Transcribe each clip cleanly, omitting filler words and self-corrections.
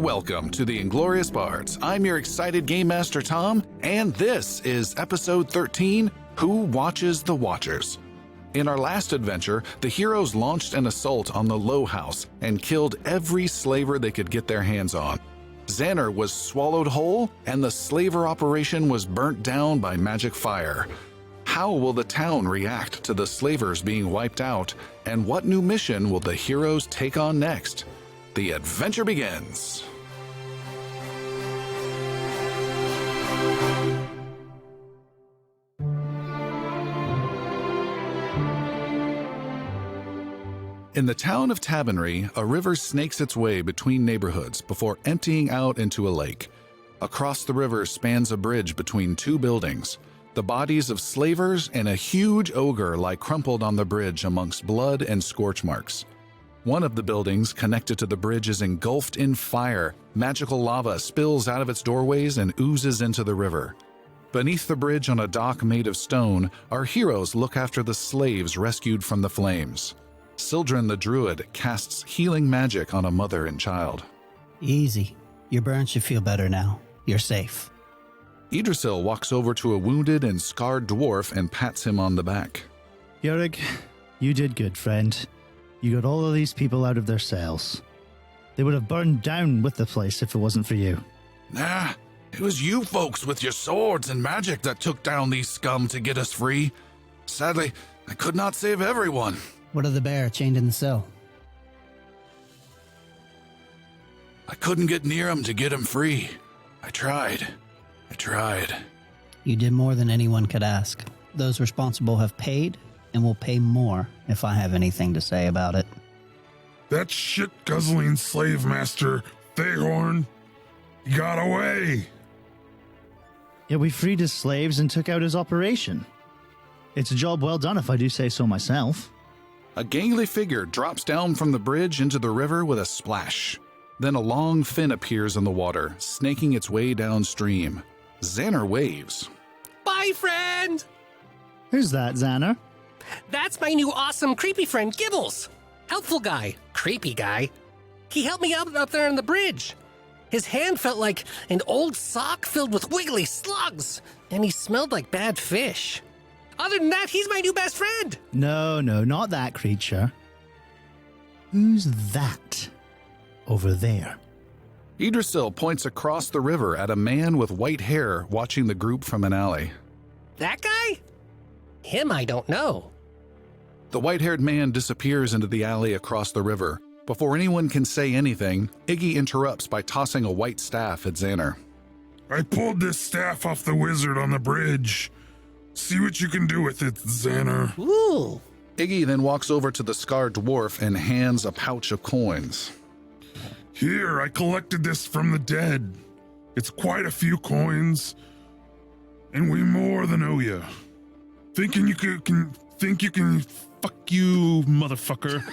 welcome to the Inglorious Bards. I'm your excited Game Master Tom, and this is Episode 13, Who Watches the Watchers? In our last adventure, the heroes launched an assault on the Low House and killed every slaver they could get their hands on. Xander was swallowed whole, and the slaver operation was burnt down by magic fire. How will the town react to the slavers being wiped out, and what new mission will the heroes take on next? The adventure begins. In the town of Tabernary, a river snakes its way between neighborhoods before emptying out into a lake. Across the river spans a bridge between two buildings. The bodies of slavers and a huge ogre lie crumpled on the bridge amongst blood and scorch marks. One of the buildings connected to the bridge is engulfed in fire. Magical lava spills out of its doorways and oozes into the river. Beneath the bridge on a dock made of stone, our heroes look after the slaves rescued from the flames. Sildren the Druid casts healing magic on a mother and child. Easy. Your burn should feel better now. You're safe. Idrisil walks over to a wounded and scarred dwarf and pats him on the back. Yurik, you did good, friend. You got all of these people out of their cells. They would have burned down with the place if it wasn't for you. Nah, it was you folks with your swords and magic that took down these scum to get us free. Sadly, I could not save everyone. What of the bear chained in the cell? I couldn't get near him to get him free. I tried. You did more than anyone could ask. Those responsible have paid and will pay more if I have anything to say about it. That shit-guzzling slave master, Thehorn, he got away. Yeah, we freed his slaves and took out his operation. It's a job well done if I do say so myself. A gangly figure drops down from the bridge into the river with a splash. Then a long fin appears in the water, snaking its way downstream. Xander waves. Bye, friend! Who's that, Xander? That's my new awesome creepy friend, Gibbles. Helpful guy, creepy guy. He helped me out up there on the bridge. His hand felt like an old sock filled with wiggly slugs, and he smelled like bad fish. Other than that, he's my new best friend. No, not that creature. Who's that over there? Idrisil points across the river at a man with white hair watching the group from an alley. That guy? Him I don't know. The white-haired man disappears into the alley across the river. Before anyone can say anything, Iggy interrupts by tossing a white staff at Xander. I pulled this staff off the wizard on the bridge. See what you can do with it, Xander. Ooh. Iggy then walks over to the scarred dwarf and hands a pouch of coins. Here, I collected this from the dead. It's quite a few coins, and we more than owe you. Think you can fuck you, motherfucker.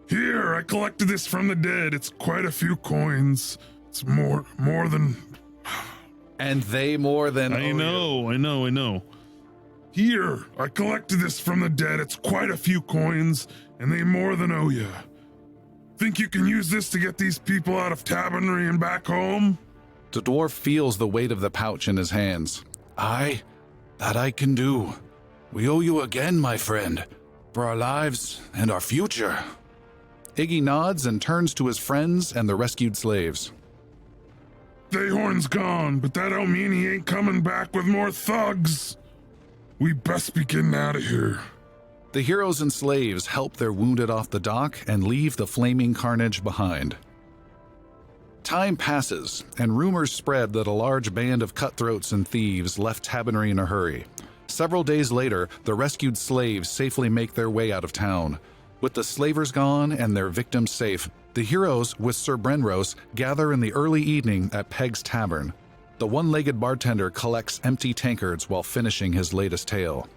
Here, I collected this from the dead. It's quite a few coins. It's more than... And they more than I know. Here, I collected this from the dead. It's quite a few coins, and they more than owe you. Think you can use this to get these people out of Tabernary and back home? The dwarf feels the weight of the pouch in his hands. Aye, that I can do. We owe you again, my friend, for our lives and our future. Iggy nods and turns to his friends and the rescued slaves. Thehorn's gone, but that don't mean he ain't coming back with more thugs. We best be getting out of here. The heroes and slaves help their wounded off the dock and leave the flaming carnage behind. Time passes, and rumors spread that a large band of cutthroats and thieves left Tabernary in a hurry. Several days later, the rescued slaves safely make their way out of town. With the slavers gone and their victims safe, the heroes, with Sir Brenros, gather in the early evening at Peg's Tavern. The one-legged bartender collects empty tankards while finishing his latest tale.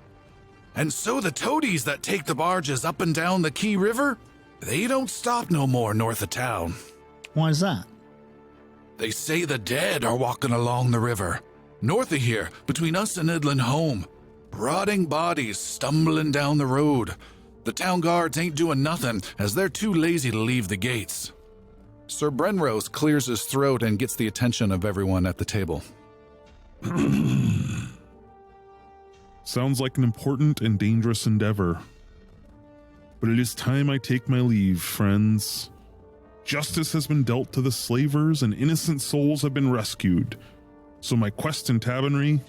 And so the toadies that take the barges up and down the Key River, they don't stop no more north of town. Why is that? They say the dead are walking along the river, north of here, between us and Idlin home. Rotting bodies stumbling down the road. The town guards ain't doing nothing, as they're too lazy to leave the gates. Sir Brenros clears his throat and gets the attention of everyone at the table. Sounds like an important and dangerous endeavor. But it is time I take my leave, friends. Justice has been dealt to the slavers and innocent souls have been rescued. So my quest in Tabernary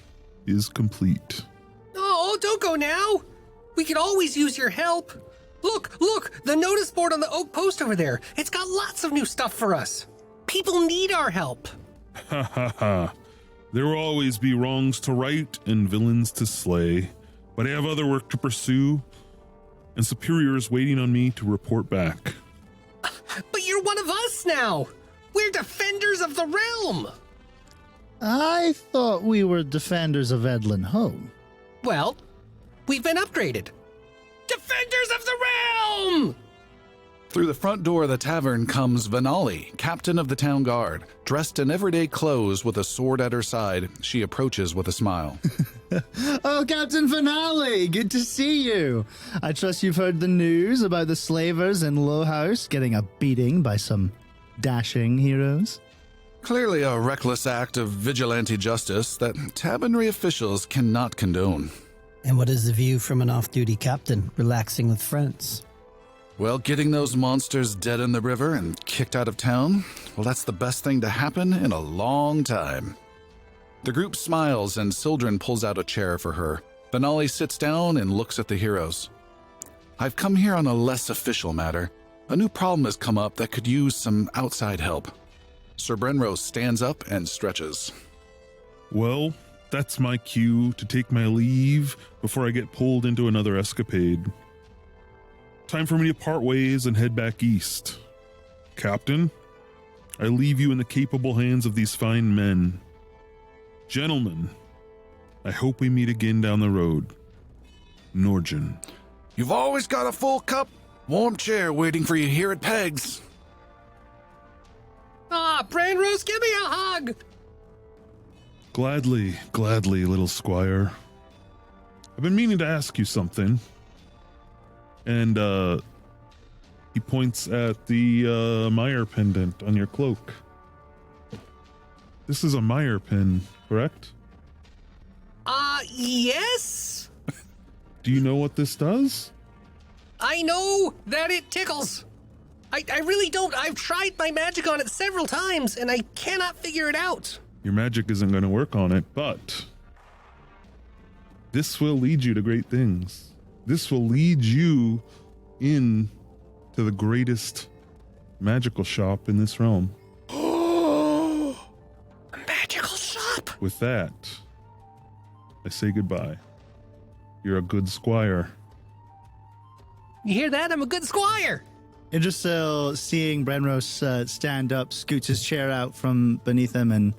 is complete. Oh, don't go now. We could always use your help. Look, the notice board on the oak post over there. It's got lots of new stuff for us. People need our help. Ha ha ha. There will always be wrongs to right and villains to slay. But I have other work to pursue, and superiors waiting on me to report back. But you're one of us now. We're defenders of the realm. I thought we were defenders of Edlin Home. Well, we've been upgraded. Defenders of the realm! Through the front door of the tavern comes Vanali, captain of the town guard. Dressed in everyday clothes with a sword at her side, she approaches with a smile. Oh, Captain Finale, good to see you. I trust you've heard the news about the slavers in Low House getting a beating by some dashing heroes. Clearly a reckless act of vigilante justice that Tabernary officials cannot condone. And what is the view from an off-duty captain relaxing with friends? Well, getting those monsters dead in the river and kicked out of town, well, that's the best thing to happen in a long time. The group smiles and Sildren pulls out a chair for her. Vanali sits down and looks at the heroes. I've come here on a less official matter. A new problem has come up that could use some outside help. Sir Brenros stands up and stretches. Well, that's my cue to take my leave before I get pulled into another escapade. Time for me to part ways and head back east. Captain, I leave you in the capable hands of these fine men. Gentlemen, I hope we meet again down the road. Norgen. You've always got a full cup, warm chair waiting for you here at Peg's. Brenros, give me a hug! Gladly, little squire. I've been meaning to ask you something. And, he points at the, Mire pendant on your cloak. This is a Mire pin, correct? Yes? Do you know what this does? I know that it tickles. I really don't. I've tried my magic on it several times, and I cannot figure it out. Your magic isn't going to work on it, but this will lead you to great things. This will lead you in to the greatest magical shop in this realm. A magical shop! With that, I say goodbye. You're a good squire. You hear that? I'm a good squire. Idrisil, seeing Brenros stand up, scoots his chair out from beneath him and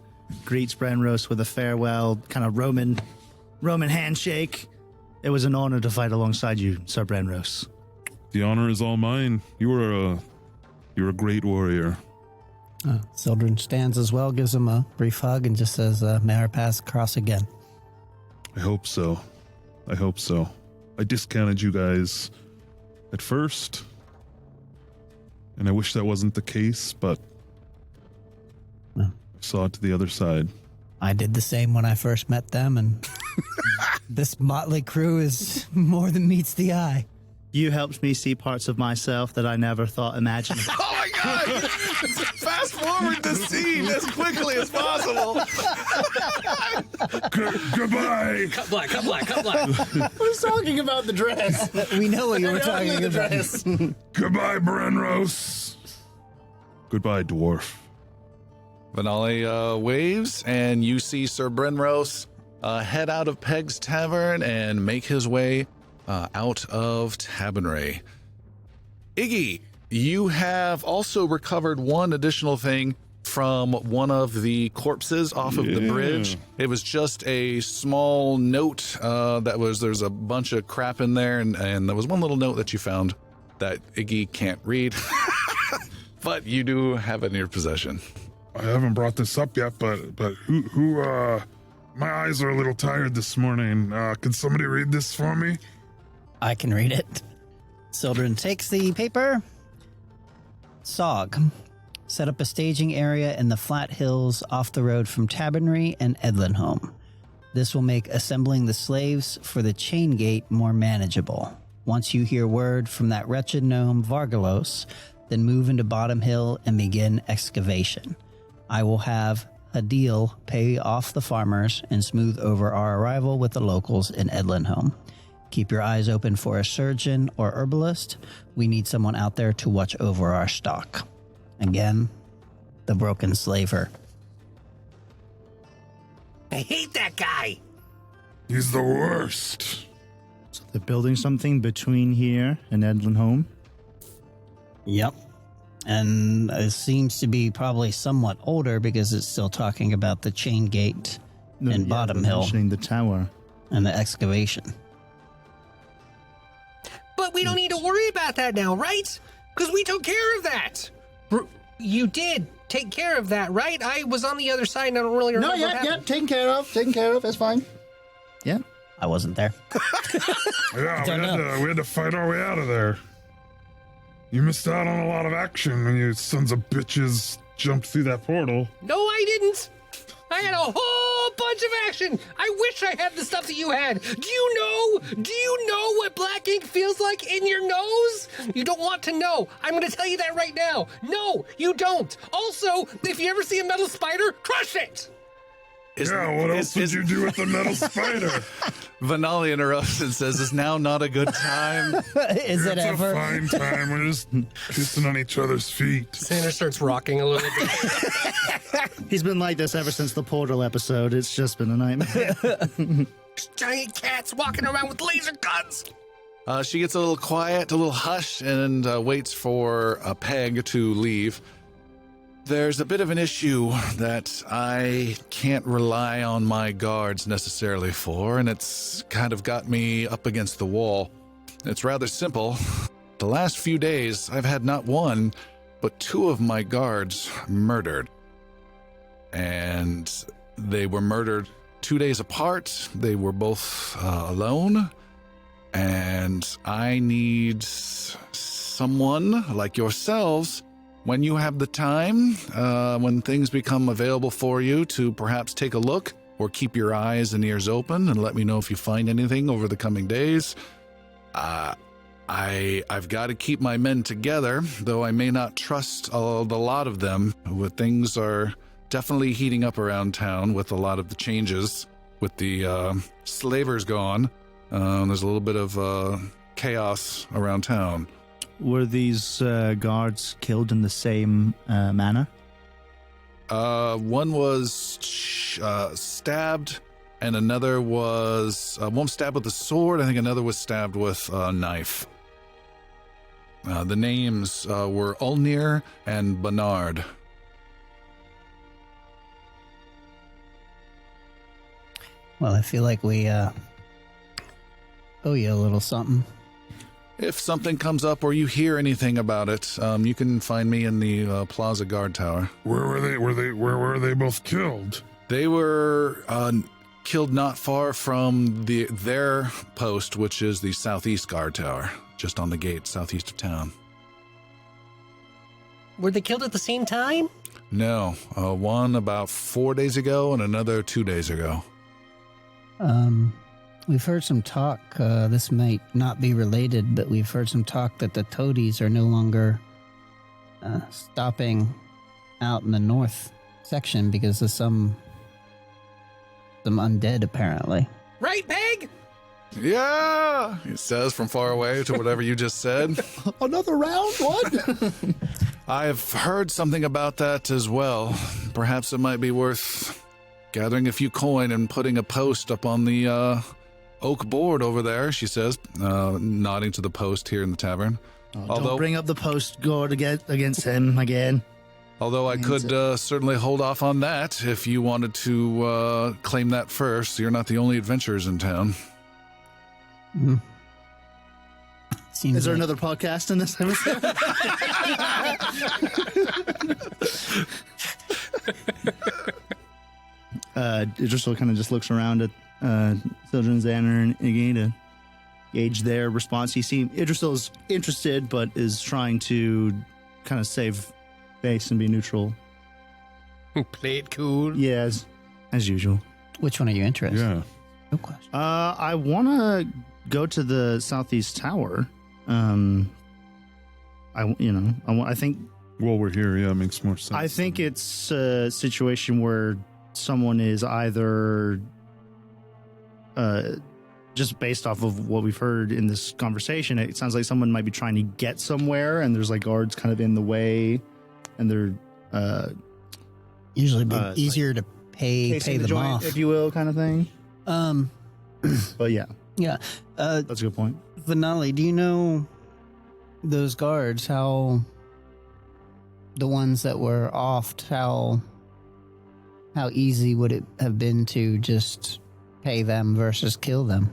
greets Brenros with a farewell, kind of Roman handshake. It was an honor to fight alongside you, Sir Brenros. The honor is all mine. You're a great warrior. Sildren stands as well, gives him a brief hug, and just says, may our paths cross again. I hope so. I discounted you guys at first, and I wish that wasn't the case, but I saw it to the other side. I did the same when I first met them, and this motley crew is more than meets the eye. You helped me see parts of myself that I never thought imaginable. Oh my god! Fast forward the scene as quickly as possible. Goodbye! Cut black. Who's talking about the dress? We know what you were talking about. Goodbye, Brenros. Goodbye, dwarf. Vanali waves, and you see Sir Brenros head out of Peg's Tavern and make his way out of Tabernary. Iggy, you have also recovered one additional thing from one of the corpses off of the bridge. It was just a small note there's a bunch of crap in there, and there was one little note that you found that Iggy can't read, but you do have it in your possession. I haven't brought this up yet, but who my eyes are a little tired this morning. Can somebody read this for me? I can read it. Sildren takes the paper. Sog, Set up a staging area in the flat hills off the road from Tabernary and Edlinholm. This will make assembling the slaves for the chain gate more manageable. Once you hear word from that wretched gnome Vargalos, then move into Bottom Hill and begin excavation. I will have Hadil pay off the farmers and smooth over our arrival with the locals in Edlinholm. Keep your eyes open for a surgeon or herbalist. We need someone out there to watch over our stock. Again, the broken slaver. I hate that guy. He's the worst. So they're building something between here and Edlinholm. Yep. And it seems to be probably somewhat older because it's still talking about the chain gate in Bottom Hill Mentioning the tower. and the excavation. But we don't need to worry about that now, right? Because we took care of that. You did take care of that, right? I was on the other side and I don't really remember what happened. taken care of, that's fine. Yeah. I wasn't there. Yeah, we had to fight our way out of there. You missed out on a lot of action when you sons of bitches jumped through that portal. No, I didn't. I had a whole bunch of action. I wish I had the stuff that you had. Do you know what black ink feels like in your nose? You don't want to know. I'm going to tell you that right now. No, you don't. Also, if you ever see a metal spider, crush it. What else would you do with the metal spider? Vanali interrupts and says, "Is now not a good time?" Is it It's ever? a fine time. We're just kissing on each other's feet. Sanders starts rocking a little bit. He's been like this ever since the Portal episode. It's just been a nightmare. Giant cats walking around with laser guns. She gets a little quiet, a little hush, and waits for a Peg to leave. There's a bit of an issue that I can't rely on my guards necessarily for, and it's kind of got me up against the wall. It's rather simple. The last few days, I've had not one, but two of my guards murdered. And they were murdered 2 days apart. They were both alone. And I need someone like yourselves, when you have the time, when things become available for you, to perhaps take a look or keep your eyes and ears open and let me know if you find anything over the coming days. I've got to keep my men together, though I may not trust a lot of them. Things are definitely heating up around town with a lot of the changes. With the slavers gone, there's a little bit of chaos around town. Were these guards killed in the same manner? One was stabbed, and another was one stabbed with a sword. I think another was stabbed with a knife. The names were Ulnir and Bernard. Well, I feel like we owe you a little something. If something comes up or you hear anything about it, you can find me in the Plaza Guard Tower. Where were they? Where were they both killed? They were killed not far from their post, which is the Southeast Guard Tower, just on the gate southeast of town. Were they killed at the same time? No, one about 4 days ago and another 2 days ago. We've heard some talk, this might not be related, but we've heard some talk that the toadies are no longer stopping out in the north section because of some undead, apparently. Right, Peg? Yeah, he says from far away to whatever you just said. Another round? What? I've heard something about that as well. Perhaps it might be worth gathering a few coin and putting a post up on the oak board over there, she says, nodding to the post here in the tavern. Don't bring up the post guard against him again. Although I could certainly hold off on that if you wanted to claim that first. You're not the only adventurers in town. Mm. Seems Is there like- another podcast in this episode? Idrisil kind of just looks around at Sildren, Xander, and Iggy to gauge their response. Idrisil is interested, but is trying to kind of save base and be neutral. Play it cool. Yeah, as usual. Which one are you interested in? Yeah. Good question. I want to go to the southeast tower. I think While we're here, yeah, it makes more sense. I think it's a situation where someone is either just based off of what we've heard in this conversation, it sounds like someone might be trying to get somewhere and there's like guards kind of in the way and they're Usually be like easier to pay casing the them joint, off. if you will, kind of thing. But yeah, Yeah. that's a good point. Vanali, do you know those guards, how the ones that were offed, how easy would it have been to just pay them versus kill them?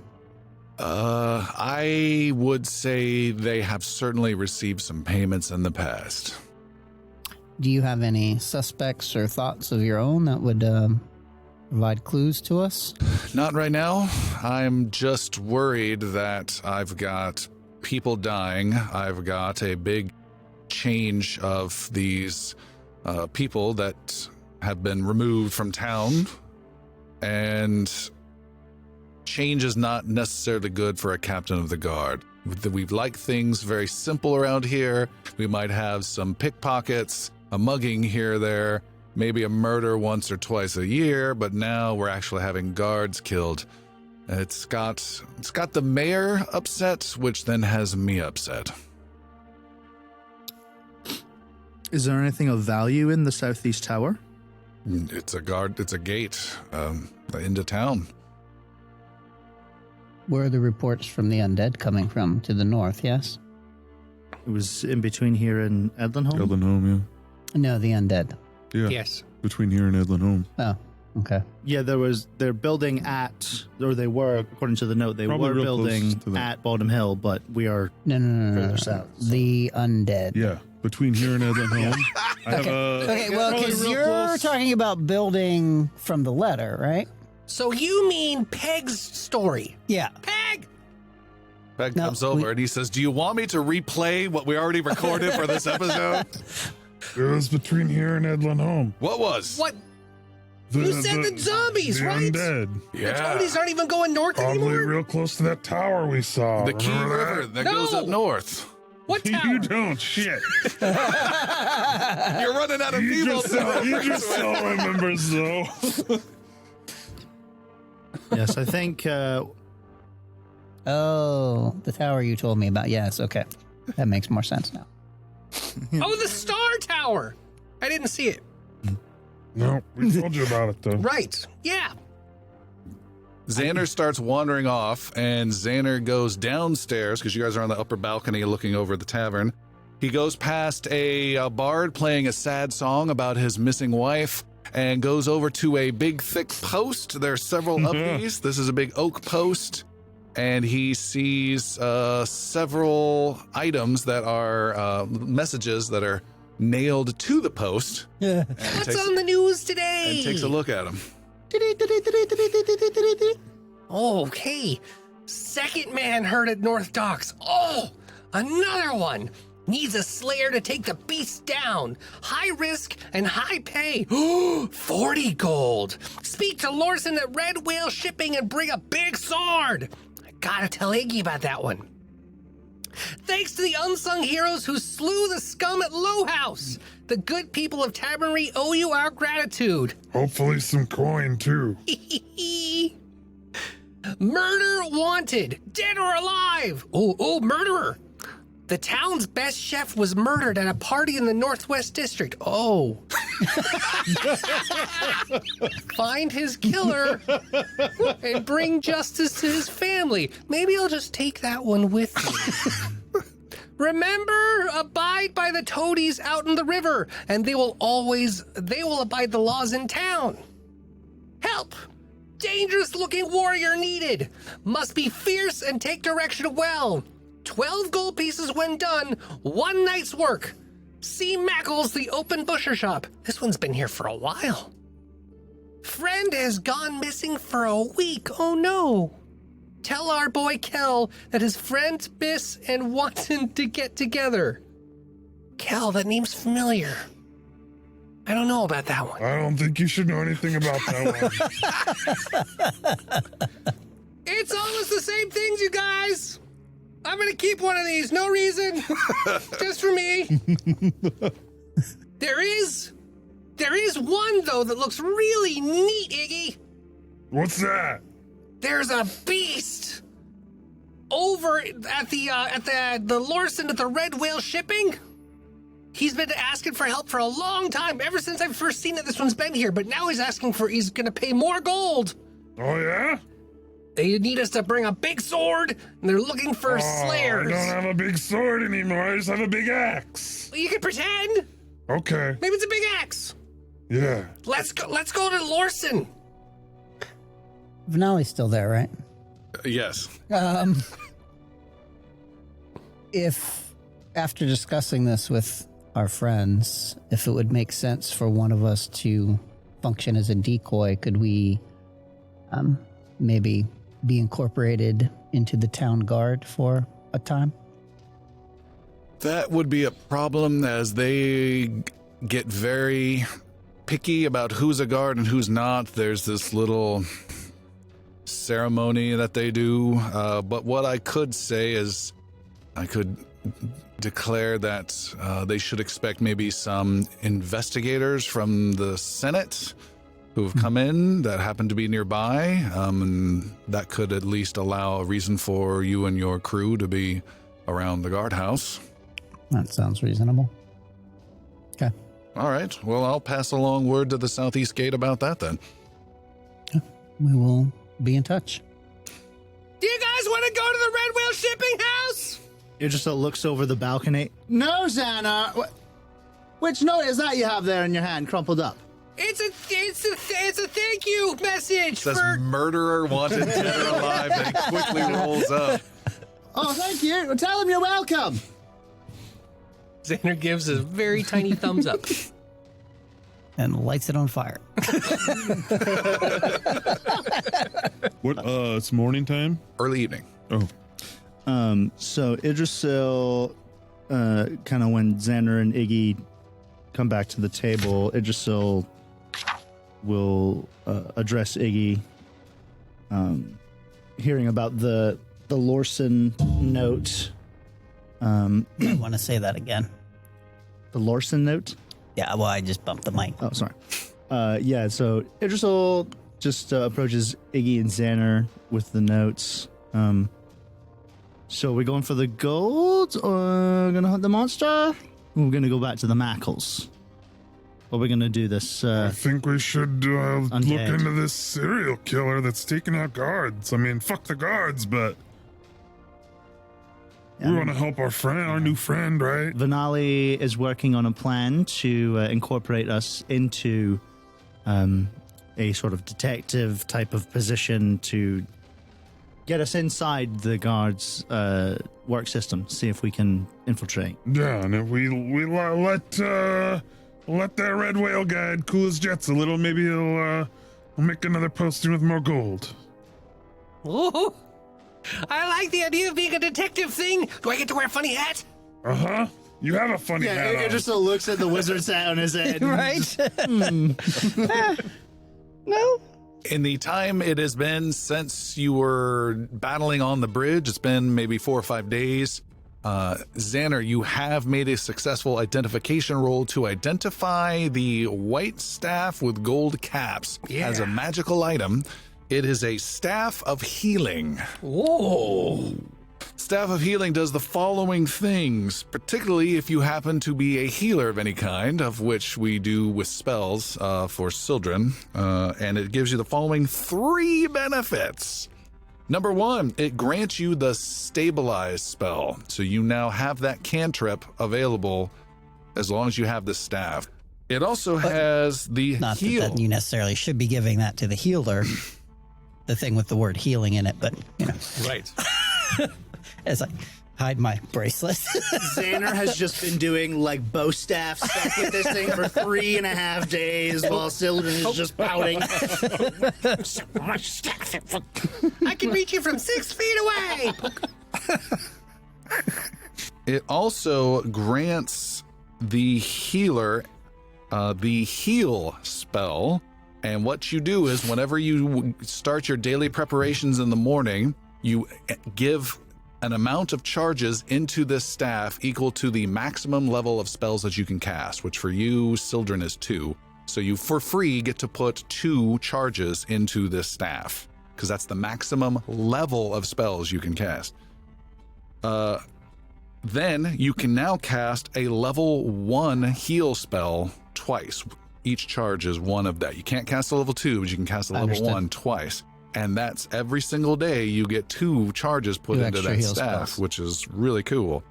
I would say they have certainly received some payments in the past. Do you have any suspects or thoughts of your own that would provide clues to us? Not right now. I'm just worried that I've got people dying. I've got a big change of these people that have been removed from town, and change is not necessarily good for a captain of the guard. We like things very simple around here. We might have some pickpockets, a mugging here or there, maybe a murder once or twice a year, but now we're actually having guards killed. It's got the mayor upset, which then has me upset. Is there anything of value in the southeast tower? It's a gate into town. Where are the reports from the undead coming from? To the north, yes? It was in between here and Edlinholm. Edlinholme, No, the undead. yeah. Yeah. Yes. Between here and Edlinholme. Oh, okay. Yeah, they're building they were, according to the note, they Probably were real close building to that. at Bottom Hill, but we are No. Further south, so- The undead. Yeah. Between here and Edlinholme. I have Okay, well, probably because real you're close. talking about building from the letter, right? So you mean Peg's story? Yeah. Peg! Peg No, comes over and he says, "Do you want me to replay what we already recorded for this episode?" It was between here and Edlinholme. What was? What? You said the zombies, the right? Undead. The Yeah. toadies aren't even going north Probably anymore? real close to that tower we saw. The Key Remember River that goes No. up north. What that? tower? You don't. Shit. You're running out of You people. just so remembers though. yes, I think Oh, the tower you told me about. Yes, okay. That makes more sense now. Oh, the Star Tower! I didn't see it. No, we told you about it though. Right. Yeah. Xander starts wandering off, and Xander goes downstairs because you guys are on the upper balcony looking over the tavern. He goes past a bard playing a sad song about his missing wife and goes over to a big, thick post. There are several of these. This is a big oak post, and he sees several items that are messages that are nailed to the post. Yeah. What's on the news today? And takes a look at them. Okay. Second man heard at North Docks. Oh, another one. Needs a slayer to take the beast down. High risk and high pay. 40 gold. Speak to Lorson at Red Whale Shipping and bring a big sword. I gotta tell Iggy about that one. Thanks to the unsung heroes who slew the scum at Low House. The good people of Tabernery owe you our gratitude. Hopefully some coin too. Murder wanted, dead or alive. Oh, murderer. The town's best chef was murdered at a party in the Northwest District. Oh. Find his killer and bring justice to his family. Maybe I'll just take that one with me. Remember, abide by the toadies out in the river, and they will abide the laws in town. Help! Dangerous looking warrior needed. Must be fierce and take direction well. 12 gold pieces when done. 1 night's work. See Mackles, the open butcher shop. This one's been here for a while. Friend has gone missing for a week. Oh no. Tell our boy Kel that his friend miss and wants him to get together. Kel, that name's familiar. I don't know about that one. I don't think you should know anything about that one. It's almost the same things, you guys. I'm gonna keep one of these. No reason. Just for me. There is one, though, that looks really neat, Iggy. What's that? There's a beast over at the Lorson at the Red Whale Shipping. He's been asking for help for a long time. Ever since I've first seen it, this one's been here. But now he's going to pay more gold. Oh, yeah? They need us to bring a big sword, and they're looking for slayers. I don't have a big sword anymore. I just have a big axe. Well, you can pretend. Okay. Maybe it's a big axe. Yeah. Let's go to Lorson. Vinali's still there, right? Yes. If, after discussing this with our friends, if it would make sense for one of us to function as a decoy, could we maybe be incorporated into the town guard for a time? That would be a problem, as they get very picky about who's a guard and who's not. There's this little ceremony that they do. But what I could say is I could declare that they should expect maybe some investigators from the Senate who've come in that happen to be nearby. And that could at least allow a reason for you and your crew to be around the guardhouse. That sounds reasonable. Okay. All right. Well, I'll pass along word to the Southeast Gate about that then. We will be in touch. Do you guys want to go to the Red Whale Shipping House? Idrisil looks over the balcony. No, Xana. Which note is that you have there in your hand, crumpled up? It's a thank you message. It says murderer wanted dead or alive, and he quickly rolls up. Oh, thank you. Well, tell him you're welcome. Xander gives a very tiny thumbs up. And lights it on fire. What? It's morning time? Early evening. Oh. So Idrisil, kind of when Xander and Iggy come back to the table, Idrisil will address Iggy, hearing about the Lorson note. I want to say that again. The Lorson note? Yeah, well, I just bumped the mic. Oh, sorry. Yeah, so Idrisil just approaches Iggy and Xander with the notes. So we're going for the gold, or gonna hunt the monster? We're gonna go back to the Mackles. Or we're gonna do this. I think we should look Undead. into this serial killer that's taking out guards. I mean, fuck the guards, but we want to help our new friend, right? Vinali is working on a plan to incorporate us into a sort of detective type of position to get us inside the guards' work system, see if we can infiltrate. Yeah, and if we let that red whale guy cool his jets a little, maybe he'll make another posting with more gold. Ooh, I like the idea of being a detective thing. Do I get to wear a funny hat? Uh-huh. You have a funny hat on. Idrisil looks at the wizard's hat on his head. Right? No. In the time it has been since you were battling on the bridge, it's been maybe 4 or 5 days. Xander, you have made a successful identification roll to identify the white staff with gold caps as a magical item. It is a staff of healing. Whoa. Staff of Healing does the following things, particularly if you happen to be a healer of any kind, of which we do with spells for children, and it gives you the following 3 benefits. Number 1, it grants you the Stabilize spell, so you now have that cantrip available as long as you have the staff. It also has the Not heal. that you necessarily should be giving that to the healer. The thing with the word healing in it, but, you know. Right. It's like, hide my bracelet. Xander has just been doing like bow staff stuff with this thing for 3.5 days while Sildren is just pouting. I can reach you from 6 feet away. It also grants the healer the heal spell. And what you do is whenever you start your daily preparations in the morning, you give an amount of charges into this staff equal to the maximum level of spells that you can cast, which for you, Sildren, is 2. So you, for free, get to put 2 charges into this staff, because that's the maximum level of spells you can cast. Then you can now cast a level 1 heal spell twice. Each charge is 1 of that. You can't cast a level 2, but you can cast a level 1 twice. And that's every single day you get 2 charges put into that staff, which is really cool.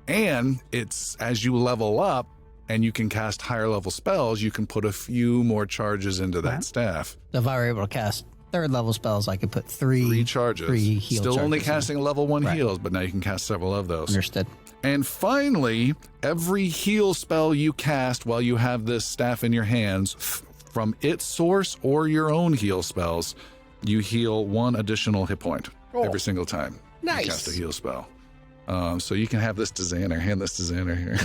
And it's as you level up and you can cast higher level spells, you can put a few more charges into that staff. So if I were able to cast 3rd level spells, I could put 3 charges. 3 heal Still charges only casting level 1 heals, but now you can cast several of those. Understood. And finally, every heal spell you cast while you have this staff in your hands, from its source or your own heal spells, you heal 1 additional hit point every single time you cast a heal spell. So you can have this to Xander. Hand this to Xander here.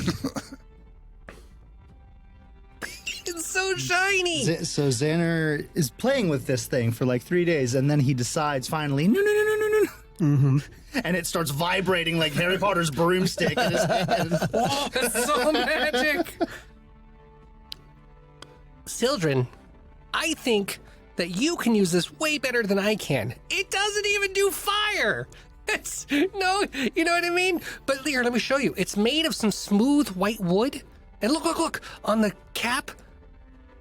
It's so shiny. So Xander is playing with this thing for like 3 days, and then he decides finally, no. Mm-hmm. And it starts vibrating like Harry Potter's broomstick in his hand. Oh, that's so magic. Sildren, I think that you can use this way better than I can. It doesn't even do fire. It's no, you know what I mean? But here, let me show you. It's made of some smooth white wood. And look, on the cap,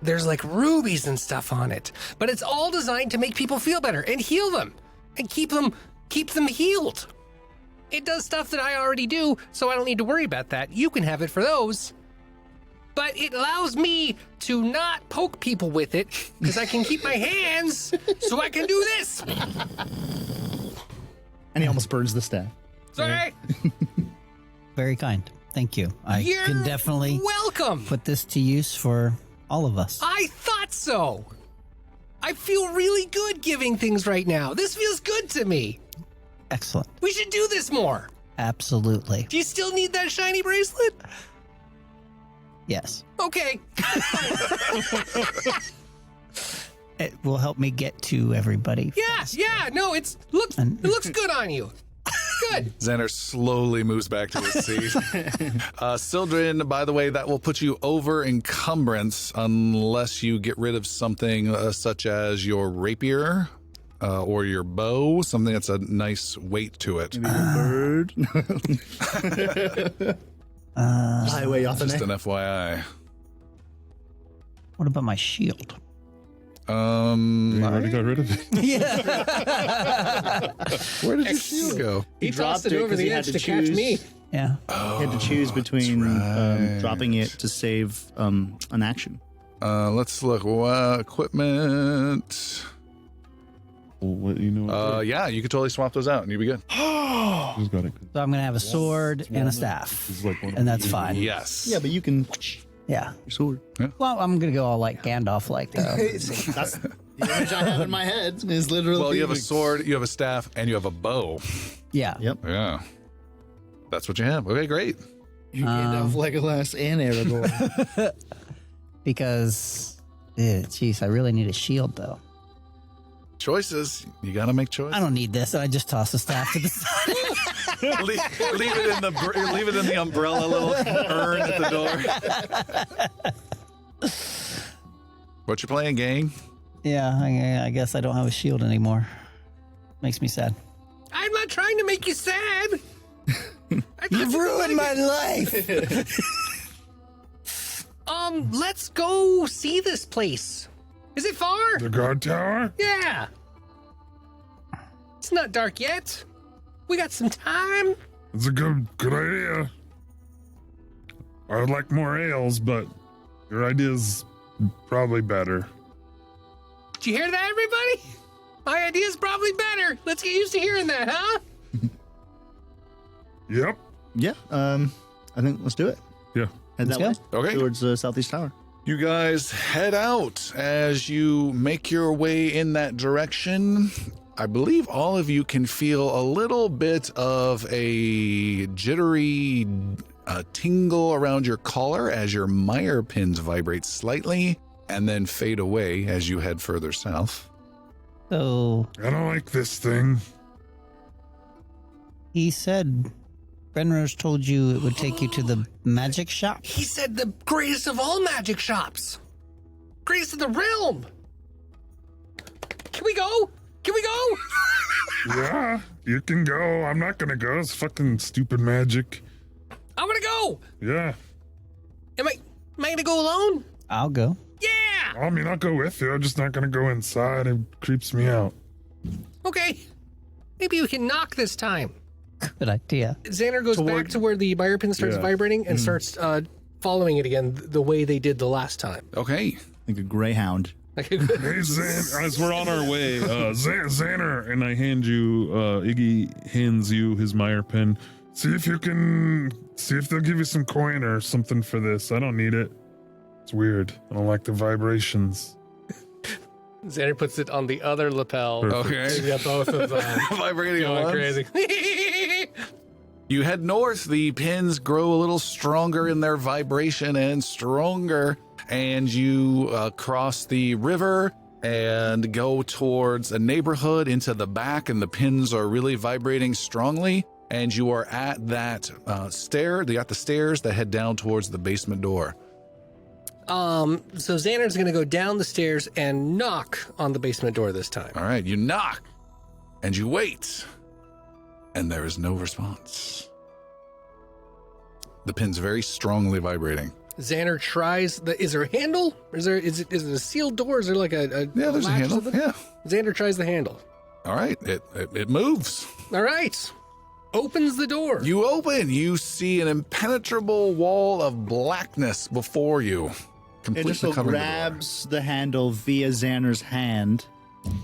there's like rubies and stuff on it. But it's all designed to make people feel better and heal them and keep them healed. It does stuff that I already do, so I don't need to worry about that. You can have it for those. But it allows me to not poke people with it because I can keep my hands so I can do this. And he almost burns the staff. Sorry. Very kind. Thank you. You're can definitely welcome. put this to use for all of us. I thought so. I feel really good giving things right now. This feels good to me. Excellent. We should do this more. Absolutely. Do you still need that shiny bracelet? Yes. Okay. It will help me get to everybody. Yeah. No, it looks good on you. Good. Xander slowly moves back to his seat. Sildren, by the way, that will put you over encumbrance unless you get rid of something such as your rapier or your bow, something that's a nice weight to it. Maybe a bird. Highway off Just an FYI. What about my shield? You already got rid of it. Yeah. Where did your shield go? He tossed it over 'cause he the had edge to to catch choose. me. Yeah. He had to choose between dropping it to save an action. Let's look. Equipment. What, you know? Yeah, you could totally swap those out and you'd be good. Who's got it? So I'm going to have a sword and a staff. This is like one of And that's the- fine. Yes. Yeah, but you can Yeah. your sword. Well, I'm going to go all like Gandalf like though. That's the image I have in my head. Is literally. Well, you have a sword, you have a staff, and you have a bow. Yeah. Yep. Yeah. That's what you have. Okay, great. You Gandalf, Legolas, and Aragorn. Because, jeez, I really need a shield though. Choices. You got to make choices. I don't need this. I just toss the staff to the side. leave it in the umbrella little urn at the door. What you playing, gang? Yeah, I guess I don't have a shield anymore. Makes me sad. I'm not trying to make you sad. You've ruined my life. Let's go see this place. Is it far? The guard tower? Yeah. It's not dark yet. We got some time. It's a good idea. I would like more ales, but your idea's probably better. Did you hear that, everybody? My idea's probably better. Let's get used to hearing that, huh? Yep. Yeah. I think let's do it. Yeah. Head that way. Let's Okay. Towards the southeast tower. You guys head out as you make your way in that direction. I believe all of you can feel a little bit of a jittery a tingle around your collar as your Mire pins vibrate slightly and then fade away as you head further south. So I don't like this thing. he said Brenros told you it would take you to the magic shop. He said the greatest of all magic shops. Greatest of the realm. Can we go? Can we go? Yeah, you can go. I'm not gonna go. It's fucking stupid magic. I want to go. Yeah. Am I gonna go alone? I'll go. Yeah. I mean, I'll go with you. I'm just not gonna go inside. It creeps me out. Okay. Maybe we can knock this time. Good idea. Xander goes back to where the Mire pin starts vibrating and starts following it again the way they did the last time. Okay. Like a greyhound. Hey, Xan, as we're on our way, Xander, and I hand you, Iggy hands you his Mire pin. See if they'll give you some coin or something for this. I don't need it. It's weird. I don't like the vibrations. Xander puts it on the other lapel. Perfect. Okay. You got both of them Vibrating going once. crazy. You head north. The pins grow a little stronger in their vibration and stronger. And you cross the river and go towards a neighborhood into the back. And the pins are really vibrating strongly. And you are at that stair. They got the stairs that head down towards the basement door. So Xander's going to go down the stairs and knock on the basement door this time. All right. You knock and you wait. And there is no response. The pin's very strongly vibrating. Xander tries is there a handle? Is it a sealed door? Is there like a Yeah, there's a latch handle. to the- Yeah. Xander tries the handle. All right. It moves. All right. Opens the door. You open. You see an impenetrable wall of blackness before you. Completely Idrisil covering grabs the handle via Xander's hand,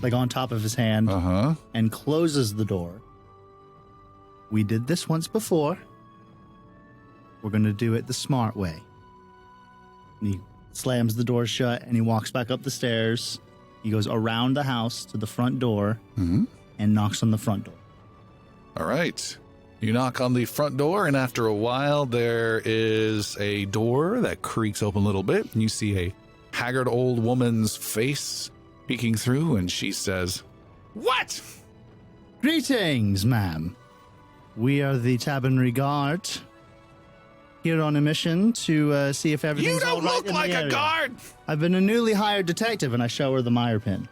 like on top of his hand, the door. Uh-huh. and closes the door. We did this once before. We're going to do it the smart way. And he slams the door shut and he walks back up the stairs. He goes around the house to the front door Mm-hmm. and knocks on the front door. All right. You knock on the front door, and after a while, there is a door that creaks open a little bit, and you see a haggard old woman's face peeking through, and she says, "What?" Greetings, ma'am. We are the Tavernry Guard. Here on a mission to see if everything's You don't all right look in the like a area. guard. I've been a newly hired detective, and I show her the Mire pin.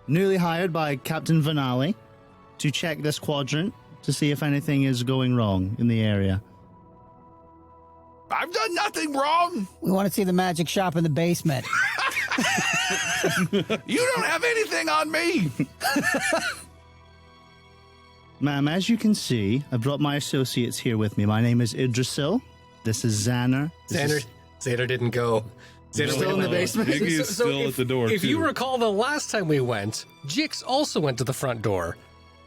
Newly hired by Captain Vanali to check this quadrant to see if anything is going wrong in the area. I've done nothing wrong. We want to see the magic shop in the basement. You don't have anything on me. Ma'am, as you can see, I've brought my associates here with me. My name is Idrisil. This is Xander. Xander didn't go. Xander Still in the basement? Iggy is still at the door, If too. you recall the last time we went, Jix also went to the front door,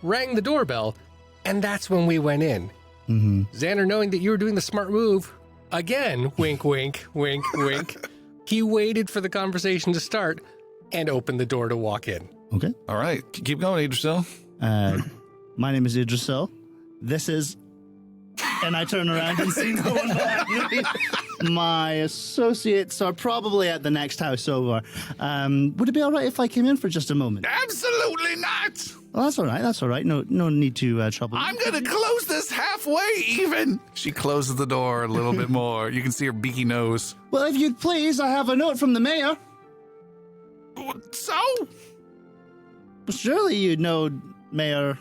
rang the doorbell, and that's when we went in. Mm-hmm. Xander, knowing that you were doing the smart move, again, wink, wink, wink, wink, he waited for the conversation to start and opened the door to walk in. Okay. All right. Keep going, Idrisil. My name is Idrisil. This is... And I turn around and see no one behind me. My associates are probably at the next house over. Would it be all right if I came in for just a moment? Absolutely not. Well, that's all right. That's all right. No need to trouble. I'm going to close this halfway even. She closes the door a little bit more. You can see her beaky nose. Well, if you'd please, I have a note from the mayor. So? Surely you'd know Mayor...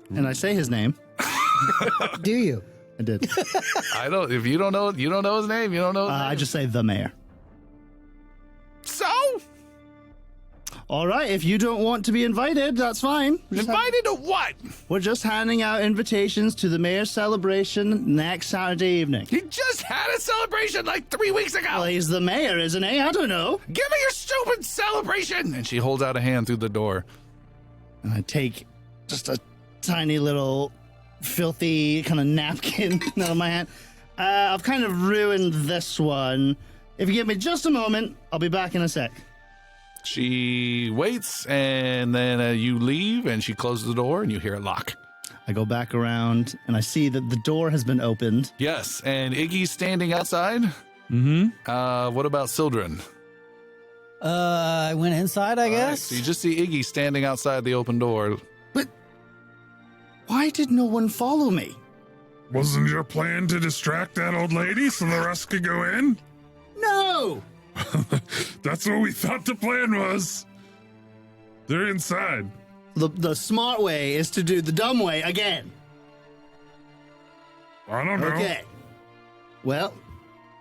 And I say his name. Do you? I did. I don't, if you don't know his name, you don't know his name. I just say the mayor. So? All right, if you don't want to be invited, that's fine. Invited to what? We're just handing out invitations to the mayor's celebration next Saturday evening. He just had a celebration like 3 weeks ago. Well, he's the mayor, isn't he? I don't know. Give me your stupid celebration. And she holds out a hand through the door. And I take just a tiny little filthy kind of napkin out of my hand. I've kind of ruined this one. If you give me just a moment, I'll be back in a sec. She waits, and then you leave, and she closes the door, and you hear it lock. I go back around and I see that the door has been opened. Yes, and Iggy's standing outside. Mm-hmm. What about Sildren? I went inside, I All right, guess. so you just see Iggy standing outside the open door. But why did no one follow me? Wasn't your plan to distract that old lady so the rest could go in? No! That's what we thought the plan was. They're inside. The smart way is to do the dumb way again. I don't know. Okay. Well,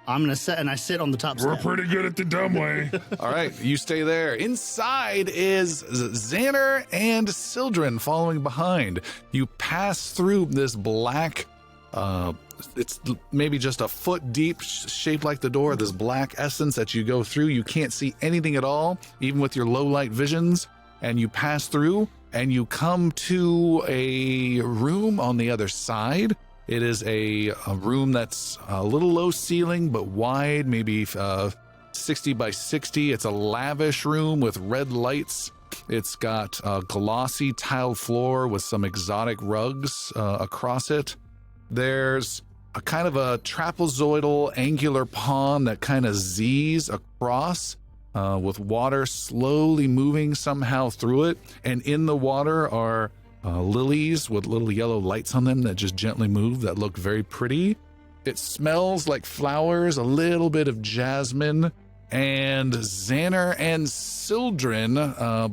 I'm going to sit, and I sit on the top We're step. pretty good at the dumb way. All right, you stay there. Inside is Xander and Sildren following behind. You pass through this black, it's maybe just a foot deep, shaped like the door, this black essence that you go through. You can't see anything at all, even with your low light visions. And you pass through and you come to a room on the other side. It is a room that's a little low ceiling, but wide, maybe 60 by 60. It's a lavish room with red lights. It's got a glossy tiled floor with some exotic rugs across it. There's a kind of a trapezoidal angular pond that kind of Z's across with water slowly moving somehow through it. And in the water are lilies with little yellow lights on them that just gently move that look very pretty. It smells like flowers, a little bit of jasmine. And Xander and Sildren,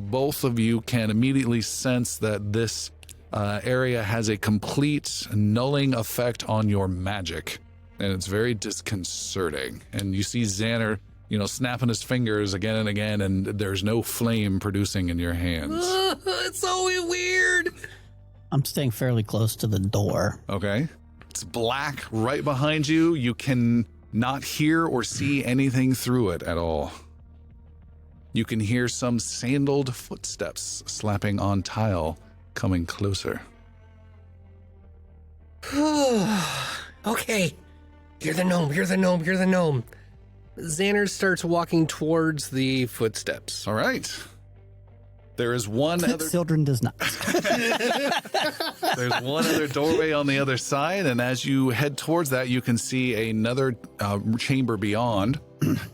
both of you can immediately sense that this area has a complete nulling effect on your magic. And it's very disconcerting. And you see Xander, snapping his fingers again and again, and there's no flame producing in your hands. It's so weird. I'm staying fairly close to the door. Okay. It's black right behind you. You can not hear or see anything through it at all. You can hear some sandaled footsteps slapping on tile coming closer. Okay. You're the gnome. You're the gnome. You're the gnome. Xander starts walking towards the footsteps. All right. There is one other Children does not. There's one other doorway on the other side, and as you head towards that, you can see another chamber beyond.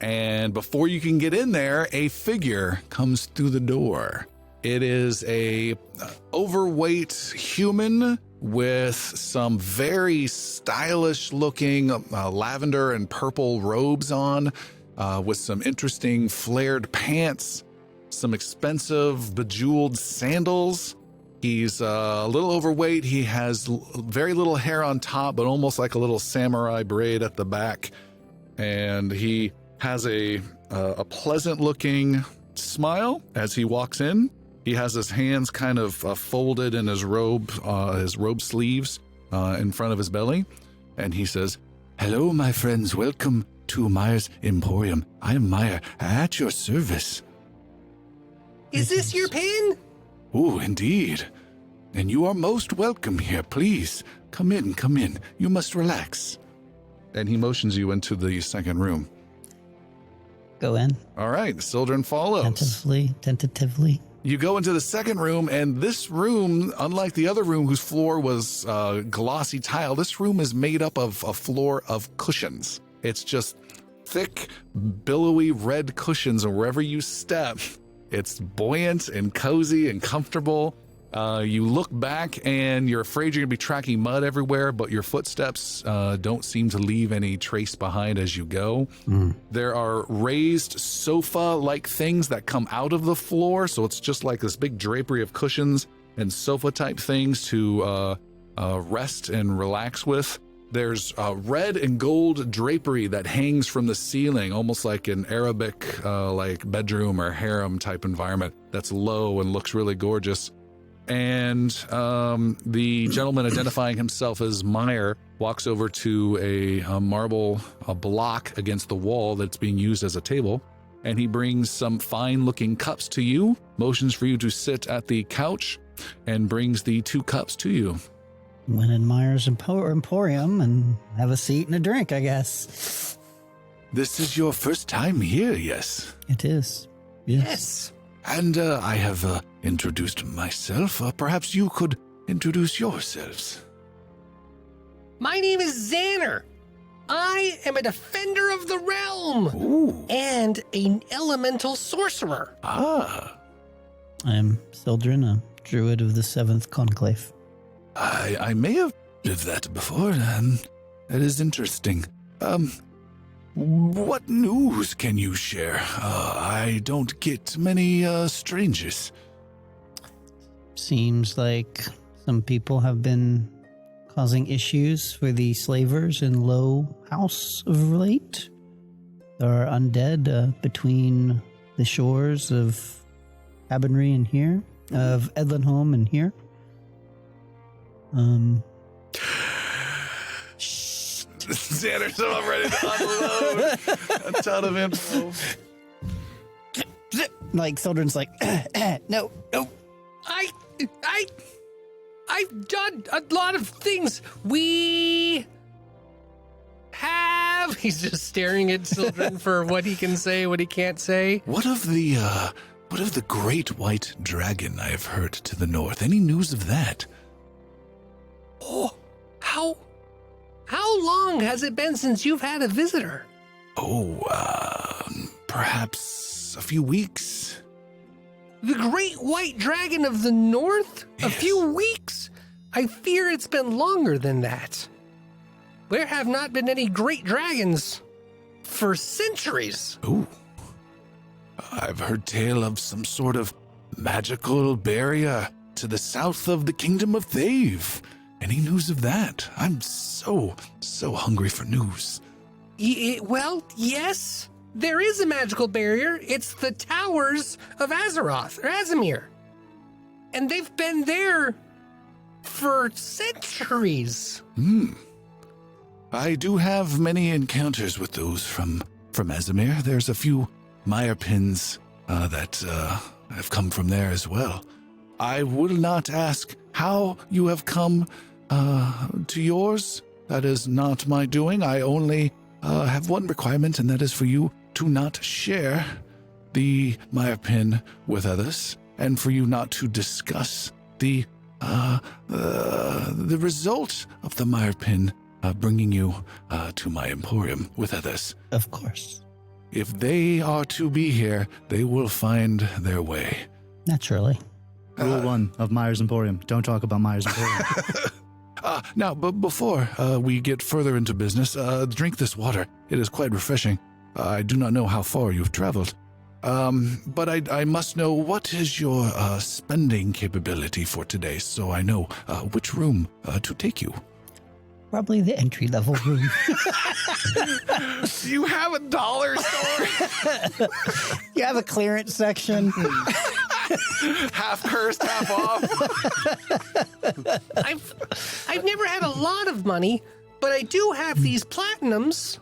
And before you can get in there, a figure comes through the door. It is a overweight human with some very stylish looking lavender and purple robes on, with some interesting flared pants, some expensive bejeweled sandals. He's a little overweight. He has very little hair on top, but almost like a little samurai braid at the back. And he has a pleasant looking smile as he walks in. He has his hands kind of folded in his robe sleeves in front of his belly. And he says, "Hello, my friends. Welcome to Mire's Emporium. I am Mire, at your service." Is this your pin? Oh, indeed. And you are most welcome here. Please, come in, come in. You must relax. And he motions you into the second room. Go in. All right, Sildren follows. Tentatively. You go into the second room, and this room, unlike the other room whose floor was glossy tile, this room is made up of a floor of cushions. It's just thick, billowy red cushions, and wherever you step, it's buoyant and cozy and comfortable. You look back and you're afraid you're going to be tracking mud everywhere, but your footsteps don't seem to leave any trace behind as you go. There are raised sofa-like things that come out of the floor, so it's just like this big drapery of cushions and sofa-type things to rest and relax with. There's red and gold drapery that hangs from the ceiling, almost like an Arabic like bedroom or harem type environment that's low and looks really gorgeous. And the gentleman identifying himself as Mire walks over to a marble block against the wall that's being used as a table, and he brings some fine-looking cups to you, motions for you to sit at the couch, and brings the 2 cups to you. Went in Mire's Emporium and have a seat and a drink, I guess. This is your first time here, yes? It is. Yes. And I have introduced myself. Perhaps you could introduce yourselves? My name is Xander. I am a defender of the realm Ooh. and an elemental sorcerer. Ah. I'm Sildren, a druid of the 7th Conclave. I may have heard of that before. That is interesting. What news can you share? I don't get many strangers. Seems like some people have been causing issues for the slavers in Low House of late. There are undead between the shores of Abernry and here, of Edlinholm and here. Xander's all ready to unload a ton of info. Like, Sildren's like, no. I've done a lot of things. We have. He's just staring at Sildren for what he can say, what he can't say. What of the great white dragon I have heard to the north? Any news of that? Oh, how long has it been since you've had a visitor? Oh, perhaps a few weeks. The great white dragon of the north? A Yes. few weeks? I fear it's been longer than that. There have not been any great dragons for centuries. Ooh. I've heard tale of some sort of magical barrier to the south of the kingdom of Thave. Any news of that? I'm so hungry for news. Well, yes. There is a magical barrier. It's the towers of Azeroth, or Azamir. And they've been there for centuries. I do have many encounters with those from Azamir. There's a few Mire pins that have come from there as well. I will not ask how you have come to yours. That is not my doing. I only have one requirement, and that is for you to not share the Mire pin with others, and for you not to discuss the result of the Mire pin bringing you to my emporium with others. Of course. If they are to be here, they will find their way. Naturally. Rule 1 of Myers Emporium. Don't talk about Myers Emporium. Now, but before we get further into business, drink this water. It is quite refreshing. I do not know how far you've traveled. But I must know, what is your spending capability for today, so I know which room to take you. Probably the entry-level room. You have a dollar store? You have a clearance section. Half cursed, half off. I've never had a lot of money, but I do have these platinums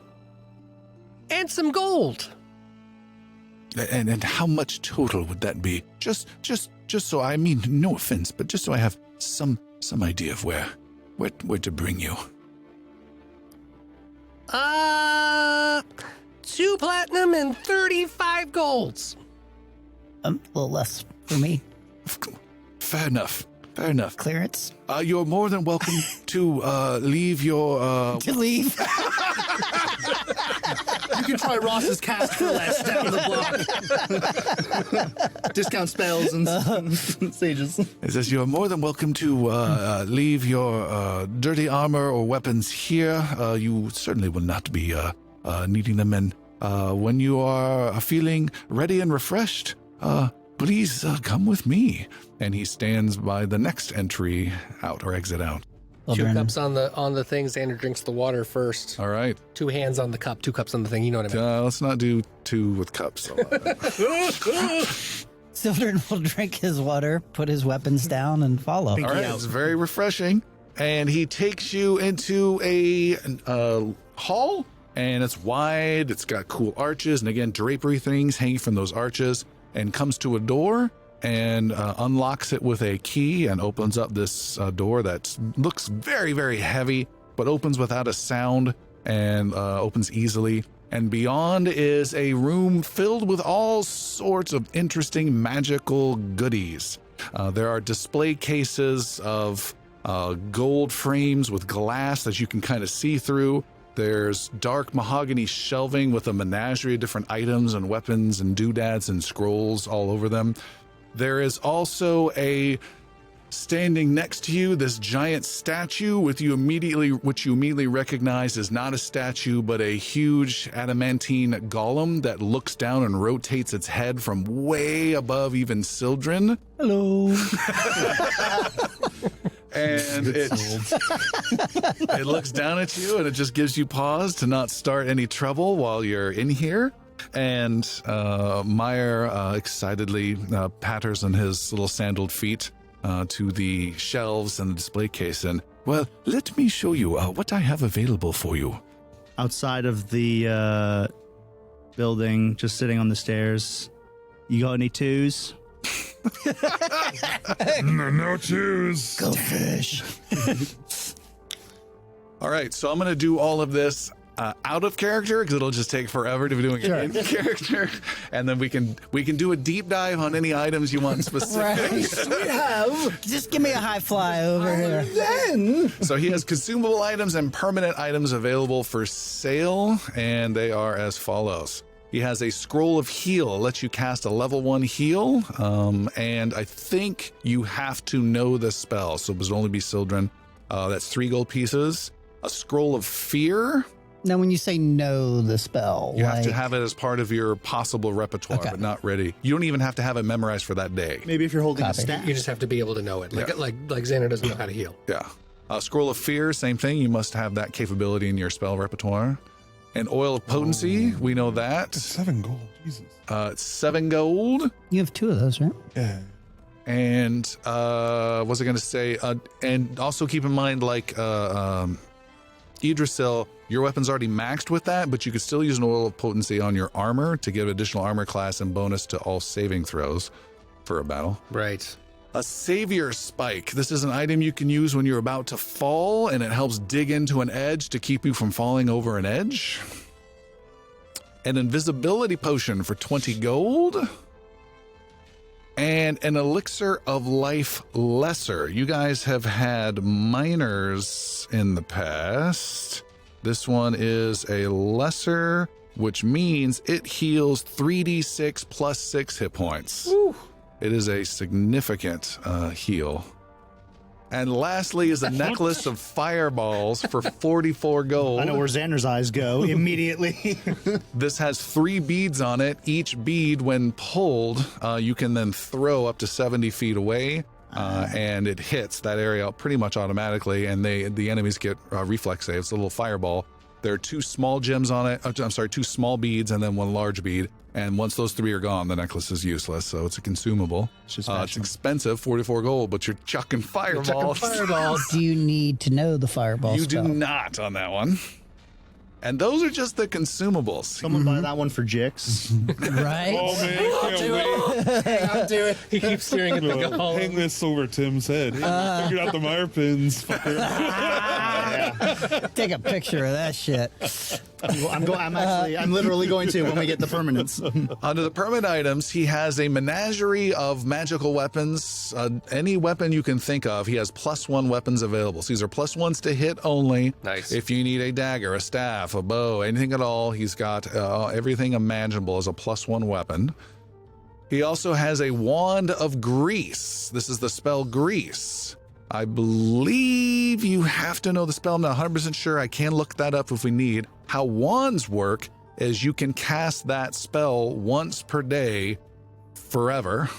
and some gold. And how much total would that be? Just so, I mean, no offense, but just so I have some idea of where to bring you. 2 platinum and 35 golds. A little less for me. Fair enough. Clearance. You're more than welcome to leave your... To leave. You can try Ross's cast for less down the block. Discount spells and sages. It says you're more than welcome to leave your dirty armor or weapons here. You certainly will not be needing them. And when you are feeling ready and refreshed, please come with me. And he stands by the next entry out or exit out. 2 Children. cups on the thing. Xander drinks the water first. All right. 2 hands on the cup, 2 cups on the thing. You know what I mean? Let's not do 2 with cups. Sildren will drink his water, put his weapons down, and follow. All right, it's very refreshing. And he takes you into a hall, and it's wide. It's got cool arches, and again, drapery things hanging from those arches, and comes to a door and unlocks it with a key and opens up this door that looks very, very heavy, but opens without a sound and opens easily. And beyond is a room filled with all sorts of interesting magical goodies. There are display cases of gold frames with glass that you can kind of see through. There's dark mahogany shelving with a menagerie of different items and weapons and doodads and scrolls all over them. There is also standing next to you, this giant statue which you immediately recognize is not a statue, but a huge adamantine golem that looks down and rotates its head from way above even Sildren. Hello. And it looks down at you and it just gives you pause to not start any trouble while you're in here. And Mire excitedly patters on his little sandaled feet to the shelves and the display case. And, well, let me show you what I have available for you. Outside of the building, just sitting on the stairs. You got any twos? No twos. Go fish. All right, so I'm going to do all of this out of character because it'll just take forever to be doing it in character, and then we can do a deep dive on any items you want specifically. We have. Just give me a high fly over here. Then. So he has consumable items and permanent items available for sale, and they are as follows. He has a scroll of heal, lets you cast a level 1 heal, and I think you have to know the spell, so it would only be Sildren. That's 3 gold pieces. A scroll of fear. Now, when you say know the spell, You have to have it as part of your possible repertoire, Okay. but not ready. You don't even have to have it memorized for that day. Maybe if you're holding Copy. a staff. You just have to be able to know it. Like Xander doesn't know how to heal. Yeah. Scroll of fear, same thing. You must have that capability in your spell repertoire. And oil of potency, we know that. 7 gold. Jesus. It's 7 gold. You have 2 of those, right? Yeah. And what was I going to say? And also keep in mind, like Idrisil, your weapon's already maxed with that, but you could still use an oil of potency on your armor to give additional armor class and bonus to all saving throws for a battle. Right. A savior spike. This is an item you can use when you're about to fall, and it helps dig into an edge to keep you from falling over an edge. An invisibility potion for 20 gold. And an elixir of life lesser. You guys have had minors in the past. This one is a lesser, which means it heals 3d6 plus 6 hit points. Woo. It is a significant heal. And lastly is a necklace of fireballs for 44 gold. I know where Xander's eyes go immediately. This has 3 beads on it. Each bead, when pulled, you can then throw up to 70 feet away, and it hits that area pretty much automatically, and the enemies get reflex saves, a little fireball. There are 2 small gems on it. 2 small beads and then 1 large bead. And once those 3 are gone, the necklace is useless. So it's a consumable. It's expensive, 44 gold, but you're chucking fireballs. Do you need to know the fireball You spell? do not on that one. And those are just the consumables. Someone buy that one for Jix. Right? Oh, man, can't wait. I'll do it. He keeps staring at the golem. Hang this over Tim's head. Hey, figured out the Mire pins. fucker. Take a picture of that shit. I'm literally going to when we get the permanents. Under the permanent items, he has a menagerie of magical weapons. Any weapon you can think of, he has +1 weapons available. So these are +1s to hit only. Nice. If you need a dagger, a staff, a bow, anything at all, he's got everything imaginable as a +1 weapon. He also has a wand of grease. This is the spell grease. I believe you have to know the spell. I'm not 100% sure. I can look that up if we need. How wands work is you can cast that spell once per day forever.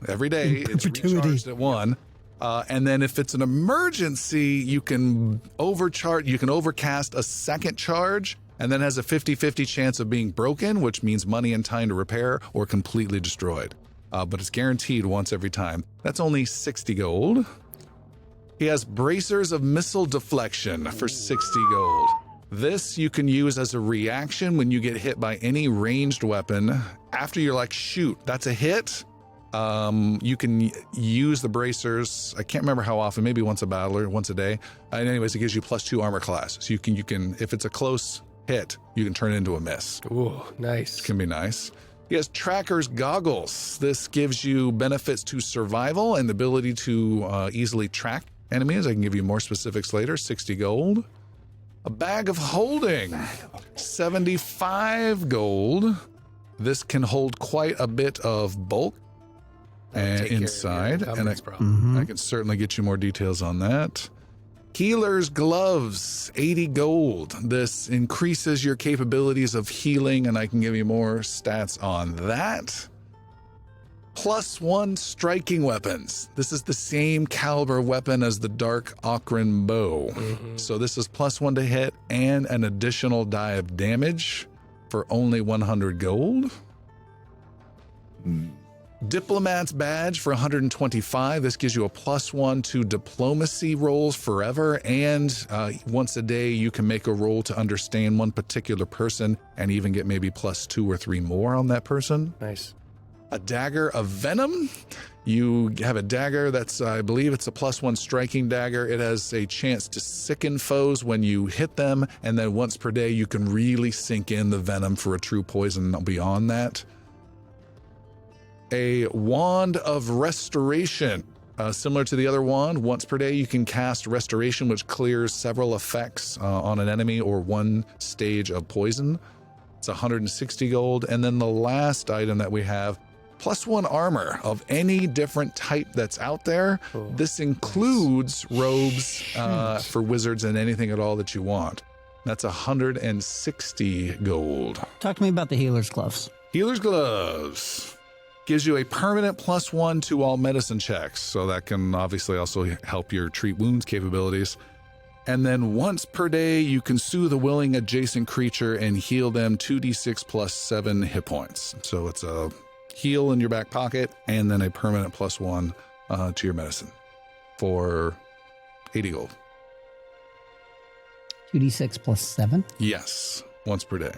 Every day it's recharged at 1. And then if it's an emergency, you can overcast a second charge, and then has a 50-50 chance of being broken, which means money and time to repair, or completely destroyed. But it's guaranteed once every time. That's only 60 gold. He has bracers of missile deflection for 60 gold. This you can use as a reaction when you get hit by any ranged weapon. After you're like, shoot, that's a hit. You can use the bracers. I can't remember how often, maybe once a battle or once a day. And anyways, it gives you +2 armor class. So you can, if it's a close hit, you can turn it into a miss. Ooh, nice. Can be nice. He has Tracker's Goggles. This gives you benefits to survival and the ability to easily track enemies. I can give you more specifics later. 60 gold. A bag of holding. 75 gold. This can hold quite a bit of bulk and inside. And I can certainly get you more details on that. Healer's gloves, 80 gold. This increases your capabilities of healing, and I can give you more stats on that. +1 striking weapons. This is the same caliber weapon as the Dark Okran bow. So this is +1 to hit and an additional die of damage for only 100 gold. Diplomat's badge for 125. This gives you a +1 to diplomacy rolls forever, and once a day you can make a roll to understand one particular person and even get maybe +2 or 3 more on that person. Nice. A dagger of venom. You have a dagger that's, I believe it's a +1 striking dagger. It has a chance to sicken foes when you hit them, and then once per day you can really sink in the venom for a true poison beyond that. A wand of restoration. Similar to the other wand, once per day you can cast restoration, which clears several effects on an enemy or one stage of poison. It's 160 gold. And then the last item that we have, +1 armor of any different type that's out there. Cool. This includes robes for wizards and anything at all that you want. That's 160 gold. Talk to me about the healer's gloves. Healer's gloves. Gives you a permanent +1 to all medicine checks, so that can obviously also help your treat wounds capabilities. And then once per day, you can soothe a willing adjacent creature and heal them 2d6 +7 hit points. So it's a heal in your back pocket and then a permanent +1 to your medicine for 80 gold. 2d6 +7? Yes, once per day.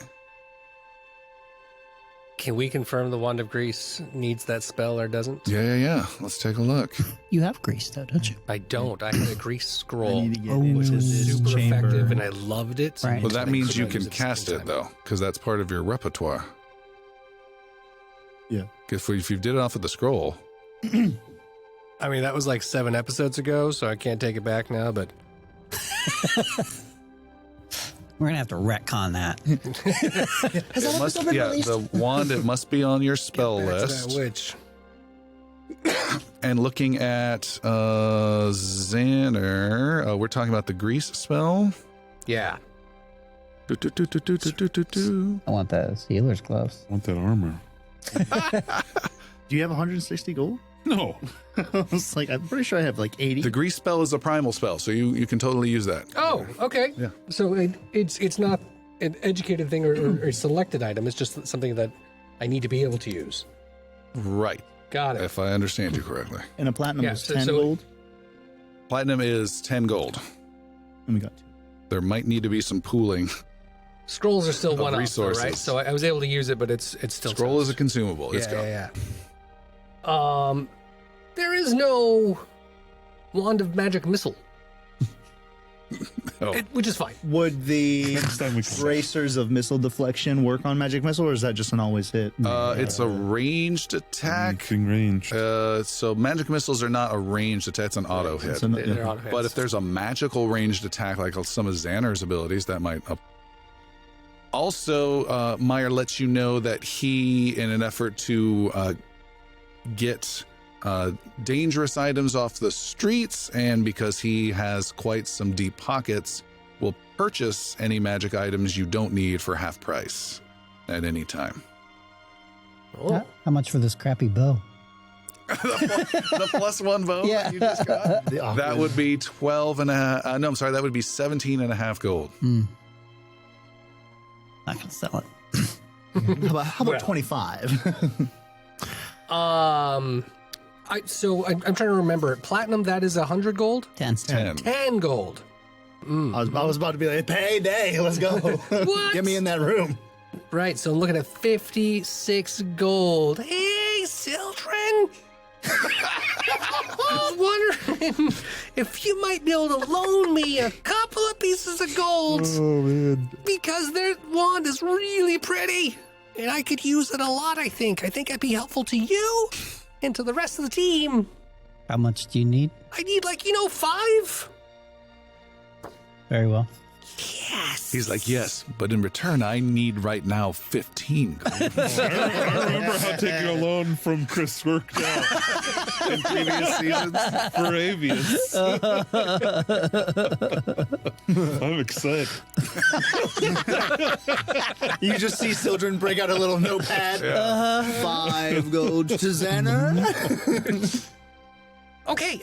Can we confirm the Wand of Grease needs that spell or doesn't? Yeah. Let's take a look. You have grease, though, don't you? I don't. I had a grease scroll, I need to get into which is this super chamber. effective, and I loved it. Right. Well, that I means could you not can use at the same cast it, time. though, because that's part of your repertoire. Yeah. If you did it off of the scroll. I mean, that was like 7 episodes ago, so I can't take it back now, but We're going to have to retcon that. It must, the wand, it must be on your spell back to list. that witch. And looking at Xander, we're talking about the grease spell. Yeah. Do, do, do, do, do, do, do, do. I want those healer's gloves. I want that armor. Do you have 160 gold? No. I was like, I'm pretty sure I have like 80. The grease spell is a primal spell, so you can totally use that. Oh, okay. Yeah. So it's not an educated thing or a selected item. It's just something that I need to be able to use. Right. Got it. If I understand you correctly. And a platinum Yeah, was so- 10 so- gold. Platinum is 10 gold. And we got 2. There might need to be some pooling. Scrolls are still one resources. right? So I was able to use it, but it's still Scroll is a toast. consumable. Let's go. Yeah. There is no Wand of Magic Missile, Oh. which is fine. Would the Next time we come back. bracers of missile deflection work on magic missile, or is that just an always hit? It's a ranged attack. Anything ranged. So magic missiles are not a ranged attack, it's an auto hit. So no- They're yeah. auto hits. But if there's a magical ranged attack, like some of Xander's abilities, that might up. Also, Mire lets you know that he, in an effort to get dangerous items off the streets, and because he has quite some deep pockets, will purchase any magic items you don't need for half price at any time. Oh. How much for this crappy bow? The +1 bow Yeah. that you just got? The awkward- That would be 12 and a half. No, I'm sorry. That would be 17 and a half gold. Not going to sell it. How about 25? I'm trying to remember. Platinum, that is 100 gold? 10. 10 gold. I was about to be like, payday, let's go. What? Get me in that room. Right, so I'm looking at 56 gold. Hey, Sildren! I was wondering if you might be able to loan me a couple of pieces of gold. Oh, man. Because their wand is really pretty. And I could use it a lot, I think. I think I'd be helpful to you and to the rest of the team. How much do you need? I need 5. Very well. Yes. He's like, yes, but in return, I need right now 15. I remember how taking a loan from Chris worked out in previous seasons for Avius. I'm excited. You just see Sildren break out a little notepad. 5 gold to Xander. Okay.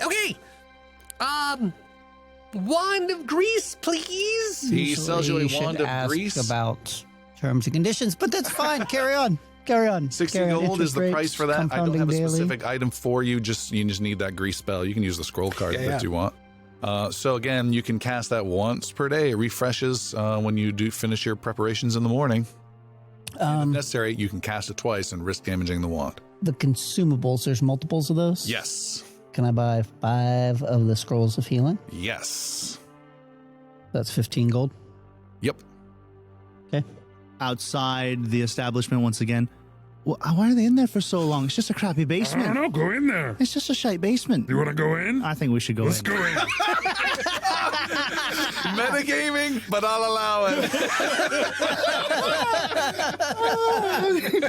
Wand of grease, please. He sells you a Usually wand should of ask grease. about terms and conditions, but that's fine. Carry on. 60 Carry on. gold is Interest the rates, price for that. I don't compounding have a daily. specific item for you. You just need that grease spell. You can use the scroll card if you want. So again, you can cast that once per day. It refreshes when you do finish your preparations in the morning. And if necessary, you can cast it twice and risk damaging the wand. The consumables, there's multiples of those? Yes. Can I buy 5 of the scrolls of healing? Yes. That's 15 gold. Yep. Okay. Outside the establishment once again. Why are they in there for so long? It's just a crappy I don't basement. know. Go in there. It's just a shite basement. You want to go in? I think we should go Let's in. go in. Metagaming, but I'll allow it.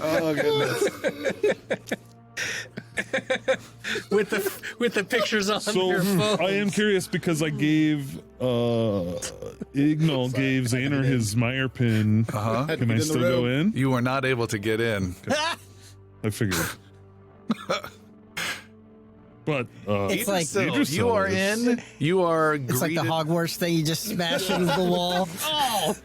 Oh, goodness. with the pictures on So your phone. I am curious because I gave Ignal gave Zaner his Mire pin. Uh-huh. Can I still go in? You are not able to get in. I figured. But It's like Idrisil you are is- in. You are it's like greeted. the Hogwarts thing. You just smash into the wall.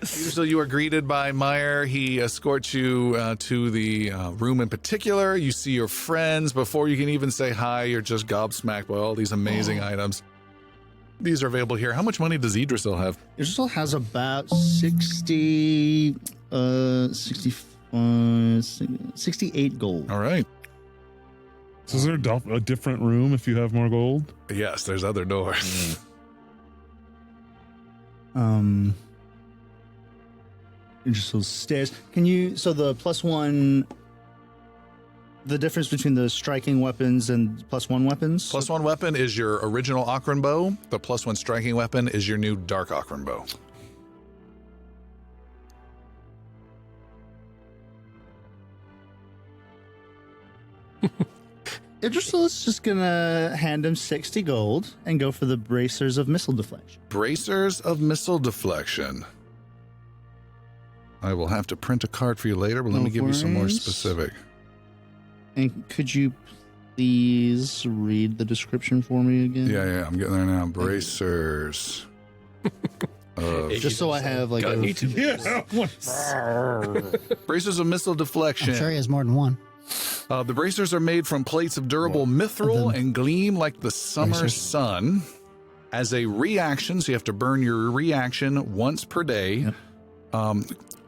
So you are greeted by Mire. He escorts you to the room in particular. You see your friends. Before you can even say hi, you're just gobsmacked by all these amazing items. These are available here. How much money does Idrisil have? Idrisil has about 68 gold. All right. So is there a different room if you have more gold? Yes, there's other doors. Idrisil's stairs. Can you, so the +1, the difference between the striking weapons and +1 weapons? +1 weapon is your original Akron bow. The +1 striking weapon is your new dark Akron bow. Idrisil is just gonna hand him 60 gold and go for the bracers of missile deflection. Bracers of missile deflection. I will have to print a card for you later, but let me give you some more worries. specific. And could you please read the description for me again? Yeah, I'm getting there now. Bracers. Just so I have like Gonna a, need to- Yeah. Bracers of missile deflection. I'm sure he has more than one. The bracers are made from plates of durable mithril and gleam like the summer Bracers. sun. As a reaction, so you have to burn your reaction once per day. Yep.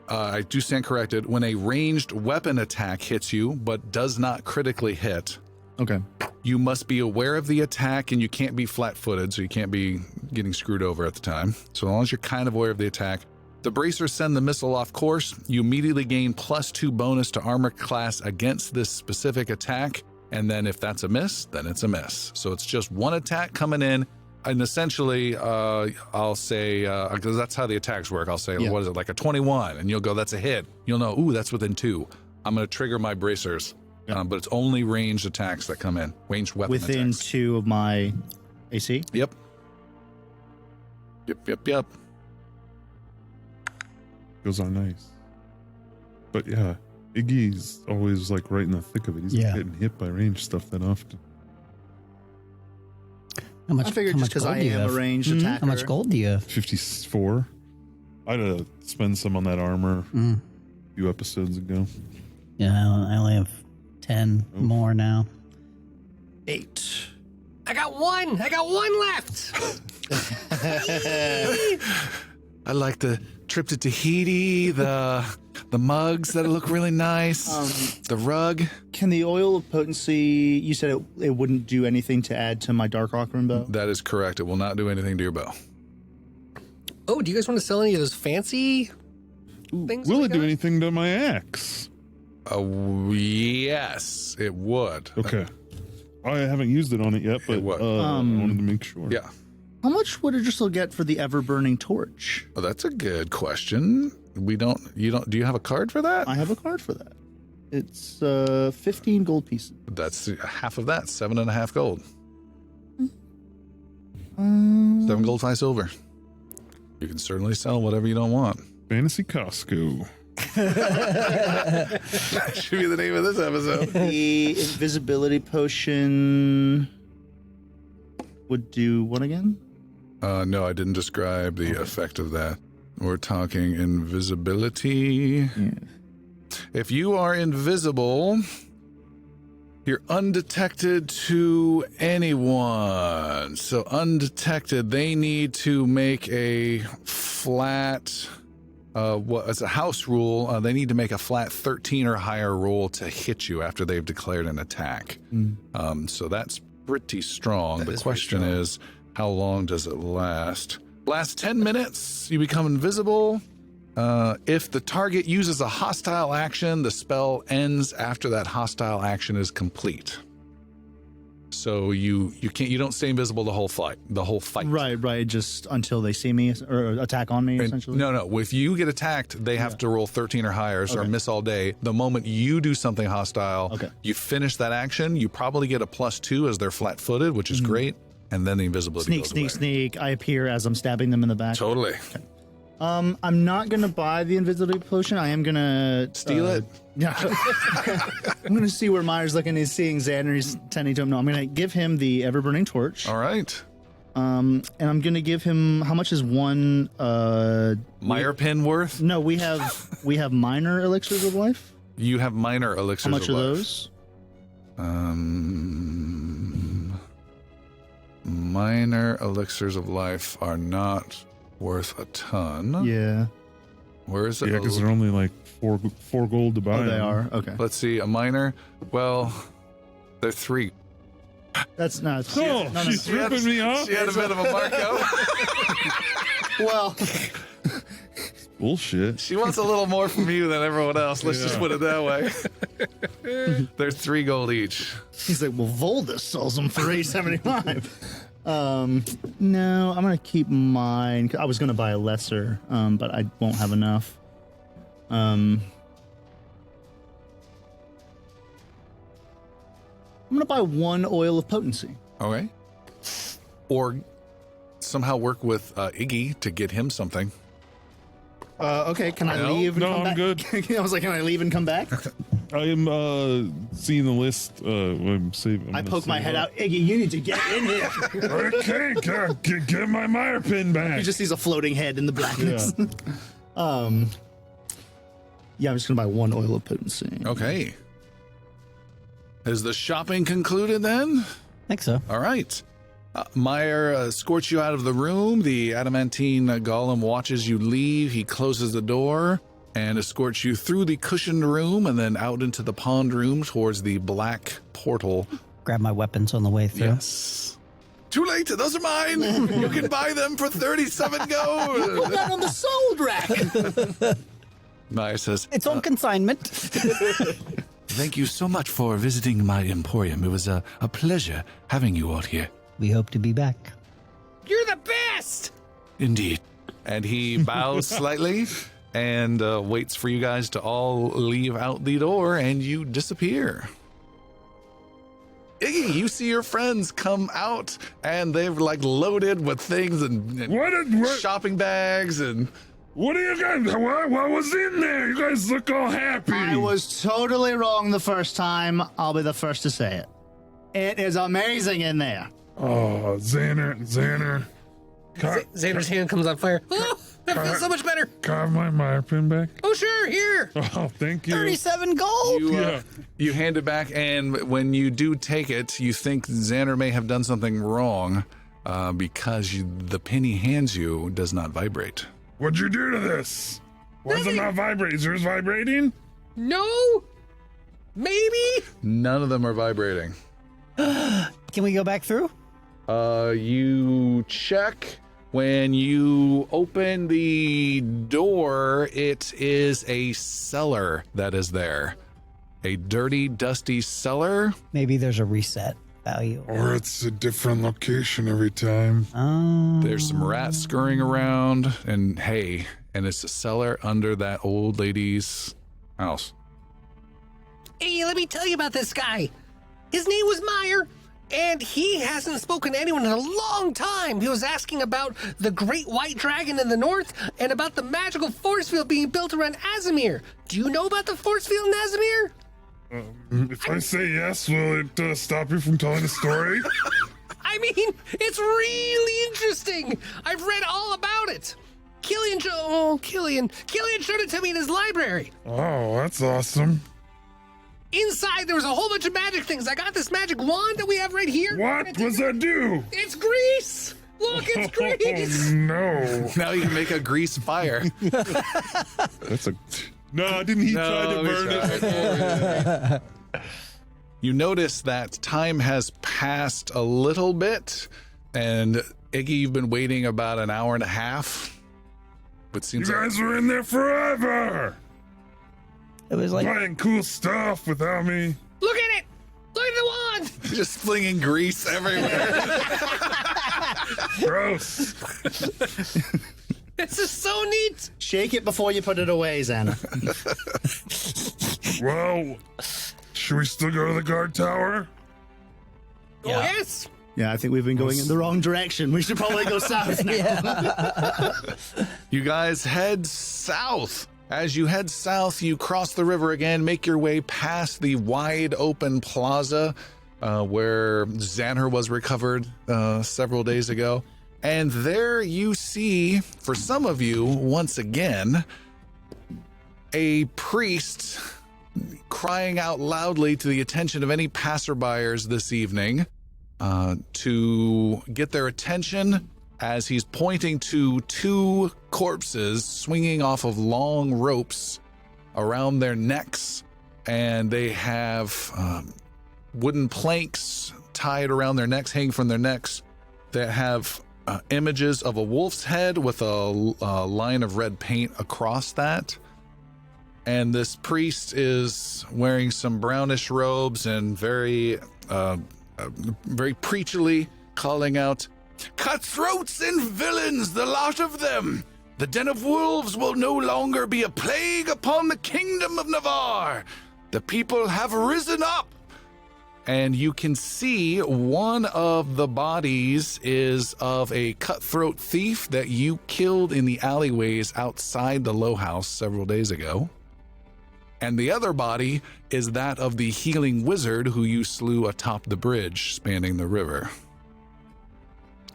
I do stand corrected. When a ranged weapon attack hits you, but does not critically hit, okay. you must be aware of the attack and you can't be flat-footed, so you can't be getting screwed over at the time. So as long as you're kind of aware of the attack, the bracers send the missile off course. You immediately gain +2 bonus to armor class against this specific attack. And then if that's a miss, then it's a miss. So it's just one attack coming in. And essentially, I'll say, because that's how the attacks work. I'll say, Yeah. what is it, like a 21? And you'll go, that's a hit. You'll know, ooh, that's within 2. I'm going to trigger my bracers. But it's only ranged attacks that come in. Ranged weapon Within attacks. 2 of my AC? Yep. Those are nice. But yeah, Iggy's always like right in the thick of it. He's not Yeah. getting hit by range stuff that often. How much? I figured how just much because gold I do you am have? a ranged attacker. How much gold do you have? 54. I had to spend some on that armor a few episodes ago. Yeah, I only have 10 more now. 8. I got one left. I like the trip to Tahiti, the mugs that look really nice, the rug. Can the oil of potency, you said it wouldn't do anything to add to my dark Akron bow? That is correct. It will not do anything to your bow. Oh, do you guys want to sell any of those fancy things? Will we it do got? anything to my axe? Yes, it would. Okay. I haven't used it on it yet, but what? I wanted to make sure. Yeah. How much would Idrisil get for the ever-burning torch? Well, that's a good question. Do you have a card for that? I have a card for that. It's 15 gold pieces. That's half of that, 7.5 gold. 7 gold, 5 silver. You can certainly sell whatever you don't want. Fantasy Costco. That should be the name of this episode. The invisibility potion would do what again? No, I didn't describe the effect of that. We're talking invisibility. Yeah. If you are invisible, you're undetected to anyone. So undetected, they need to make a flat, as a house rule, they need to make a flat 13 or higher roll to hit you after they've declared an attack. So that's pretty strong. The question is, how long does it last? Last 10 minutes, you become invisible. If the target uses a hostile action, the spell ends after that hostile action is complete. So you don't stay invisible the whole fight. Right. Just until they see me or attack on me, essentially. No. If you get attacked, they have to roll 13 or higher or miss all day. The moment you do something hostile, you finish that action. You probably get a +2 as they're flat-footed, which is great. And then the invisibility goes away. Sneak. I appear as I'm stabbing them in the back. Totally. Okay. I'm not going to buy the invisibility potion. I am going to... Steal it? Yeah. I'm going to see where Mire's looking. He's seeing Xander. He's tending to him. No, I'm going to give him the ever-burning torch. All right. And I'm going to give him... How much is one... Mire pin worth? No, we have minor elixirs of life. You have minor elixirs of life. How much are those? Minor elixirs of life are not worth a ton. Yeah. Where is it? Yeah, because they're only like four gold to buy. Oh, they them. are? Okay. Let's see. A minor? Well, they're 3. That's not... Oh, she's ripping me off? She had a bit of a markup. Well... Bullshit. She wants a little more from you than everyone else. Let's just put it that way. They're 3 gold each. He's like, well, Voldus sells them for $8.75. No, I'm gonna keep mine. I was gonna buy a lesser, but I won't have enough. I'm gonna buy 1 oil of potency. Okay. Or somehow work with Iggy to get him something. Okay, can I No? leave and No, come I'm back? good. I was like, can I leave and come back? I am seeing the list. I'm saving. I poke my head out. Iggy, you need to get in here. Okay, get my Mire pin back. He just sees a floating head in the blackness. Yeah, I'm just gonna buy 1 oil of potency. Okay. Is the shopping concluded then? I think so. All right. Mire escorts you out of the room. The adamantine golem watches you leave. He closes the door and escorts you through the cushioned room and then out into the pond room towards the black portal. Grab my weapons on the way through. Yes. Too late. Those are mine. You can buy them for 37 gold. Put that on the sold rack. Mire says, It's on consignment. "Thank you so much for visiting my emporium. It was a pleasure having you all here." We hope to be back. You're the best! Indeed. And he bows slightly and waits for you guys to all leave out the door, and you disappear. Iggy, you see your friends come out, and they've like loaded with things and What? shopping bags and... What are you guys? What was in there? You guys look all happy. I was totally wrong the first time. I'll be the first to say it. It is amazing in there. Oh, Xander. Xander's hand comes on fire. Oh, that feels so much better. Can I have my Mire pin back? Oh, sure, here. Oh, thank you. 37 gold? You hand it back, and when you do take it, you think Xander may have done something wrong because the pin he hands you does not vibrate. What'd you do to this? Why is it not vibrating? Is yours vibrating? No? Maybe? None of them are vibrating. Can we go back through? You check. When you open the door, it is a cellar that is there. A dirty, dusty cellar. Maybe there's a reset. value. Or it's a different location every time. There's some rats scurrying around and hay, and it's a cellar under that old lady's house. Hey, let me tell you about this guy. His name was Mire, and he hasn't spoken to anyone in a long time. He was asking about the great white dragon in the north and about the magical force field being built around Azimir. Do you know about the force field in Azimir? If I say yes, will it stop you from telling the story? I mean, it's really interesting. I've read all about it. Killian showed it to me in his library. Oh, that's awesome. Inside, there was a whole bunch of magic things. I got this magic wand that we have right here. What does that do? It's grease. Look, it's grease. Oh, no. Now you can make a grease fire. That's a... No, didn't he try to burn it? You notice that time has passed a little bit, and Iggy, you've been waiting about an hour and a half. But You seems like guys were in there forever. It was like Buying cool stuff without me. Look at it. Look at the wand. just flinging grease everywhere. Gross. This is so neat. Shake it before you put it away, Xana. Well, should we still go to the guard tower? Oh, yes. Yeah, I think we've been going in the wrong direction. We should probably go south now. You guys head south. As you head south, you cross the river again, make your way past the wide open plaza where Xanher was recovered several days ago. And there you see, for some of you, once again, a priest crying out loudly to the attention of any passerbyers this evening to get their attention as he's pointing to two corpses swinging off of long ropes around their necks, and they have wooden planks tied around their necks, hanging from their necks, that have images of a wolf's head with a line of red paint across that. And this priest is wearing some brownish robes and very preachily calling out, "Cutthroats and villains, the lot of them! The den of wolves will no longer be a plague upon the kingdom of Navarre. The people have risen up." And you can see one of the bodies is of a cutthroat thief that you killed in the alleyways outside the Low House several days ago. And the other body is that of the healing wizard who you slew atop the bridge spanning the river.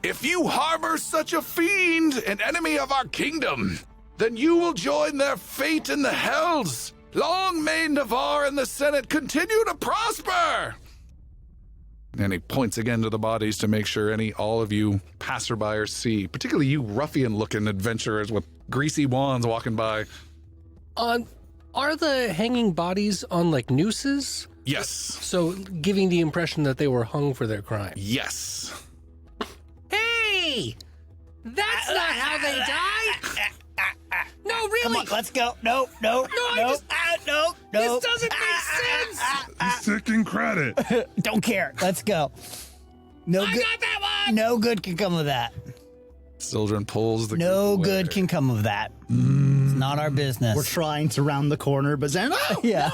"If you harbor such a fiend, an enemy of our kingdom, then you will join their fate in the hells. Long may Navarre and the Senate continue to prosper." And he points again to the bodies to make sure all of you passerbyers see, particularly you ruffian-looking adventurers with greasy wands walking by. Are the hanging bodies on like nooses? Yes. So giving the impression that they were hung for their crime. Yes. Hey! That's not how they die! No, really! Come on, let's go. No. No, no, This doesn't make sense! He's taking credit. Don't care. Let's go. No I good. got that one! No good can come of that. Sildren pulls the No group away. good can come of that. It's not our business. We're trying to round the corner, but Xana, yeah.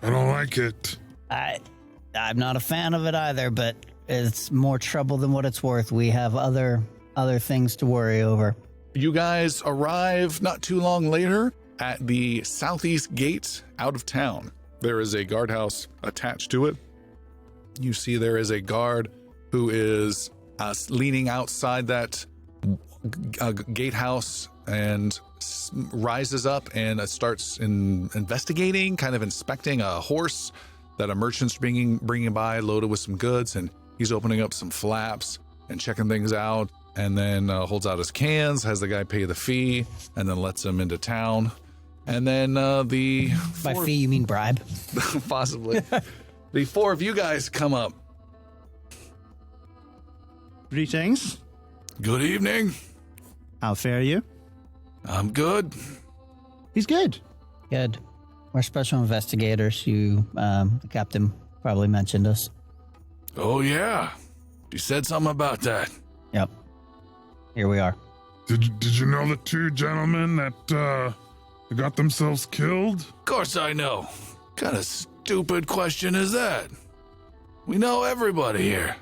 I don't like it. I'm not a fan of it either, but it's more trouble than what it's worth. We have other things to worry over. You guys arrive not too long later at the southeast gate out of town. There is a guardhouse attached to it. You see there is a guard who is leaning outside that gatehouse and rises up and starts investigating, kind of inspecting a horse that a merchant's bringing by loaded with some goods, and he's opening up some flaps and checking things out, and then holds out his cans, has the guy pay the fee, and then lets him into town. And then By fee, you mean bribe? possibly the four of you guys come up. greetings. Good evening. How fare you? I'm good. He's good. Good. We're special investigators. The captain probably mentioned us. Oh, yeah. You said something about that. Yep. Here we are. Did you know the two gentlemen that got themselves killed? Of course I know. What kind of stupid question is that? We know everybody here.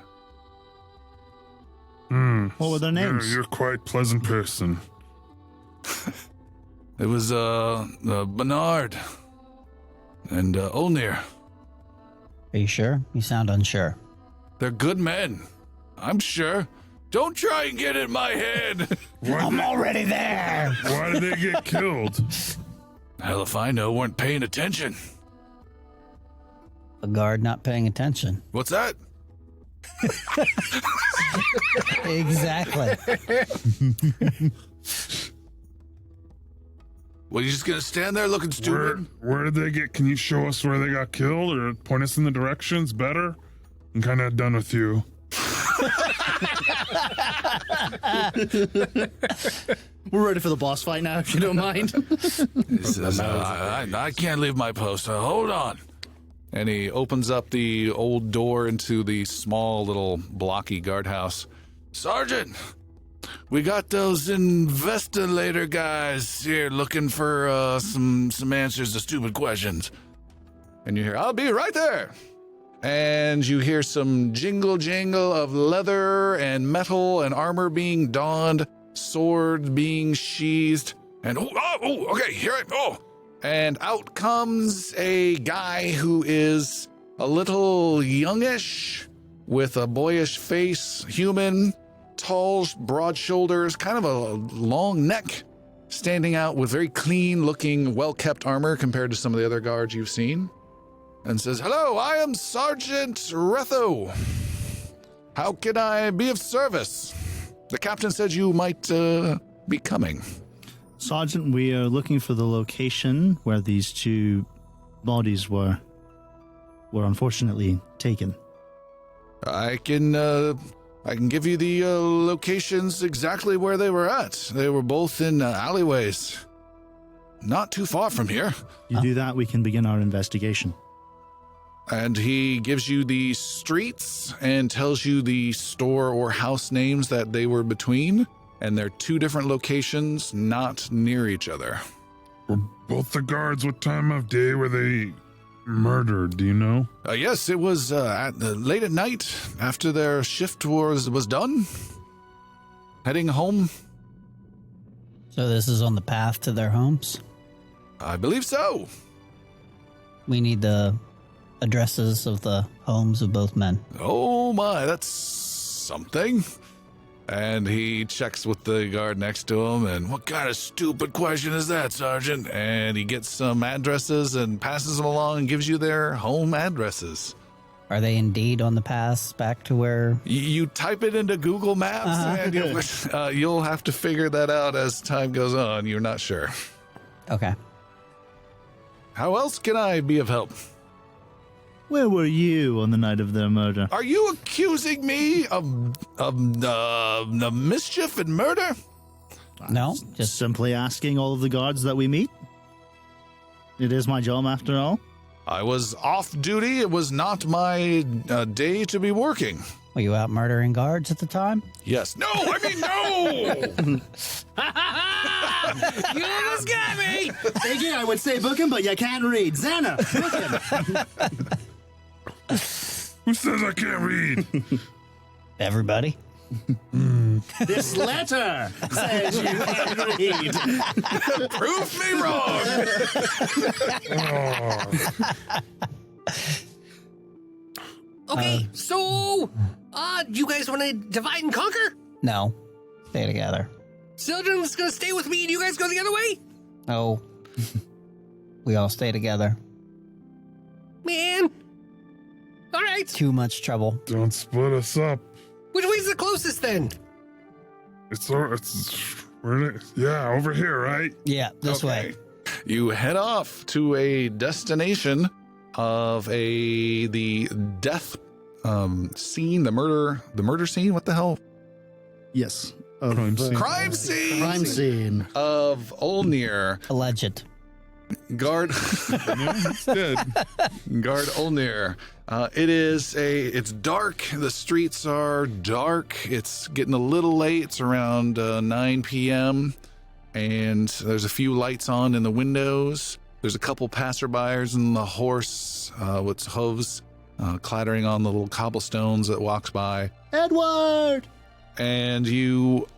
What were their names? You're quite a pleasant person. It was Bernard and Olnir. Are you sure? You sound unsure. They're good men. I'm sure. Don't try and get in my head. I'm already there. Why did they get killed? Hell if I know, weren't paying attention. A guard not paying attention. What's that? Exactly. Well, you just gonna stand there looking stupid? Where did they get? Can you show us where they got killed, or point us in the directions better? I'm kind of done with you. We're ready for the boss fight now, if you don't mind. I can't leave my post. Hold on. And he opens up the old door into the small little blocky guardhouse. Sergeant, we got those investigator guys here looking for some answers to stupid questions. And you hear, I'll be right there. And you hear some jingle jangle of leather and metal and armor being donned, swords being sheathed, and okay, here and out comes a guy who is a little youngish, with a boyish face, human, tall, broad shoulders, kind of a long neck, standing out with very clean-looking, well-kept armor compared to some of the other guards you've seen, and says, "Hello, I am Sergeant Retho. How can I be of service? The captain said you might be coming." Sergeant, we are looking for the location where these two bodies were unfortunately taken. I can give you the locations exactly where they were at. They were both in alleyways, not too far from here. You do that, we can begin our investigation. And he gives you the streets and tells you the store or house names that they were between. And they're two different locations, not near each other. Were both the guards, what time of day were they murdered, do you know? Yes, it was late at night after their shift was done. Heading home. So this is on the path to their homes? I believe so. We need the addresses of the homes of both men. Oh my, that's something. And he checks with the guard next to him, and what kind of stupid question is that, Sergeant? And he gets some addresses and passes them along and gives you their home addresses. Are they indeed on the paths back to where... You type it into Google Maps, and you'll have to figure that out as time goes on. You're not sure. Okay. How else can I be of help? Where were you on the night of their murder? Are you accusing me of mischief and murder? No, Just simply asking all of the guards that we meet. It is my job after all. I was off duty. It was not my day to be working. Were you out murdering guards at the time? Yes. No, I mean, no! You almost got me! Thinking I would say book him, but you can't read. Xana, book him. Who says I can't read? Everybody? This letter says you can't read. Prove me wrong! Okay, so, you guys want to divide and conquer? No. Stay together. Children's gonna stay with me and you guys go the other way? No. We all stay together. Man. All right. Too much trouble. Don't split us up. Which way's the closest then? Over here, right? Yeah, this way. You head off to a destination of the death scene, the murder scene. What the hell? Yes. Crime scene. Crime scene. Crime scene. Of Olnir. Alleged. Guard Yeah, it's dead. Guard Olnir It's dark. The streets are dark. It's getting a little late. It's around 9 p.m. And there's a few lights on in the windows. There's a couple passerbyers and the horse with hooves clattering on the little cobblestones that walks by. Edward! And you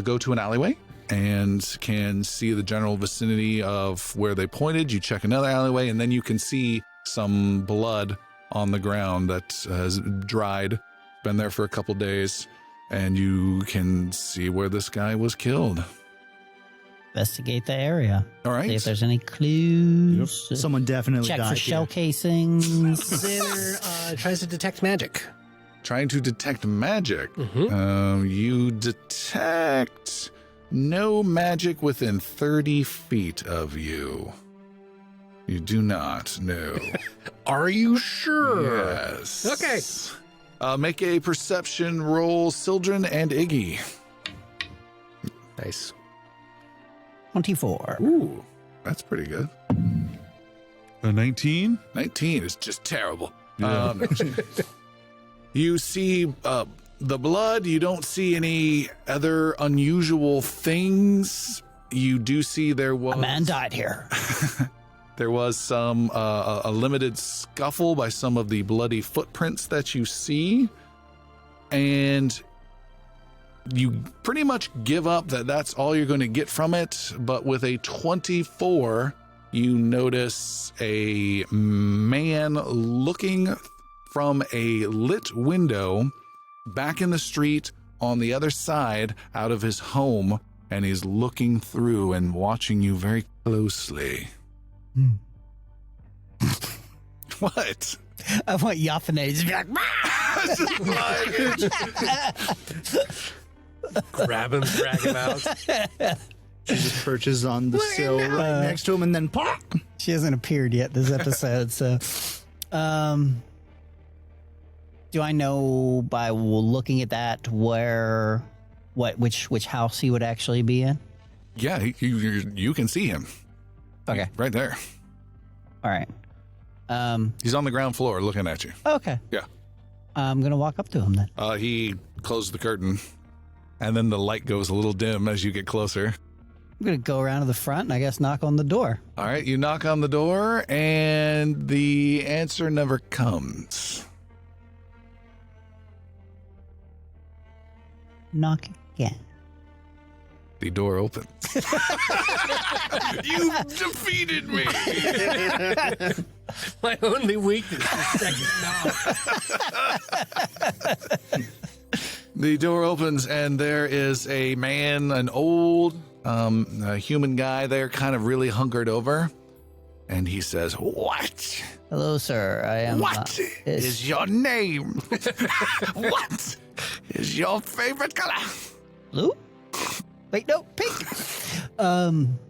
go to an alleyway and can see the general vicinity of where they pointed. You check another alleyway, and then you can see some blood on the ground that has dried, been there for a couple days, and you can see where this guy was killed. Investigate the area. All right. See if there's any clues. Someone definitely Check died for here. shell casings. Xander tries to detect magic. Trying to detect magic. Mm-hmm. You detect no magic within 30 feet of you. You do not, no. Are you sure? Yes. Okay. Make a perception roll, Sildren and Iggy. Nice. 24. Ooh, that's pretty good. A 19? 19 is just terrible. Yeah. You see the blood. You don't see any other unusual things. You do see there was... A man died here. There was some a limited scuffle by some of the bloody footprints that you see, and you pretty much give up that that's all you're going to get from it. But with a 24, you notice a man looking from a lit window back in the street on the other side out of his home, and he's looking through and watching you very closely. What? I want Yafane to be like, Grab him, drag him out. She just perches on the sill right next to him and then pop. she hasn't appeared yet this episode, so do I know by looking at that which house he would actually be in? Yeah, you can see him. Okay. Right there. All right. He's on the ground floor looking at you. Okay. Yeah. I'm going to walk up to him then. He closed the curtain, and then the light goes a little dim as you get closer. I'm going to go around to the front and I guess knock on the door. All right, you knock on the door, and the answer never comes. Knock again. The door opens. You've defeated me. My only weakness is second knock. The door opens, and there is a man, an old a human guy there, kind of really hunkered over. And he says, "What? Hello, sir. I am. What is your name? What is your favorite color? Blue? Wait, no, pink.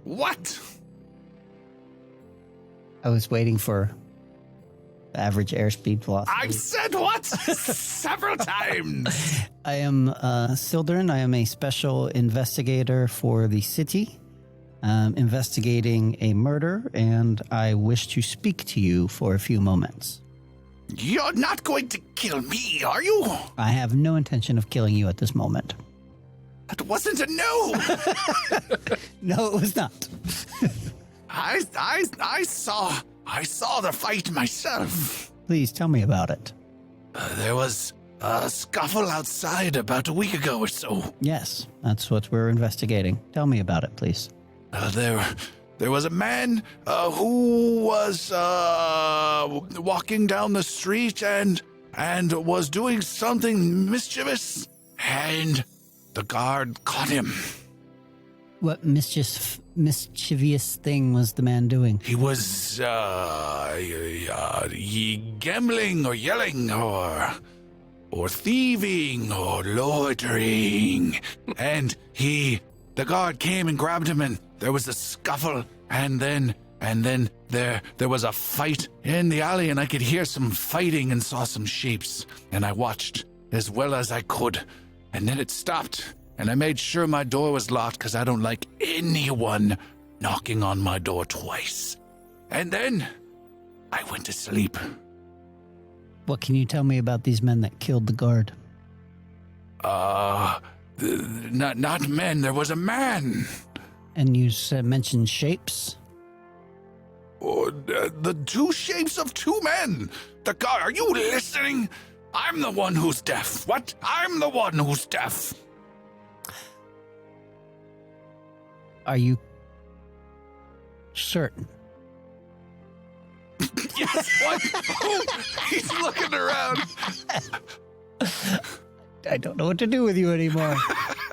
What?" I was waiting for the average airspeed velocity. I said what? Several times. I am Sildren. I am a special investigator for the city, investigating a murder, and I wish to speak to you for a few moments. You're not going to kill me, are you? I have no intention of killing you at this moment. That wasn't a no. No, it was not. I saw the fight myself. Please tell me about it. There was a scuffle outside about a week ago or so. Yes, that's what we're investigating. Tell me about it, please. There was a man who was walking down the street and was doing something mischievous, and the guard caught him. What mischievous thing was the man doing? He was gambling or yelling or thieving or loitering. And the guard came and grabbed him, and there was a scuffle, and then there was a fight in the alley, and I could hear some fighting and saw some shapes, and I watched as well as I could, and then it stopped. And I made sure my door was locked because I don't like anyone knocking on my door twice. And then I went to sleep. What can you tell me about these men that killed the guard? Not men. There was a man. And you mentioned shapes? Oh, the two shapes of two men. The guard. Are you listening? I'm the one who's deaf. What? I'm the one who's deaf. Are you certain? Yes. What? Oh, he's looking around. I don't know what to do with you anymore.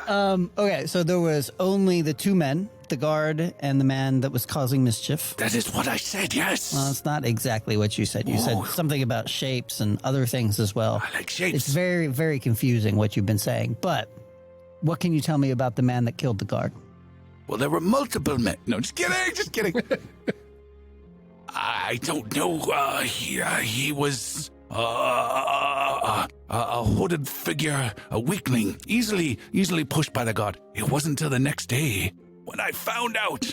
Okay, so there was only the two men, the guard and the man that was causing mischief. That is what I said, yes. Well, it's not exactly what you said. You said something about shapes and other things as well. I like shapes. It's very, very confusing what you've been saying. But what can you tell me about the man that killed the guard? Well, there were multiple men. No, just kidding. I don't know. He was a hooded figure, a weakling, easily pushed by the guard. It wasn't till the next day when I found out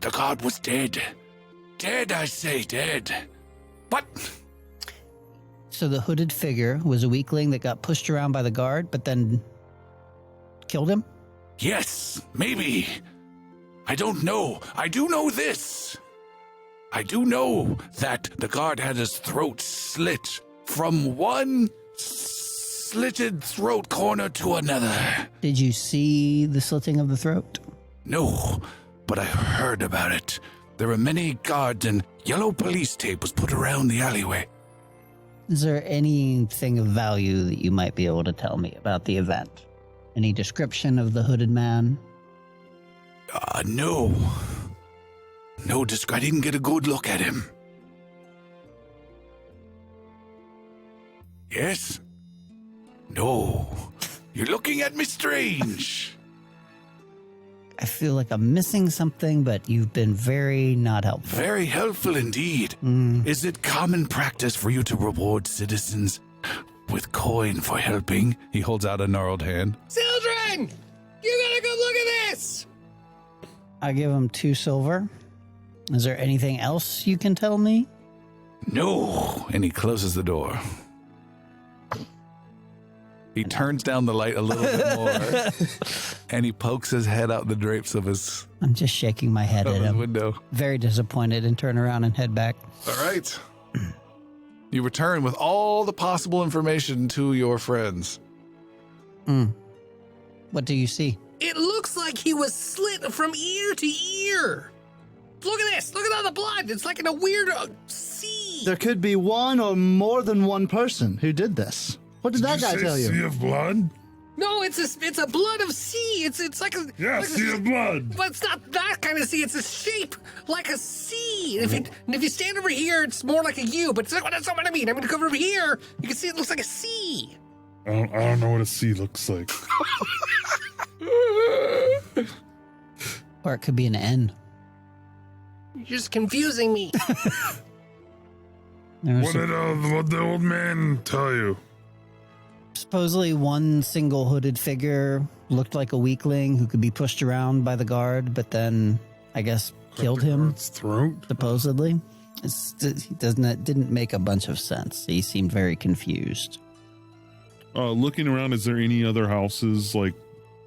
the guard was dead. Dead, I say, dead. But So the hooded figure was a weakling that got pushed around by the guard, but then killed him? yes, maybe. I don't know. I do know this. I do know that the guard had his throat slit from one slitted throat corner to another. Did you see the slitting of the throat? No, but I heard about it. There were many guards and yellow police tape was put around the alleyway. Is there anything of value that you might be able to tell me about the event? Any description of the hooded man? No. No, I didn't get a good look at him. Yes? No. You're looking at me strange. I feel like I'm missing something, but you've been very not helpful. Very helpful indeed. Is it common practice for you to reward citizens with coin for helping? He holds out a gnarled hand. Children! You gotta go look at this! I give him 2 silver. Is there anything else you can tell me? No. And he closes the door. He turns down the light a little bit more, and he pokes his head out the drapes of his I'm just shaking my head at him. window. Very disappointed, and turn around and head back. All right. You return with all the possible information to your friends. What do you see? It looks like he was slit from ear to ear. Look at this. Look at all the blood. It's like in a weird sea. There could be one or more than one person who did this. What did that guy tell Sea you? of blood? No, it's a blood of sea. It's like a Yeah, like sea of blood. But it's not that kind of sea. It's a shape like a sea. And if you stand over here, it's more like a U. But that's not what I mean. I'm going to come over here. You can see it looks like a sea. I don't know what a sea looks like. Or it could be an N. You're just confusing me. What did the old man tell you? Supposedly one single hooded figure looked like a weakling who could be pushed around by the guard, but then, I guess, killed him, Its throat? supposedly. It didn't make a bunch of sense. He seemed very confused. Looking around, is there any other houses like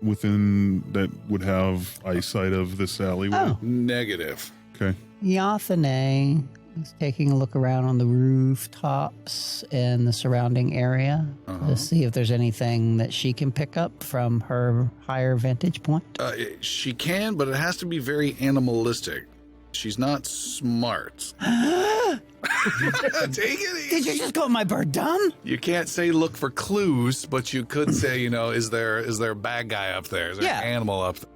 within that would have eyesight of this alleyway? Oh. Negative. Okay. Yathane is taking a look around on the rooftops and the surrounding area to see if there's anything that she can pick up from her higher vantage point. She can, but it has to be very animalistic. She's not smart. Take it Did you just call my bird dumb? You can't say look for clues, but you could say, is there a bad guy up there? Is there Yeah. an animal up there?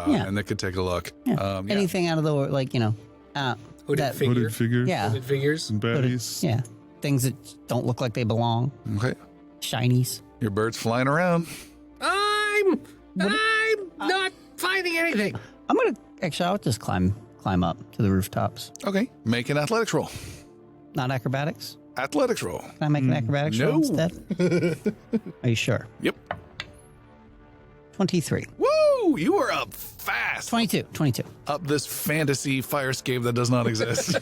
Yeah. And they could take a look. Yeah. Anything out of the Hooded that- figure. Hooded figures? Yeah. Hooded figures. And baddies? Yeah. Things that don't look like they belong. Okay. Shinies. Your bird's flying around. I'm not finding anything. I'll just climb up to the rooftops. Okay. Make an athletics roll. Not acrobatics? Athletics roll. Can I make an acrobatics roll no. instead? Are you sure? Yep. 23. Woo! Woo! You are up fast. 22. Up this fantasy fire escape that does not exist.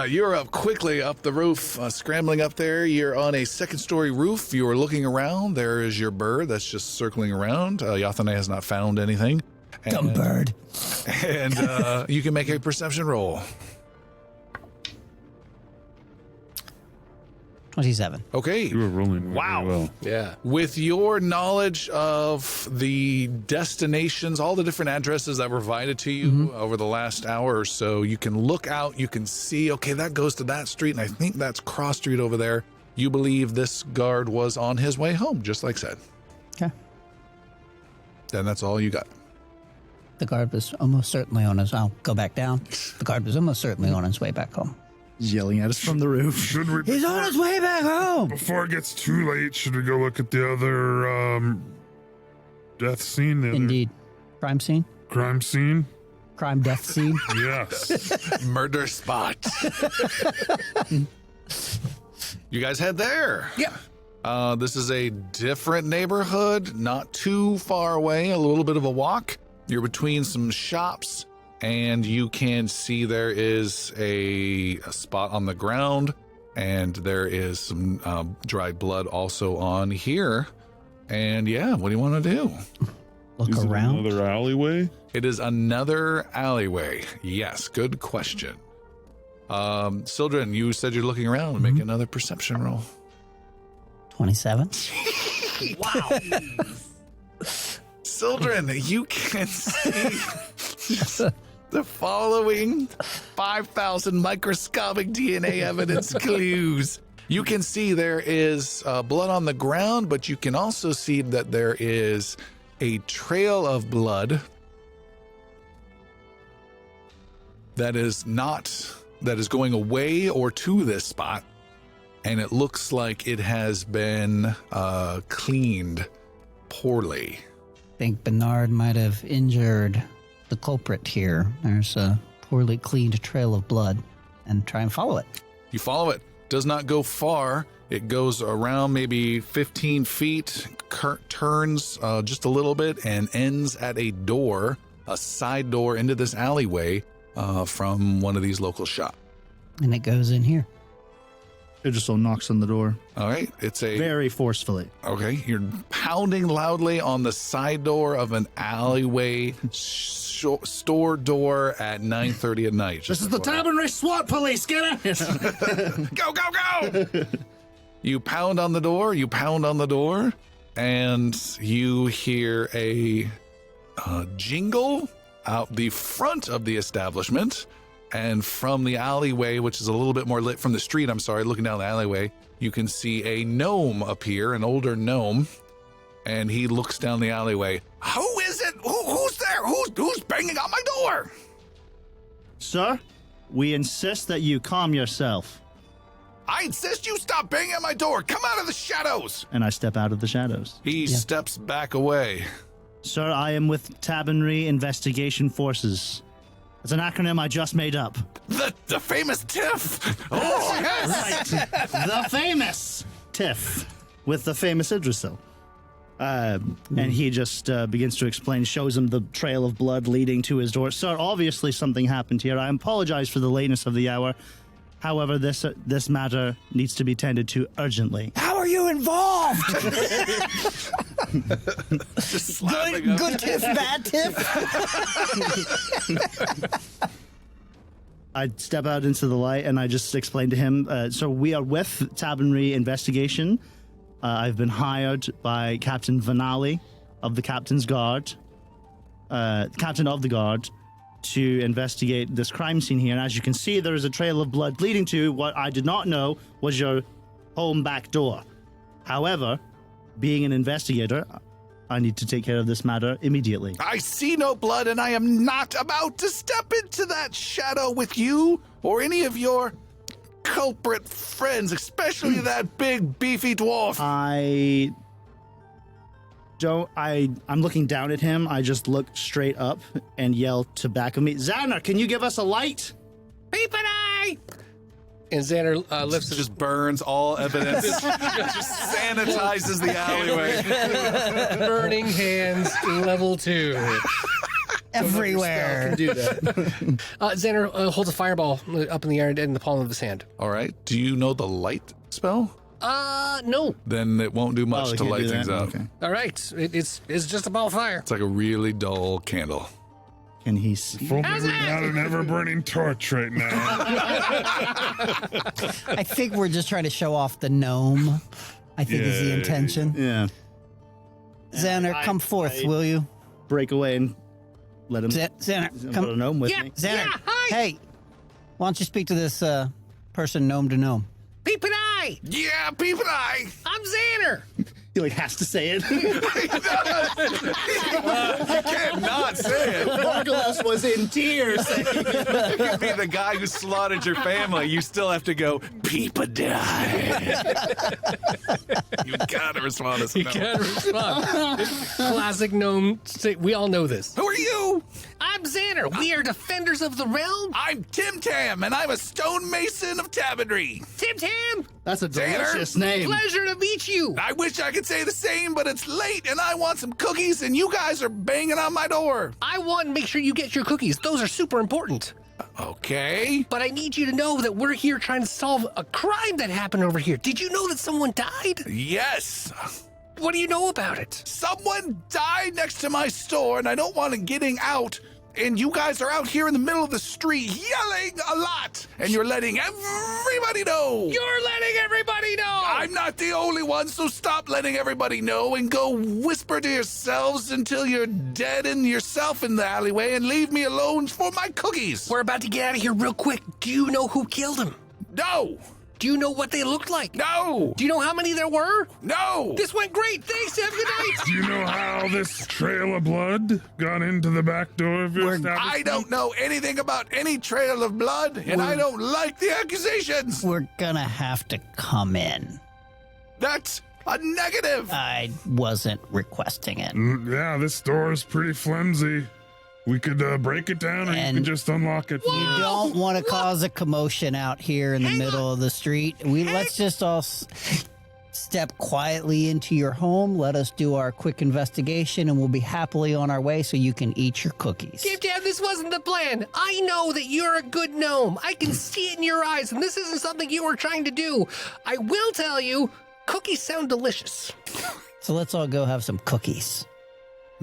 You're up quickly up the roof, scrambling up there. You're on a second-story roof. You are looking around. There is your bird that's just circling around. Yathane has not found anything. Dumb bird. And you can make a perception roll. 27. Okay. You were rolling really well. Yeah. With your knowledge of the destinations, all the different addresses that were provided to you over the last hour or so, you can look out, you can see, okay, that goes to that street, and I think that's Cross Street over there. You believe this guard was on his way home, just like said. Okay. And that's all you got. The guard was almost certainly on his... I'll go back down. The guard was almost certainly on his way back home. He's yelling at us from the roof. Should we? He's on his way back home! Before it gets too late, should we go look at the other death scene? The Indeed. Crime scene? other crime scene? Crime death scene? Yes. Murder spot. You guys head there. Yeah. This is a different neighborhood, not too far away, a little bit of a walk. You're between some shops, and you can see there is a spot on the ground, and there is some dried blood also on here. And yeah, what do you want to do? Look Is it around. another alleyway? It is another alleyway. Yes, good question. Sildren, you said you're looking around. Make another perception roll. 27. Wow. Sildren, you can see the following 5,000 microscopic DNA evidence clues. You can see there is blood on the ground, but you can also see that there is a trail of blood that is going away or to this spot, and it looks like it has been cleaned poorly. I think Bernard might have injured the culprit here. There's a poorly cleaned trail of blood, and try and follow it. You follow it. Does not go far. It goes around maybe 15 feet, turns just a little bit, and ends at a door, a side door into this alleyway from one of these local shops. And it goes in here. Idrisil knocks on the door All right. It's a... very forcefully. Okay. You're pounding loudly on the side door of an alleyway store door at 9:30 at night. This is the Tavernry SWAT police. Get it! Go, go, go! You pound on the door, and you hear a jingle out the front of the establishment. And from the alleyway, which is a little bit more lit from the street, looking down the alleyway, you can see a gnome appear, an older gnome, and he looks down the alleyway. Who is it? Who's there? Who's banging on my door? Sir, we insist that you calm yourself. I insist you stop banging on my door. Come out of the shadows. And I step out of the shadows. He steps back away. Sir, I am with Tavernry Investigation Forces. It's an acronym I just made up. The famous Tiff. Oh, yes. Right. The famous Tiff with the famous Idrisil. And he just begins to explain, shows him the trail of blood leading to his door. Sir, obviously something happened here. I apologize for the lateness of the hour. However, this matter needs to be tended to urgently. How are you involved? Just slapping him. Good tiff, bad tiff. I step out into the light and I just explain to him, so we are with Tavernry Investigation. I've been hired by Captain Vanali of the Captain's Guard, Captain of the Guard, to investigate this crime scene here. And as you can see, there is a trail of blood leading to what I did not know was your home back door. However, being an investigator, I need to take care of this matter immediately. I see no blood, and I am not about to step into that shadow with you or any of your culprit friends, especially that big, beefy dwarf. I'm looking down at him. I just look straight up and yell to back of me, Xander, can you give us a light? Peep and I! And Xander lifts his Just burns all evidence. Just sanitizes the alleyway. burning hands, level 2. Everywhere. Can do that. Xander holds a fireball up in the air in the palm of his hand. All right. Do you know the light spell? No. Then it won't do much Oh, to can't light do things that? up. Okay. All right. It's just a ball of fire. It's like a really dull candle. Can he see? If only we had an ever-burning torch right now. I think we're just trying to show off the gnome. I think is the Yay. intention. Yeah. Xander, come forth, will you? Break away and let him. Xander, Put a come. gnome with Yeah. me. Xander, hi. hey, why don't you speak to this person, gnome to gnome? Peep and I. Yeah, peep and I. I'm Xander. He like has to say it. You can't not say it. Margulis was in tears. You could be the guy who slaughtered your family. You still have to go, peep a die. You gotta respond to You something. can't respond. Classic gnome. We all know this. Who are you? I'm Xander. We are defenders of the realm. I'm Tim Tam, and I'm a stonemason of Tabernary. Tim Tam. That's a delicious name. Pleasure to meet you. I wish I could say the same, but it's late, and I want some cookies, and you guys are banging on my door. I want to make sure you get your cookies. Those are super important. Okay. But I need you to know that we're here trying to solve a crime that happened over here. Did you know that someone died? Yes. What do you know about it? Someone died next to my store, and I don't want it getting out. And you guys are out here in the middle of the street yelling a lot, and you're letting everybody know. You're letting everybody know. I'm not the only one, so stop letting everybody know and go whisper to yourselves until you're dead in yourself in the alleyway and leave me alone for my cookies. We're about to get out of here real quick. Do you know who killed him? No. Do you know what they looked like? No. Do you know how many there were? No. This went great. Thanks. Have a good night. Do you know how this trail of blood got into the back door of your establishment? I don't know anything about any trail of blood, and I don't like the accusations. We're gonna have to come in. That's a negative. I wasn't requesting it. Yeah, this door is pretty flimsy. We could break it down, or you And- could just unlock it. You don't want to cause a commotion out here in the middle of the street. Let's just all step quietly into your home. Let us do our quick investigation, and we'll be happily on our way so you can eat your cookies. Tim Tam, this wasn't the plan. I know that you're a good gnome. I can see it in your eyes, and this isn't something you were trying to do. I will tell you, cookies sound delicious. So let's all go have some cookies.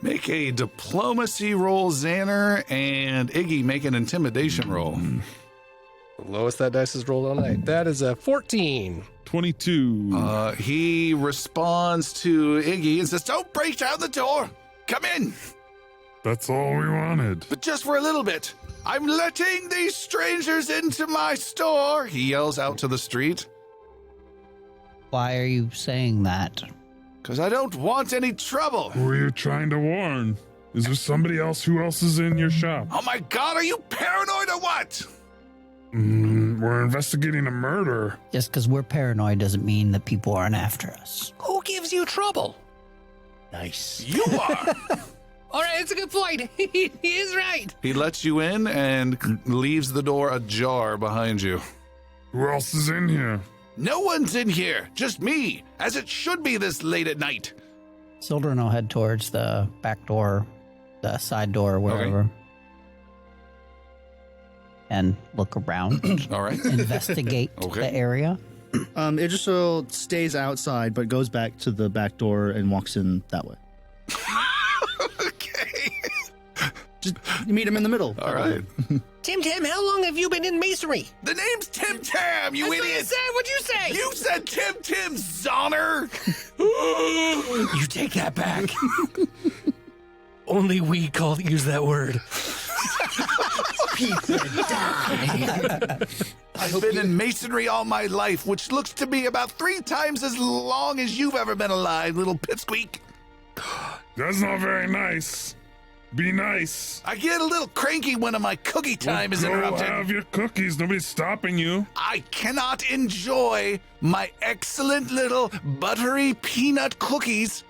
Make a diplomacy roll, Xander, and Iggy make an intimidation roll. The lowest that dice has rolled all night. That is a 14. 22. He responds to Iggy and says, "Don't break down the door. Come in, That's all we wanted. but just for a little bit. I'm letting these strangers into my store," he yells out to the street, Why are you saying that? "because I don't want any trouble." Who are you trying to warn? Is there somebody else? Who else is in your shop? Oh my God, are you paranoid or what? We're investigating a murder. Just because we're paranoid doesn't mean that people aren't after us. Who gives you trouble? Nice. You are. All right, it's a good point. He is right. He lets you in and leaves the door ajar behind you. Who else is in here? No one's in here, just me, as it should be this late at night. Sildren will head towards the back door, the side door, wherever. And look around, All right. investigate Okay. the area. Idrisil stays outside, but goes back to the back door and walks in that way. Okay. Just you meet him in the middle. All right. Tim Tam, how long have you been in masonry? The name's Tim Tam, you That's what I idiot. said. What'd you say? You said Tim Tim Zonner. You take that back. Only we use that word. I've been in masonry all my life, which looks to be about 3 times as long as you've ever been alive, little pipsqueak. That's not very nice. Be nice. I get a little cranky when my cookie time is Go interrupted. have your cookies. Nobody's stopping you. I cannot enjoy my excellent little buttery peanut cookies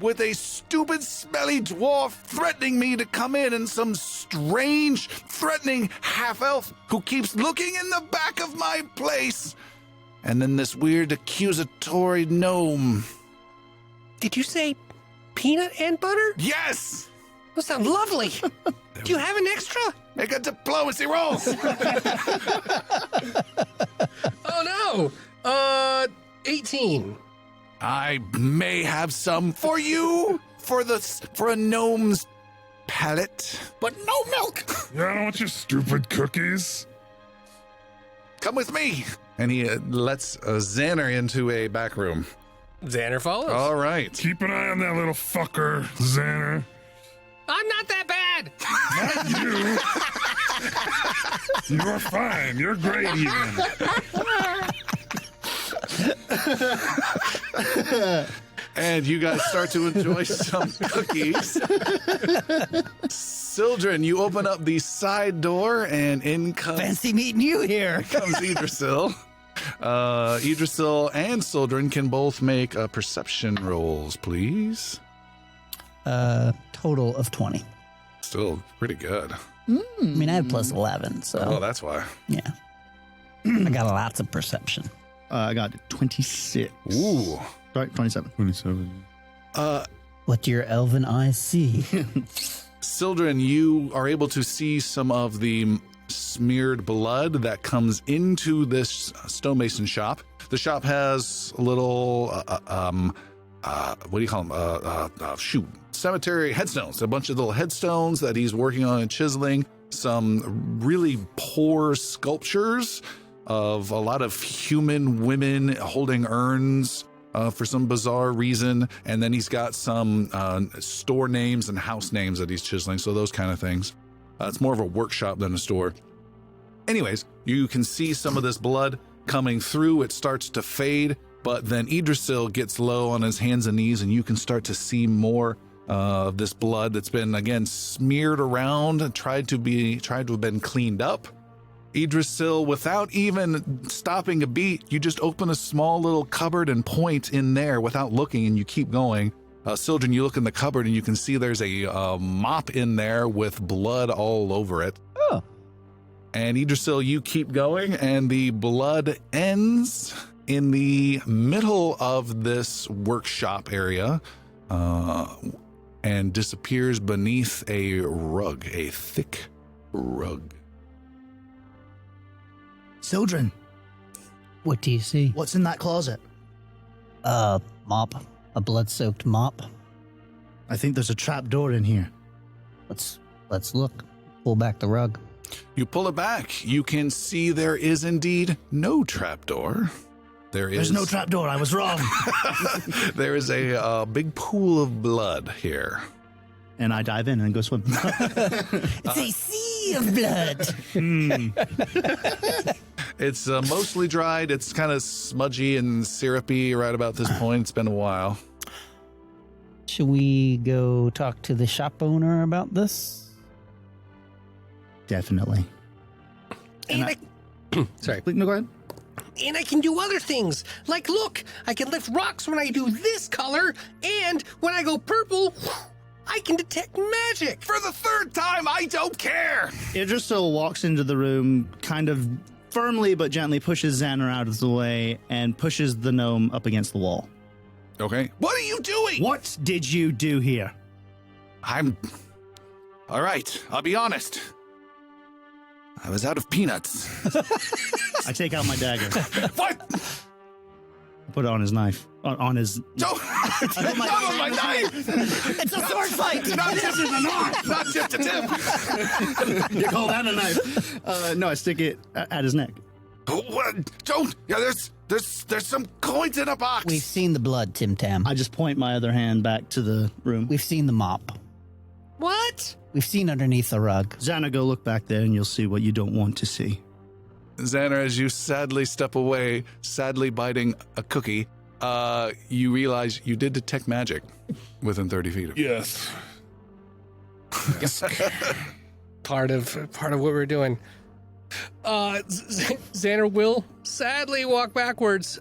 with a stupid, smelly dwarf threatening me to come in and some strange, threatening half-elf who keeps looking in the back of my place. And then this weird accusatory gnome. Did you say peanut and butter? Yes! Those sound lovely. Do you have an extra? Make a diplomacy roll! Oh no! 18. I may have some for you for a gnome's palate, but no milk. Yeah, I don't want your stupid cookies. Come with me. And he lets Xander into a back room. Xander follows. All right. Keep an eye on that little fucker, Xander. I'm not that bad. Not you. You're fine. You're great, even. And you guys start to enjoy some cookies. Sildren, you open up the side door, and in comes Fancy meeting you here. Idrisil. Idrisil and Sildren can both make perception rolls, please. Total of 20. Still pretty good. I mean, I have plus 11, so Oh, that's why. yeah. I got lots of perception. I got 26. Ooh. Sorry, 27. 27. What do your elven eyes see? Sildren, you are able to see some of the smeared blood that comes into this stonemason shop. The shop has a little, what do you call them? Cemetery headstones. A bunch of little headstones that he's working on and chiseling. Some really poor sculptures of a lot of human women holding urns for some bizarre reason. And then he's got some store names and house names that he's chiseling. So those kind of things. It's more of a workshop than a store. Anyways, you can see some of this blood coming through. It starts to fade, but then Idrisil gets low on his hands and knees, and you can start to see more of this blood that's been, again, smeared around, tried to have been cleaned up. Idrisil, without even stopping a beat, you just open a small little cupboard and point in there without looking, and you keep going. Sildren, you look in the cupboard and you can see there's a mop in there with blood all over it. Oh. And Idrisil, you keep going, and the blood ends in the middle of this workshop area and disappears beneath a rug, a thick rug. Sildren, What do you see? what's in that closet? Mop. A blood-soaked mop. I think there's a trap door in here. Let's look. Pull back the rug. You pull it back. You can see there is indeed no trapdoor. There's no trap door. I was wrong. There is a big pool of blood here. And I dive in and go swim. It's a sea of blood. It's mostly dried. It's kind of smudgy and syrupy right about this point. It's been a while. Should we go talk to the shop owner about this? Definitely. And sorry. No, go ahead. And I can do other things. Like, look, I can lift rocks when I do this color, and when I go purple, I can detect magic. For the third time, I don't care. Idrisil walks into the room, kind of firmly but gently pushes Xander out of the way and pushes the gnome up against the wall. Okay. What are you doing? What did you do here? All right, I'll be honest. I was out of peanuts. I take out my dagger. What? I put it on his knife. On his... Don't! Not on my knife! It's a sword fight! Not tip to the knife! Not tip to tip! You call that a knife? No, I stick it at his neck. What? Don't! Yeah, there's some coins in a box! We've seen the blood, Tim Tam. I just point my other hand back to the room. We've seen the mop. What? We've seen underneath the rug. Xander, go look back there and you'll see what you don't want to see. Xander, as you sadly step away, sadly biting a cookie, you realize you did detect magic within 30 feet of you. Yes. Part of what we're doing. Xander will sadly walk backwards.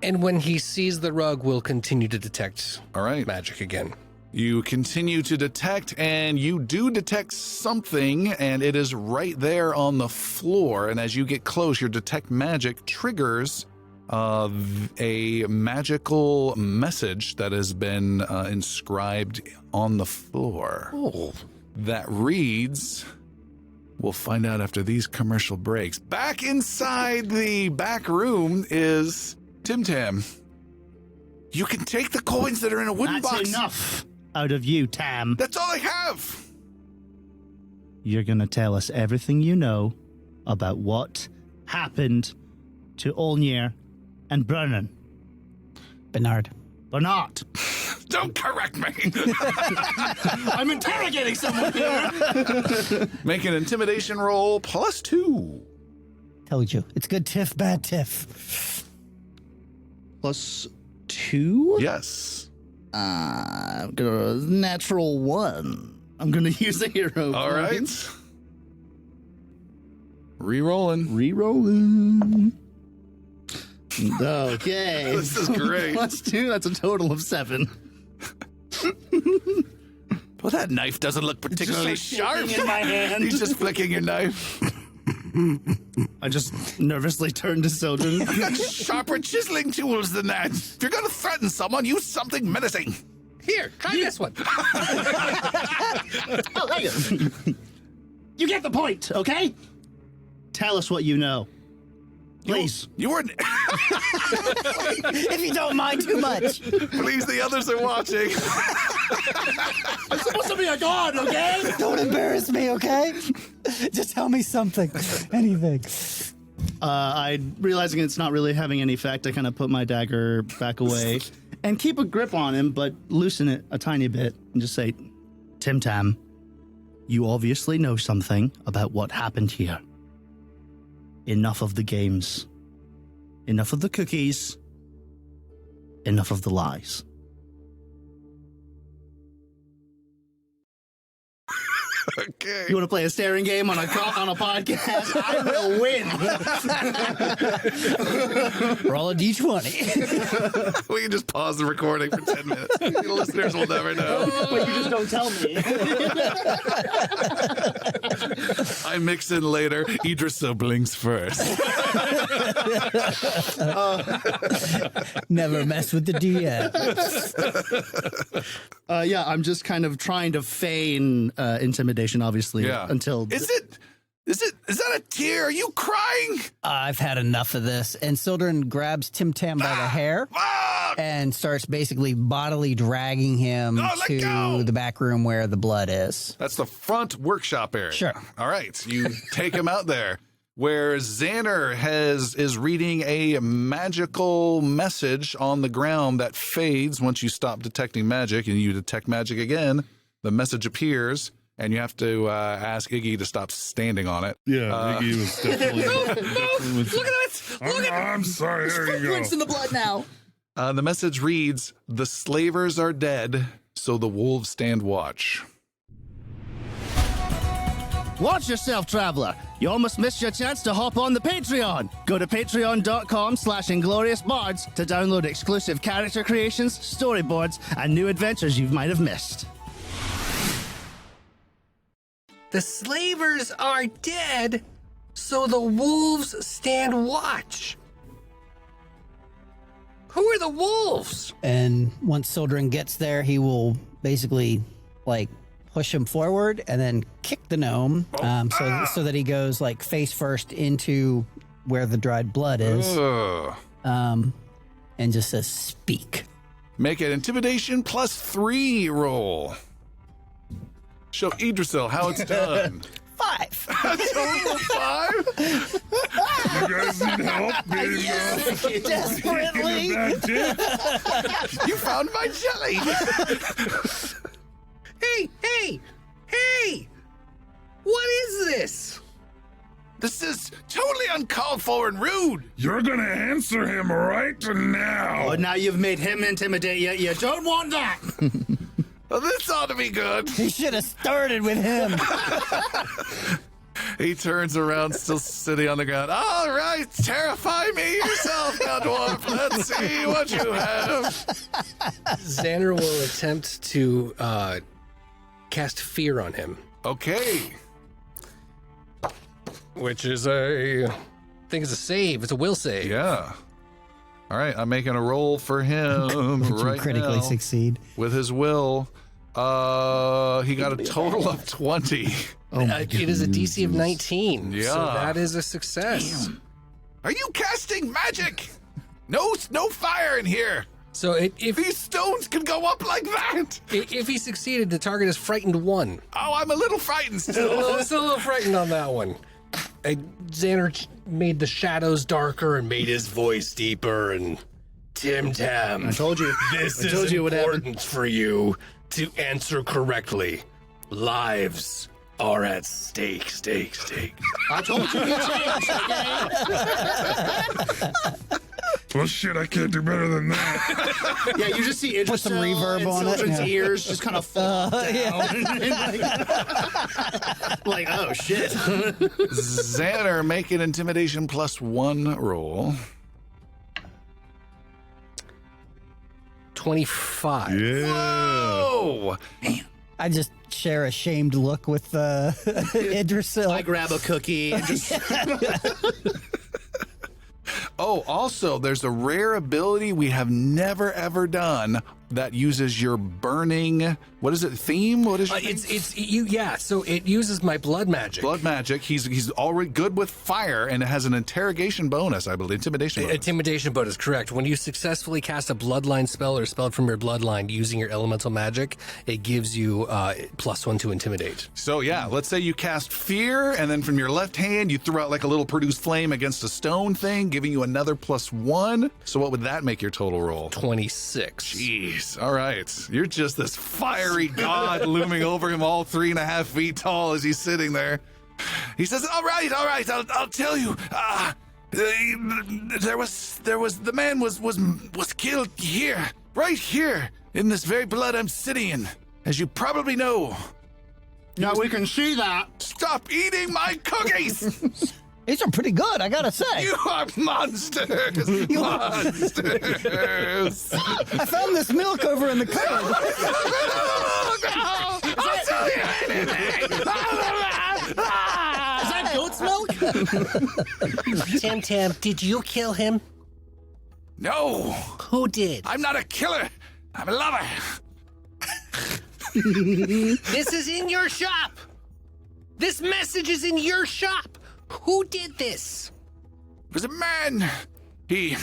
And when he sees the rug, we'll continue to detect All right. magic again. You continue to detect, and you do detect something, and it is right there on the floor. And as you get close, your detect magic triggers a magical message that has been inscribed on the floor. Oh. That reads, we'll find out after these commercial breaks. Back inside the back room is Tim Tam. You can take the coins that are in a wooden That's box. enough out of you, Tam. That's all I have. You're going to tell us everything you know about what happened to Olnir and Brennan. Bernard. Bernard. Don't correct me. I'm interrogating someone here. Make an intimidation roll +2. Told you. It's good tiff, bad tiff. +2? Yes. I'm gonna natural 1. I'm gonna use a hero. All right. point. Re-rolling. Re-rolling. Okay. This is great. +2, that's a total of 7. Well, that knife doesn't look particularly sharp. In my hand. He's just flicking your knife. I just nervously turned to Sildren. I've got sharper chiseling tools than that. If you're going to threaten someone, use something menacing. Here, try this one. Oh, hang on. You get the point, okay? Tell us what you know. Please. You were... If you don't mind too much. Please, the others are watching. I'm supposed to be a god, okay? Don't embarrass me, okay? Just tell me something. Anything. I realizing it's not really having any effect, I kind of put my dagger back away and keep a grip on him, but loosen it a tiny bit and just say, Tim Tam, you obviously know something about what happened here. Enough of the games. Enough of the cookies. Enough of the lies. Okay. You want to play a staring game on a podcast? I will win. Roll a d20. We can just pause the recording for 10 minutes. The listeners will never know. But you just don't tell me. I mix in later. Idriso blinks first. Never mess with the DM. Yeah, I'm just kind of trying to feign intimidation, obviously, Yeah. until... Is that a tear? Are you crying? I've had enough of this. And Sildren grabs Tim Tam by the hair Ah! and starts basically bodily dragging him Oh, let to go! the back room where the blood is. That's the front workshop area. Sure. All right. You take him out there where Xander is reading a magical message on the ground that fades once you stop detecting magic and you detect magic again. The message appears and you have to ask Iggy to stop standing on it. Yeah, Iggy was definitely. Look at it! Look at I'm sorry. There you go. in the blood now. The message reads, "The slavers are dead, so the wolves stand watch." Watch yourself, traveler. You almost missed your chance to hop on the Patreon. Go to patreon.com/ingloriousbards to download exclusive character creations, storyboards, and new adventures you might have missed. The slavers are dead, so the wolves stand watch. Who are the wolves? And once Sildren gets there, he will basically push him forward and then kick the gnome so that he goes face first into where the dried blood is, Ugh. and just says, "Speak." Make an intimidation +3 roll. Show Idrisil how it's done. 5. A total of 5? You guys need help? Desperately. You found my jelly. Hey! What is this? This is totally uncalled for and rude. You're gonna answer him right now. Oh, now you've made him intimidate you. You don't want that. Well, this ought to be good. He should have started with him. He turns around, still sitting on the ground. All right, terrify me yourself, now, dwarf. Let's see what you have. Xander will attempt to cast fear on him. Okay. Which is I think it's a save. It's a will save. Yeah. All right, I'm making a roll for him right critically now. Succeed. With his will. He got a total of 20. It is a DC of 19. Yeah. So that is a success. Damn. Are you casting magic? No fire in here. So if These stones can go up like that. if he succeeded, the target is frightened 1. Oh, I'm a little frightened still. Still a little frightened on that one. Xander made the shadows darker and made his voice deeper. And Tim Tam, I told you. this I told is you what happened. important for you to answer correctly. Lives are at stake. I told you to change. Well, shit, I can't do better than that. Yeah, you just see Put some reverb on it, children's yeah. ears just kind of fall down. Like, oh, shit. Xander, make an intimidation +1 roll. 25. Yeah. Oh, I just share a shamed look with Idrisil. I grab a cookie and just... Oh, also, there's a rare ability we have never ever done that uses your burning. What is it? Theme? What is your theme? It's you. Yeah. So it uses my blood magic. Blood magic. He's already good with fire, and it has an interrogation bonus, I believe. Intimidation bonus. Intimidation bonus, correct. When you successfully cast a bloodline spell or spell from your bloodline using your elemental magic, it gives you +1 to intimidate. So yeah, let's say you cast fear, and then from your left hand you threw out like a little produce flame against a stone thing, giving you another +1. So what would that make your total roll? 26. Jeez. All right. You're just this fiery god looming over him, all 3.5 feet tall as he's sitting there. He says, all right, I'll tell you. The man was killed here, right here, in this very blood I'm sitting in, as you probably know. Now we can see that. Stop eating my cookies! These are pretty good, I gotta say. You are monsters! Monsters! I found this milk over in the cupboard. I'll tell you anything! Is that goat's milk? Tim, did you kill him? No! Who did? I'm not a killer! I'm a lover! This is in your shop. This message is in your shop. Who did this? It was a man. He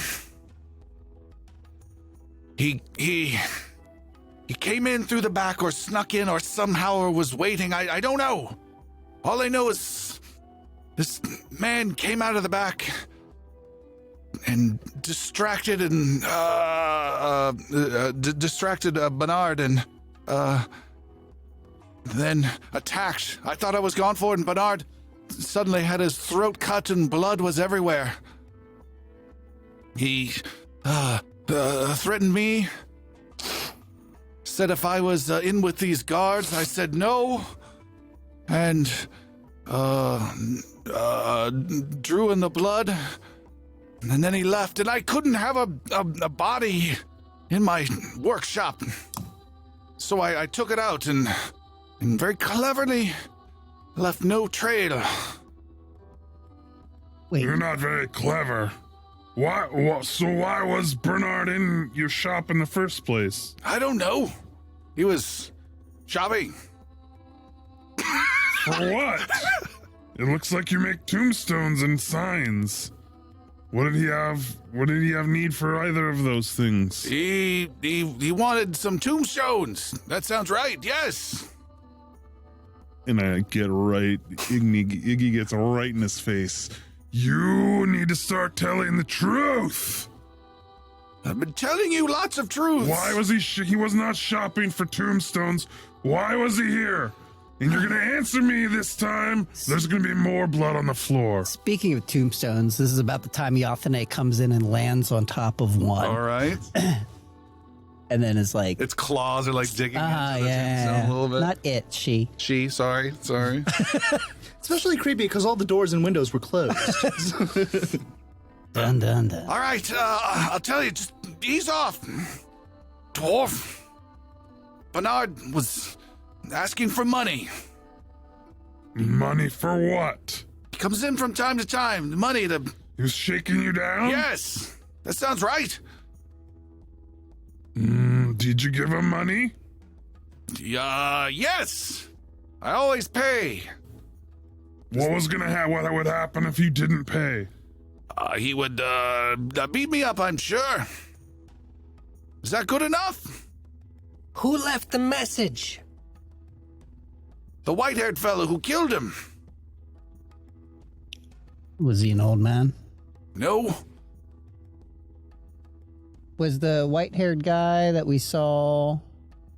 came in through the back or snuck in or somehow or was waiting. I don't know. All I know is this man came out of the back and distracted Bernard and then attacked. I thought I was gone for it, and Bernard suddenly had his throat cut and blood was everywhere. He threatened me, said if I was in with these guards, I said no, and drew in the blood, and then he left, and I couldn't have a body in my workshop. So I took it out and very cleverly left no trail. Wait, You're not very clever. So why was Bernard in your shop in the first place? I don't know. He was shopping. For what? It looks like you make tombstones and signs. What did he have need for either of those things? He wanted some tombstones. That sounds right, yes. And I get right. Iggy gets right in his face. You need to start telling the truth. I've been telling you lots of truths. Why was he? He was not shopping for tombstones. Why was he here? And you're gonna answer me this time. There's gonna be more blood on the floor. speaking of tombstones, this is about the time Yathane comes in and lands on top of one. All right. And then it's like, Its claws are like digging into the yeah, tombstone a little bit. not it, she. She, sorry. Especially creepy because all the doors and windows were closed. Dun, dun, dun. All right, I'll tell you, just ease off. Dwarf. Bernard was asking for money. Money for what? He comes in from time to time. Money to... He was shaking you down? Yes, that sounds right. Did you give him money? Yes. I always pay. What was gonna happen? What would happen if you didn't pay? He would, beat me up, I'm sure. Is that good enough? Who left the message? The white-haired fellow who killed him. Was he an old man? No. Was the white-haired guy that we saw?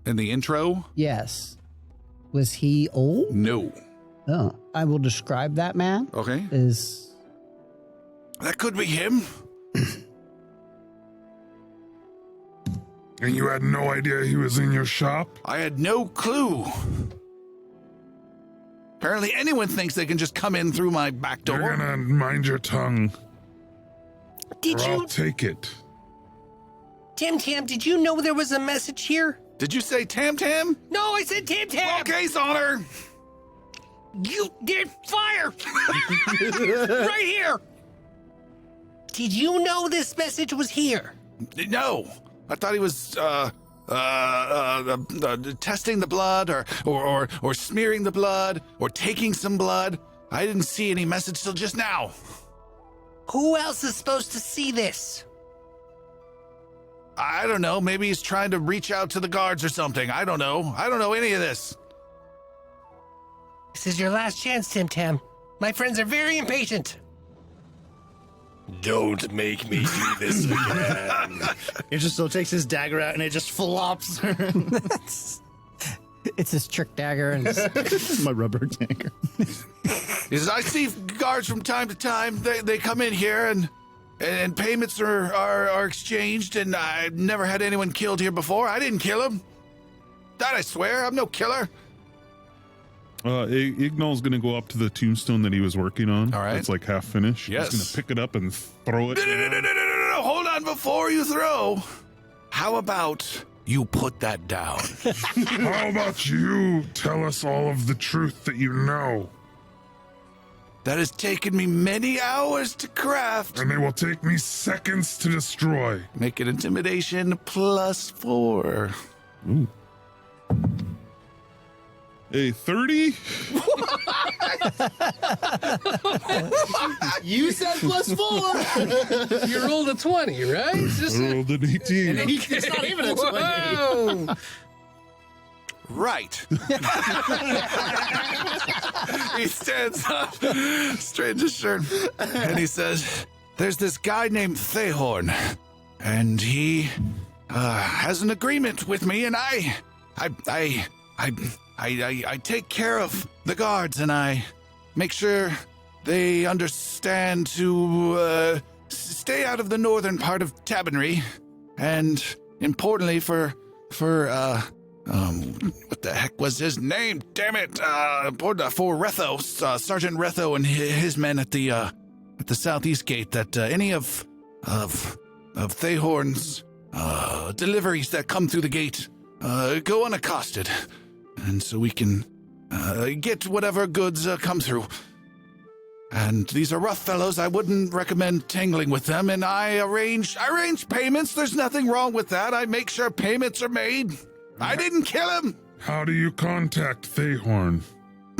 In the intro? Yes. Was he old? No. Oh, I will describe that man Okay. as That could be him. And you had no idea he was in your shop? I had no clue. Apparently anyone thinks they can just come in through my back door. You're gonna mind your tongue, Did or I'll you, take it. Tim Tam, did you know there was a message here? Did you say Tam Tam? No, I said Tim Tam. Okay, Sonner. You did fire! Right here! Did you know this message was here? No. I thought he was, testing the blood or smearing the blood or taking some blood. I didn't see any message till just now. Who else is supposed to see this? I don't know. Maybe he's trying to reach out to the guards or something. I don't know. I don't know any of this. This is your last chance, Tim Tam. My friends are very impatient. Don't make me do this again. He just still takes his dagger out and it just flops. it's his trick dagger and My rubber dagger. He says, I see guards from time to time. They come in here and payments are exchanged, and I've never had anyone killed here before. I didn't kill him. That I swear. I'm no killer. Ignal's gonna go up to the tombstone that he was working on. All right. It's like half finished. Yes. He's gonna pick it up and throw it. No. Hold on before you throw. How about you put that down? How about you tell us all of the truth that you know? That has taken me many hours to craft. And they will take me seconds to destroy. Make it intimidation +4. Ooh. A 30? You said +4. You rolled a 20, right? I rolled an 18. It's not even a 20. Whoa! Right. He stands up, straightens his shirt, and he says, there's this guy named Thehorn, and he has an agreement with me, and I take care of the guards, and I make sure they understand to stay out of the northern part of Tabernary, and importantly for what the heck was his name? Damn it! For Retho, Sergeant Retho and his men at the southeast gate. That any of Thehorn's deliveries that come through the gate go unaccosted, and so we can get whatever goods come through. And these are rough fellows. I wouldn't recommend tangling with them. And I arrange payments. There's nothing wrong with that. I make sure payments are made. I didn't kill him. How do you contact Thehorn?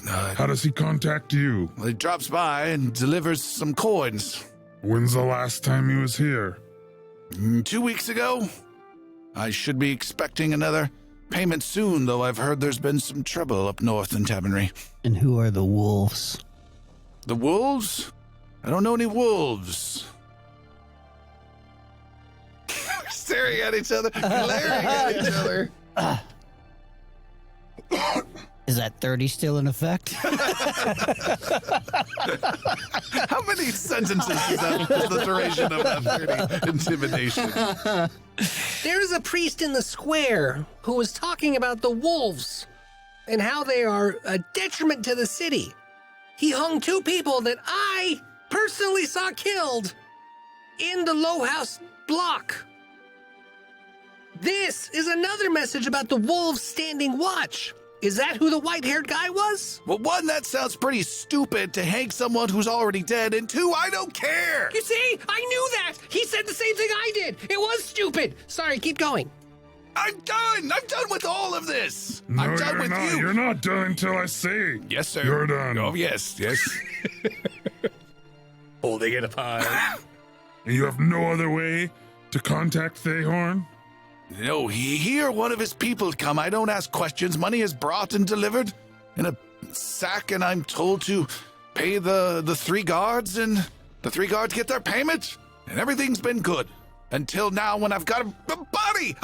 How does he contact you? Well, he drops by and delivers some coins. When's the last time he was here? 2 weeks ago. I should be expecting another payment soon, though I've heard there's been some trouble up north in Tabernary. And who are the wolves? The wolves? I don't know any wolves. Staring at each other, glaring at each other. Is that 30 still in effect? How many sentences is the duration of that 30 intimidation? There's a priest in the square who was talking about the wolves and how they are a detriment to the city. He hung 2 people that I personally saw killed in the Low House block. This is another message about the wolves standing watch. Is that who the white-haired guy was? Well, 1, that sounds pretty stupid to hang someone who's already dead, and 2, I don't care. You see? I knew that! He said the same thing I did! It was stupid! Sorry, keep going. I'm done. I'm done with all of this. No, I'm done you're with not. you. You're not done until I say. Yes, sir. You're done. Oh, yes, yes. Holding it up high. And you have no other way to contact Thayhorn? No, he or one of his people come. I don't ask questions. Money is brought and delivered in a sack, and I'm told to pay the 3 guards, and the 3 guards get their payment, and everything's been good. Until now, when I've got a body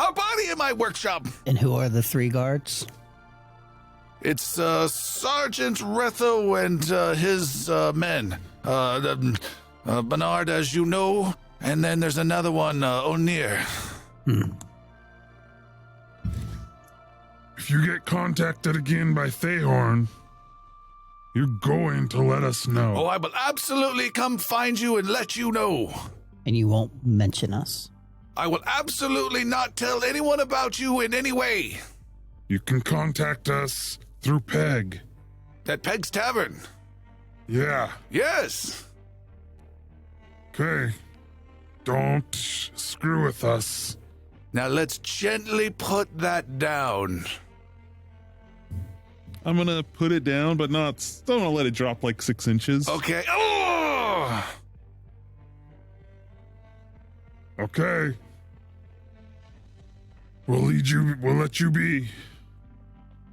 in my workshop. And who are the 3 guards? It's Sergeant Retho and his men. Bernard, as you know, and then there's another one, O'Neill. If you get contacted again by Thayhorn, you're going to let us know. Oh, I will absolutely come find you and let you know. And you won't mention us? I will absolutely not tell anyone about you in any way. You can contact us through Peg. At Peg's Tavern. Yeah. Yes. Okay. Don't screw with us. Now let's gently put that down. I'm gonna put it down, but not. Don't want to let it drop like 6 inches. Okay. Oh! Okay. We'll let you be.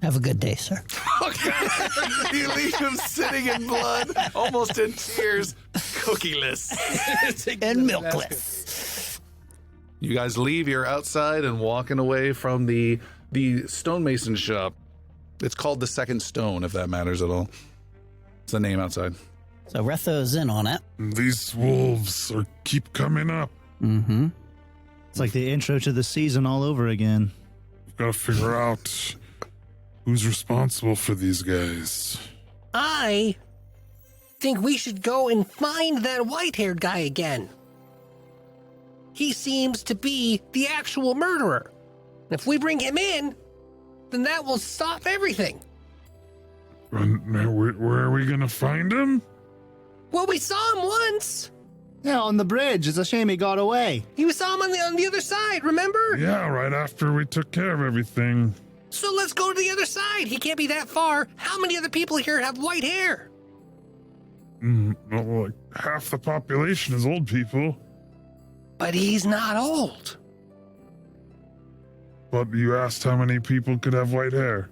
Have a good day, sir. You leave him sitting in blood, almost in tears, cookieless. And milkless. You guys leave. You're outside and walking away from the stonemason shop. It's called the Second Stone, if that matters at all. It's the name outside. So Retho's in on it. These wolves keep coming up. Mm-hmm. It's like the intro to the season all over again. We've got to figure out who's responsible for these guys. I think we should go and find that white-haired guy again. He seems to be the actual murderer. If we bring him in, then that will stop everything. Where are we going to find him? Well, we saw him once. Yeah, on the bridge. It's a shame he got away. We saw him on the other side, remember? Yeah, right after we took care of everything. So let's go to the other side. He can't be that far. How many other people here have white hair? Well, like half the population is old people. But he's not old. But you asked how many people could have white hair.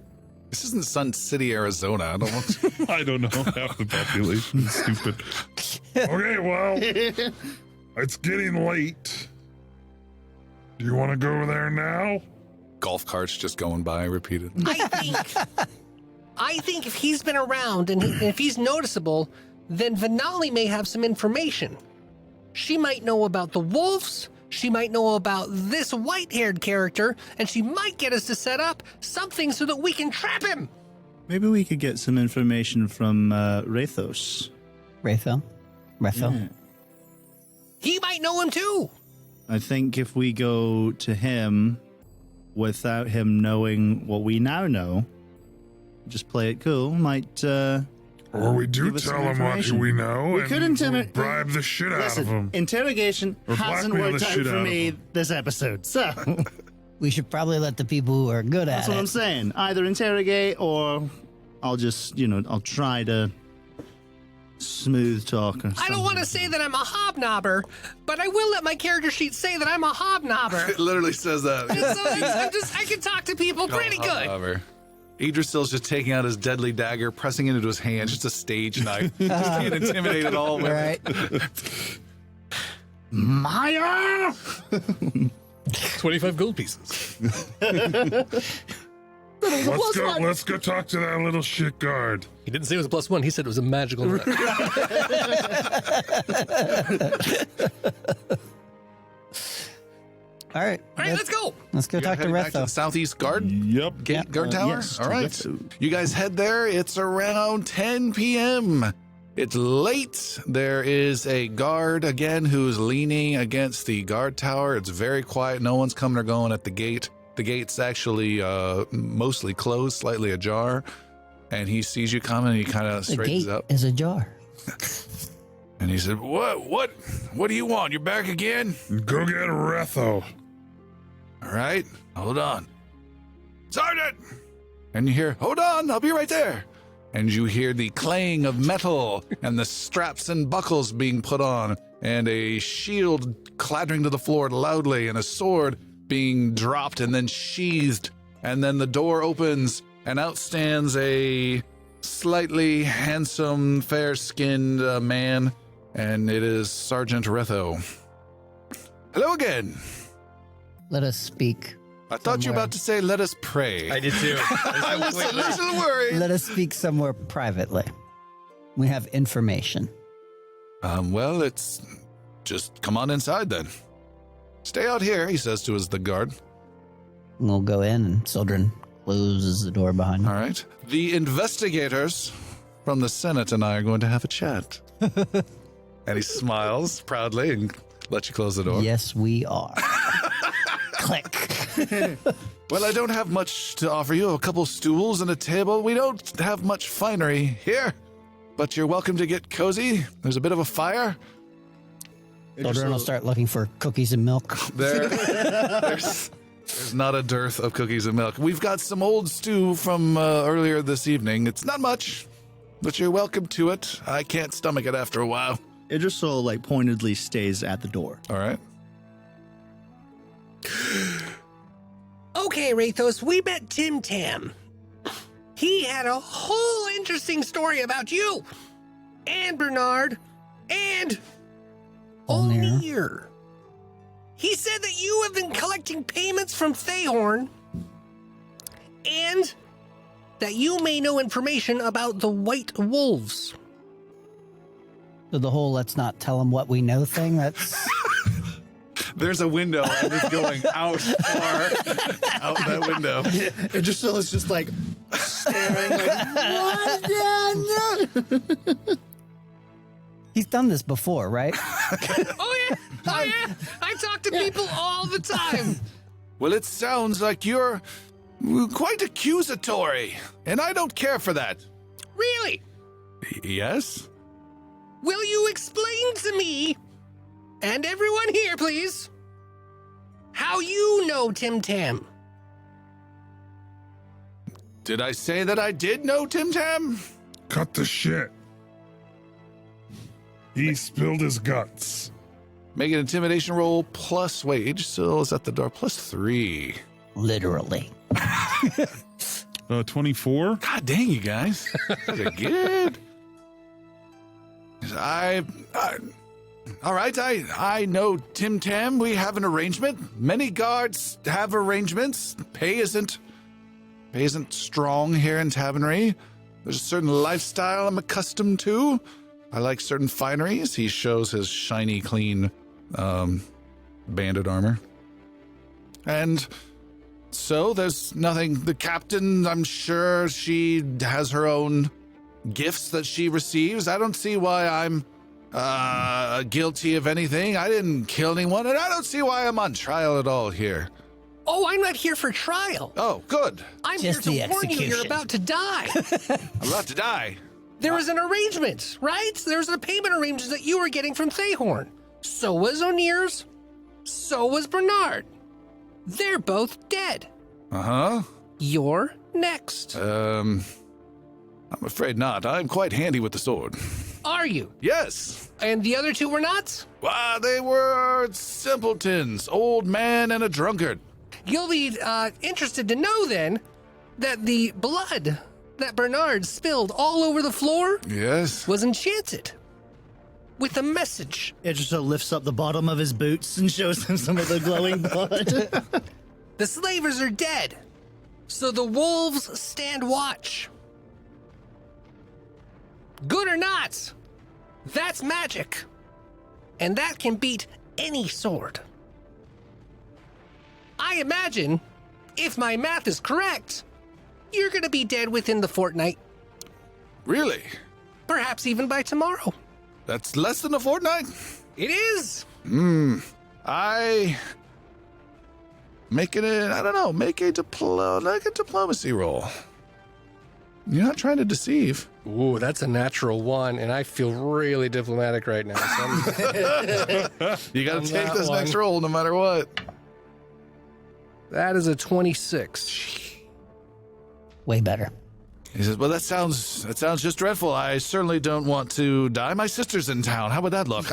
This isn't Sun City, Arizona. I don't want I don't know. Half the population is stupid. Okay, well, it's getting late. Do you want to go there now? golf carts just going by repeated. I think if he's been around and if he's noticeable, then Vanali may have some information. She might know about the wolves, she might know about this white-haired character, and she might get us to set up something so that we can trap him. Maybe we could get some information from Rathos. Retho? Yeah. He might know him too. I think if we go to him without him knowing what we now know, just play it cool, might... Or we do give us tell some him what information. we know We and could we'll intimidate- bribe the shit out of him. Interrogation Or hasn't blackmail worked the out shit for out of me him. this episode, so We should probably let the people who are good at that's what I'm it. saying. Either interrogate or I'll just, I'll try to smooth talk or something. I don't want to say that I'm a hobnobber, but I will let my character sheet say that I'm a hobnobber. It literally says that. So I can talk to people pretty good. However, Idrisil's just taking out his deadly dagger, pressing it into his hand, just a stage knife. Just can't intimidate at all. Right? Maya! 25 gold pieces. Let's go talk to that little shit guard. He didn't say it was a +1. He said it was a magical number. All right. All right, let's go. Let's go You talk to heading back to the Retho. southeast guard Yep. gate guard tower. yes, All to right, Retho. you guys head there. It's around 10 p.m. It's late. There is a guard again who's leaning against the guard tower. It's very quiet. No one's coming or going at the gate. The gate's actually mostly closed, slightly ajar. And he sees you coming. And he kind of The straightens gate up. is ajar. And he said, What do you want? You're back again? Go get Retho. All right, hold on. Sergeant! And you hear, hold on, I'll be right there. And you hear the clang of metal and the straps and buckles being put on, and a shield clattering to the floor loudly, and a sword being dropped and then sheathed. And then the door opens, and out stands a slightly handsome, fair-skinned man, and it is Sergeant Retho. Hello again. Let us speak. I thought you were Somewhere. about to say, let us pray. I did too. I was a little worried. Let us speak somewhere privately. We have information. Well, it's just come on inside then. Stay out here, he says to the guard. We'll go in, and Sildren closes the door behind All him. right. The investigators from the Senate and I are going to have a chat. And he smiles proudly and lets you close the door. Yes, we are. Click. Well, I don't have much to offer you. A couple stools and a table. We don't have much finery here, but you're welcome to get cozy. There's a bit of a fire. Sildren will start looking for cookies and milk. There's not a dearth of cookies and milk. We've got some old stew from earlier this evening. It's not much, but you're welcome to it. I can't stomach it after a while. Idrisil like pointedly stays at the door. All right. Okay, Rathos, we met Tim Tam. He had a whole interesting story about you, and Bernard, and Olnir. Olnir. He said that you have been collecting payments from Thayhorn, and that you may know information about the White Wolves. So the whole let's not tell him what we know thing, that's... There's a window and it's going out far out that window. Idrisil is just like staring like, what? He's done this before, right? Oh yeah, I talk to people all the time. Well, it sounds like you're quite accusatory, and I don't care for that. Really? Yes? Will you explain to me, and everyone here, please, how you know Tim Tam? Did I say that I did know Tim Tam? Cut the shit. He spilled his guts. Make an intimidation roll plus wage. Still is at the door. +3. Literally. 24. God dang, you guys. Those are good. All right, I know Tim Tam. We have an arrangement. Many guards have arrangements. Pay isn't strong here in Tavernry. There's a certain lifestyle I'm accustomed to. I like certain fineries. He shows his shiny, clean bandit armor. And so there's nothing. The captain, I'm sure she has her own gifts that she receives. I don't see why I'm guilty of anything. I didn't kill anyone, and I don't see why I'm on trial at all here. Oh, I'm not here for trial. Oh, good. I'm Just here the to warn you you're execution. about to die. I'm about to die. There was an arrangement, right? There's a payment arrangement that you were getting from Thayhorn. So was O'Neill's. So was Bernard. They're both dead. Uh-huh. You're next. I'm afraid not. I'm quite handy with the sword. Are you? Yes. And the other two were not? Well, they were simpletons, old man and a drunkard. You'll be interested to know then that the blood that Bernard spilled all over the floor Yes. was enchanted with a message. Idrisil lifts up the bottom of his boots and shows him some of the glowing blood. The slavers are dead, so the wolves stand watch. Good or not, that's magic, and that can beat any sword. I imagine, if my math is correct, you're gonna be dead within the fortnight. Really? Perhaps even by tomorrow. That's less than a fortnight? It is. I make it a, I don't know, make a diplomacy roll. You're not trying to deceive. Ooh, that's a natural 1, and I feel really diplomatic right now. So You got On to take that this one. next roll no matter what. that is a 26. Way better. He says, well, that sounds just dreadful. I certainly don't want to die. My sister's in town. How would that look?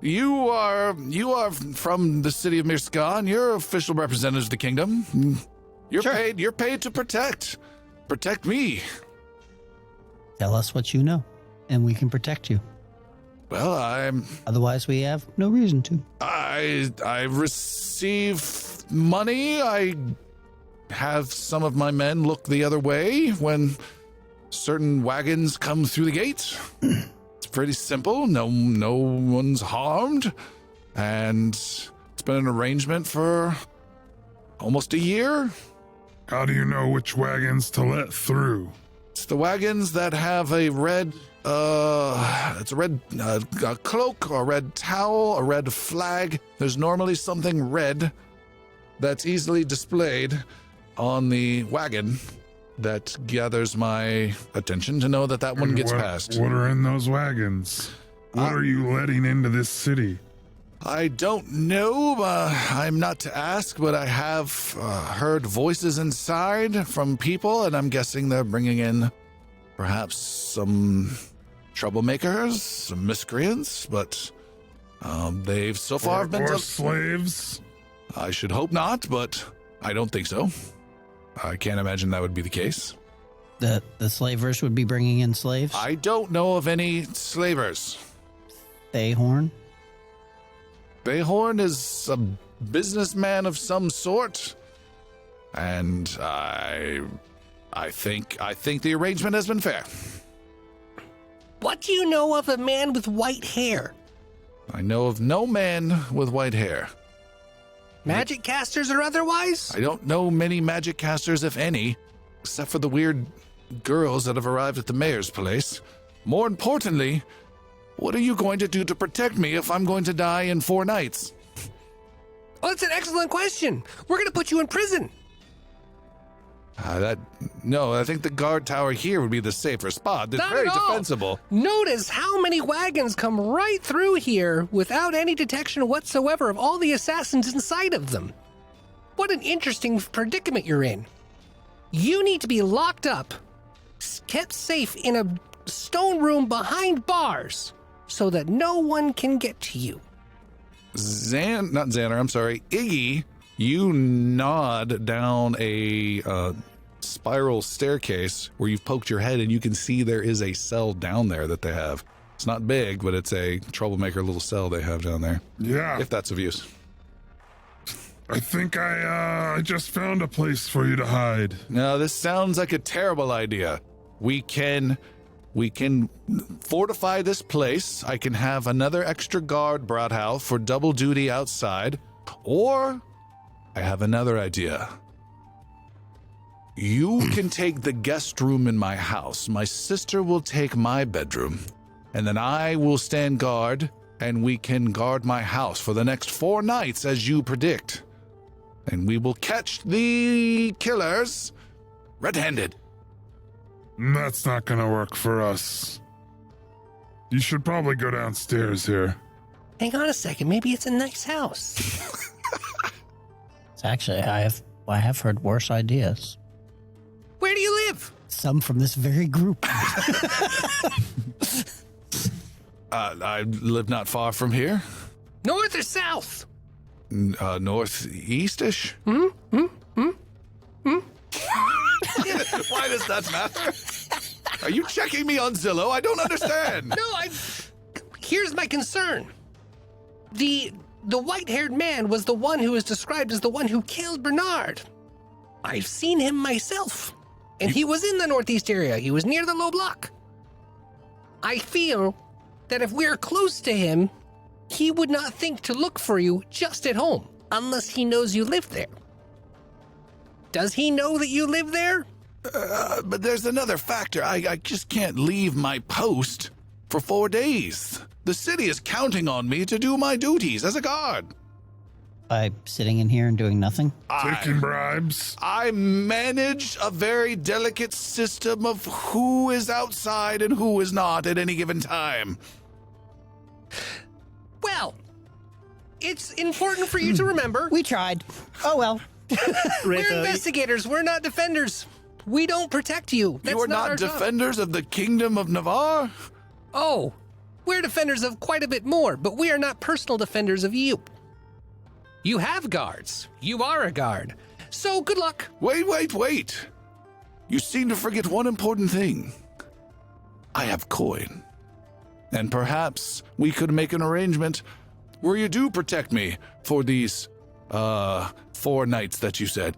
You are from the city of Mirskan. You're official representatives of the kingdom. You're paid to protect me. Tell us what you know, and we can protect you. Well, Otherwise, we have no reason to. I receive money. I have some of my men look the other way when certain wagons come through the gate. It's pretty simple. No one's harmed, and it's been an arrangement for almost a year. How do you know which wagons to let through? It's the wagons that have a red, it's a red a cloak, a red towel, a red flag. There's normally something red that's easily displayed on the wagon that gathers my attention to know that one And gets what, past. What are in those wagons? What are you letting into this city? I don't know. I'm not to ask, but I have heard voices inside from people, and I'm guessing they're bringing in perhaps some troublemakers, some miscreants, but they've so far been... Or slaves? I should hope not, but I don't think so. I can't imagine that would be the case. The slavers would be bringing in slaves. I don't know of any slavers. Bayhorn. Bayhorn is a businessman of some sort, and I think the arrangement has been fair. What do you know of a man with white hair? I know of no man with white hair. Magic casters or otherwise? I don't know many magic casters, if any, except for the weird girls that have arrived at the mayor's place. More importantly, what are you going to do to protect me if I'm going to die in 4 nights? Oh, that's an excellent question. We're going to put you in prison. No, I think the guard tower here would be the safer spot. It's Not very at all. defensible. Notice how many wagons come right through here without any detection whatsoever of all the assassins inside of them. What an interesting predicament you're in. You need to be locked up, kept safe in a stone room behind bars, so that no one can get to you. Iggy, you nod down a spiral staircase where you've poked your head and you can see there is a cell down there that they have. It's not big, but it's a troublemaker little cell they have down there. Yeah. If that's of use. I think I just found a place for you to hide. Now, this sounds like a terrible idea. We can fortify this place. I can have another extra guard brought out for double duty outside. Or I have another idea. You can take the guest room in my house. My sister will take my bedroom. And then I will stand guard, and we can guard my house for the next 4 nights, as you predict. And we will catch the killers red-handed. That's not gonna work for us. You should probably go downstairs here. Hang on a second, maybe it's a nice house. It's actually, I have heard worse ideas. Where do you live? Some from this very group. I live not far from here. North or south? Northeast-ish. Why does that matter? Are you checking me on Zillow? I don't understand. No, here's my concern. The white-haired man was the one who is described as the one who killed Bernard. I've seen him myself. And he was in the northeast area. He was near the low block. I feel that if we're close to him, he would not think to look for you just at home unless he knows you live there. Does he know that you live there? But there's another factor. I just can't leave my post for 4 days. The city is counting on me to do my duties as a guard. By sitting in here and doing nothing? Taking bribes. I manage a very delicate system of who is outside and who is not at any given time. Well, it's important for you to remember. We tried. Oh, well. We're Wraitha, investigators. We're not defenders. We don't protect you. That's You are not our job. defenders of the Kingdom of Navarre? Oh, we're defenders of quite a bit more, but we are not personal defenders of you. You have guards. You are a guard. So good luck. Wait. You seem to forget one important thing. I have coin. And perhaps we could make an arrangement where you do protect me for these, 4 nights that you said.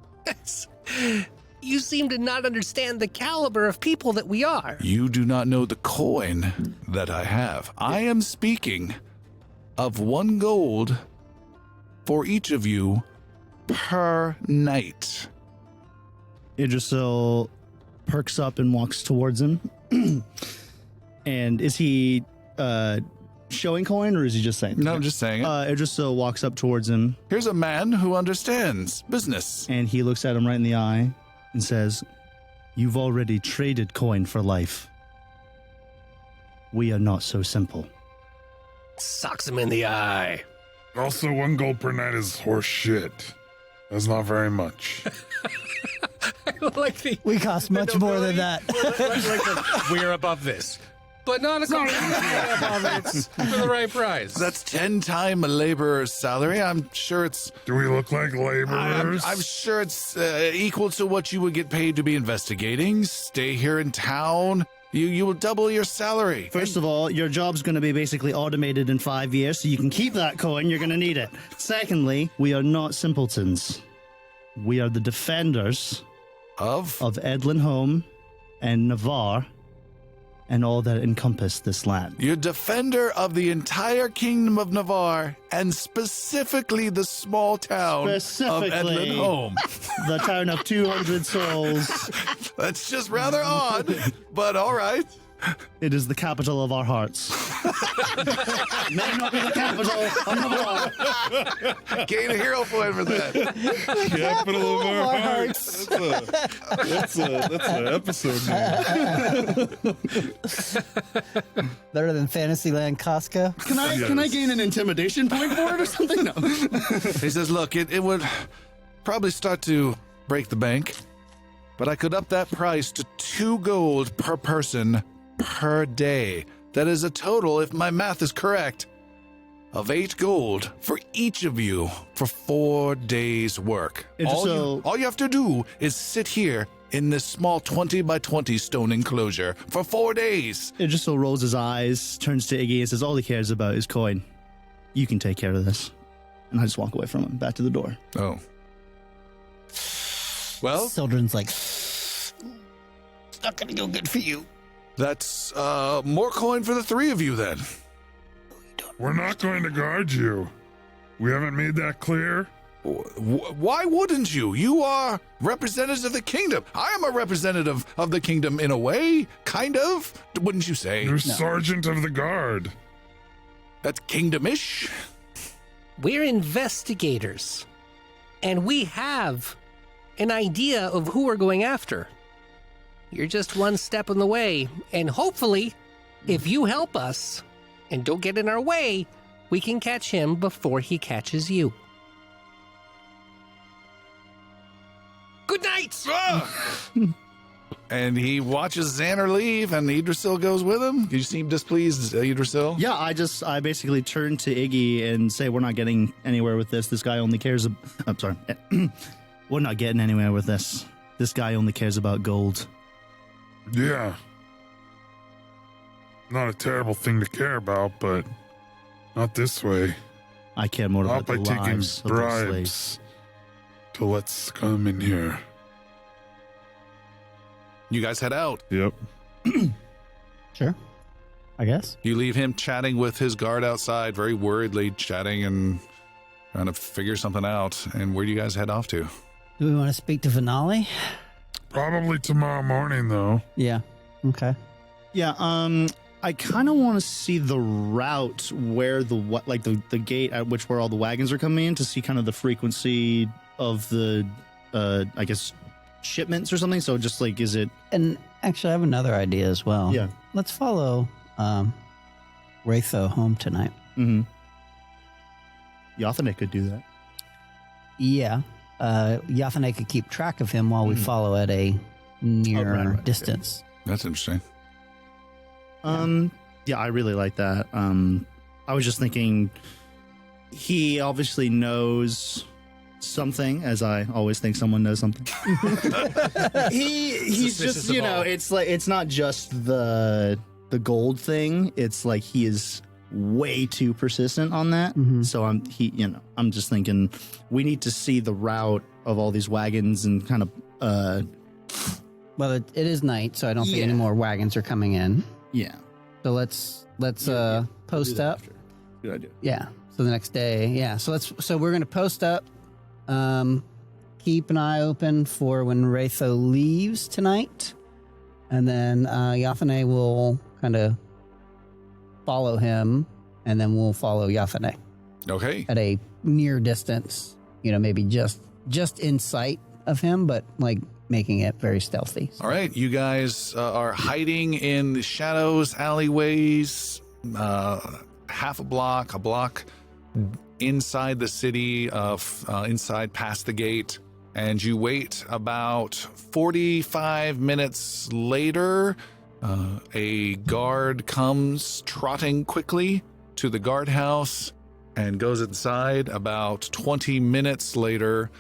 You seem to not understand the caliber of people that we are. You do not know the coin that I have. I am speaking of 1 gold for each of you per night. Idrisil perks up and walks towards him. And is he showing coin or is he just saying? No, I'm just saying it. Idrisil walks up towards him Here's a man who understands business. and he looks at him right in the eye and says, "You've already traded coin for life. We are not so simple." Socks him in the eye. Also, 1 gold per night is horse shit. That's not very much. Like the We cost much more than that. We're above this. But not a it's for the right price. That's 10 times a laborer's salary. I'm sure it's Do we look like laborers? I'm sure it's equal to what you would get paid to be investigating. Stay here in town. You will double your salary. First of all, your job's going to be basically automated in 5 years, so you can keep that coin. You're going to need it. Secondly, we are not simpletons. We are the defenders Of of Edlinholm and Navarre and all that encompass this land. you're defender of the entire Kingdom of Navarre and specifically the small town of Specifically. Edlinholm. The town of 200 souls. That's just rather odd, but all right. It is the capital of our hearts. May not be the capital of Navarre. Gain a hero point for that. Capital of our hearts. That's an episode name. Better than Fantasyland Costco. Can I gain an intimidation point for it or something? No. He says, look, it would probably start to break the bank, but I could up that price to 2 gold per person per day. That is a total, if my math is correct, of 8 gold for each of you for 4 days' work. All you have to do is sit here in this small 20 by 20 stone enclosure for 4 days. It just so rolls his eyes, turns to Iggy and says, all he cares about is coin. You can take care of this. And I just walk away from him, back to the door. Oh. Well, Sildren's like, it's not going to go good for you. that's more coin for the 3 of you then. We're not going to guard you. We haven't made that clear. Why wouldn't you? You are representatives of the kingdom. I am a representative of the kingdom in a way, kind of. Wouldn't you say? You're sergeant of the guard. That's kingdomish. We're investigators, and we have an idea of who we're going after. You're just one step in the way, and hopefully, if you help us and don't get in our way, we can catch him before he catches you. Good night! And he watches Xander leave, and Idrisil goes with him. You seem displeased, Idrisil. Yeah, I basically turn to Iggy and say, we're not getting anywhere with this. This guy only cares. I'm sorry. We're not getting anywhere with this. This guy only cares about gold. Yeah. Not a terrible thing to care about, but not this way. I care more Not about by the taking lives of those slaves. bribes to let's come in here. You guys head out. Yep. Sure. I guess. You leave him chatting with his guard outside, very worriedly chatting and trying to figure something out. And where do you guys head off to? Do we want to speak to Finale? Probably tomorrow morning, though. Yeah. Okay. Yeah, I kind of want to see the route where the gate at which where all the wagons are coming in to see kind of the frequency of the, I guess, shipments or something. So just like, is it? And actually, I have another idea as well. Yeah. Let's follow Wraitho home tonight. Mm-hmm. Yathane could do that. Yeah. Yathane could keep track of him while we follow at a near right, distance. That's interesting. Yeah, I really like that. I was just thinking he obviously knows something, as I always think someone knows something. He's just, it's like, it's not just the gold thing. It's like he is way too persistent on that. So I'm just thinking we need to see the route of all these wagons and kind of Well, it is night, so I don't think any more wagons are coming in. yeah. So let's post up. Good idea. Yeah. So the next day, yeah. So we're gonna post up. Keep an eye open for when Wraitho leaves tonight, and then Yathane will kind of follow him, and then we'll follow Yathane Okay. at a near distance. Maybe just in sight of him, but like making it very stealthy. All right. You guys are hiding in the shadows, alleyways, half a block inside the city, inside past the gate. And you wait about 45 minutes later. A guard comes trotting quickly to the guardhouse and goes inside. About 20 minutes later,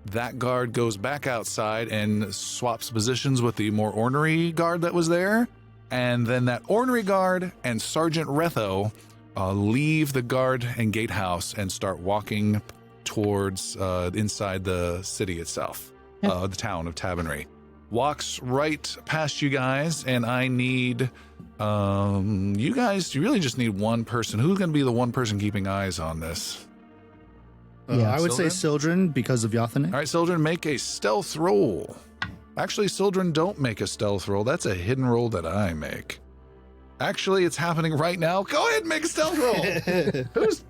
that guard goes back outside and swaps positions with the more ornery guard that was there. And then that ornery guard and Sergeant Retho leave the guard and gatehouse and start walking towards inside the city itself, the town of Tabernary. Walks right past you guys, and I need you really just need one person. Who's going to be the one person keeping eyes on this? I would say Sildren because of Yathane. All right, Sildren, make a stealth roll. Actually, Sildren, don't make a stealth roll. That's a hidden roll that I make. Actually, it's happening right now. Go ahead and make a stealth roll. who's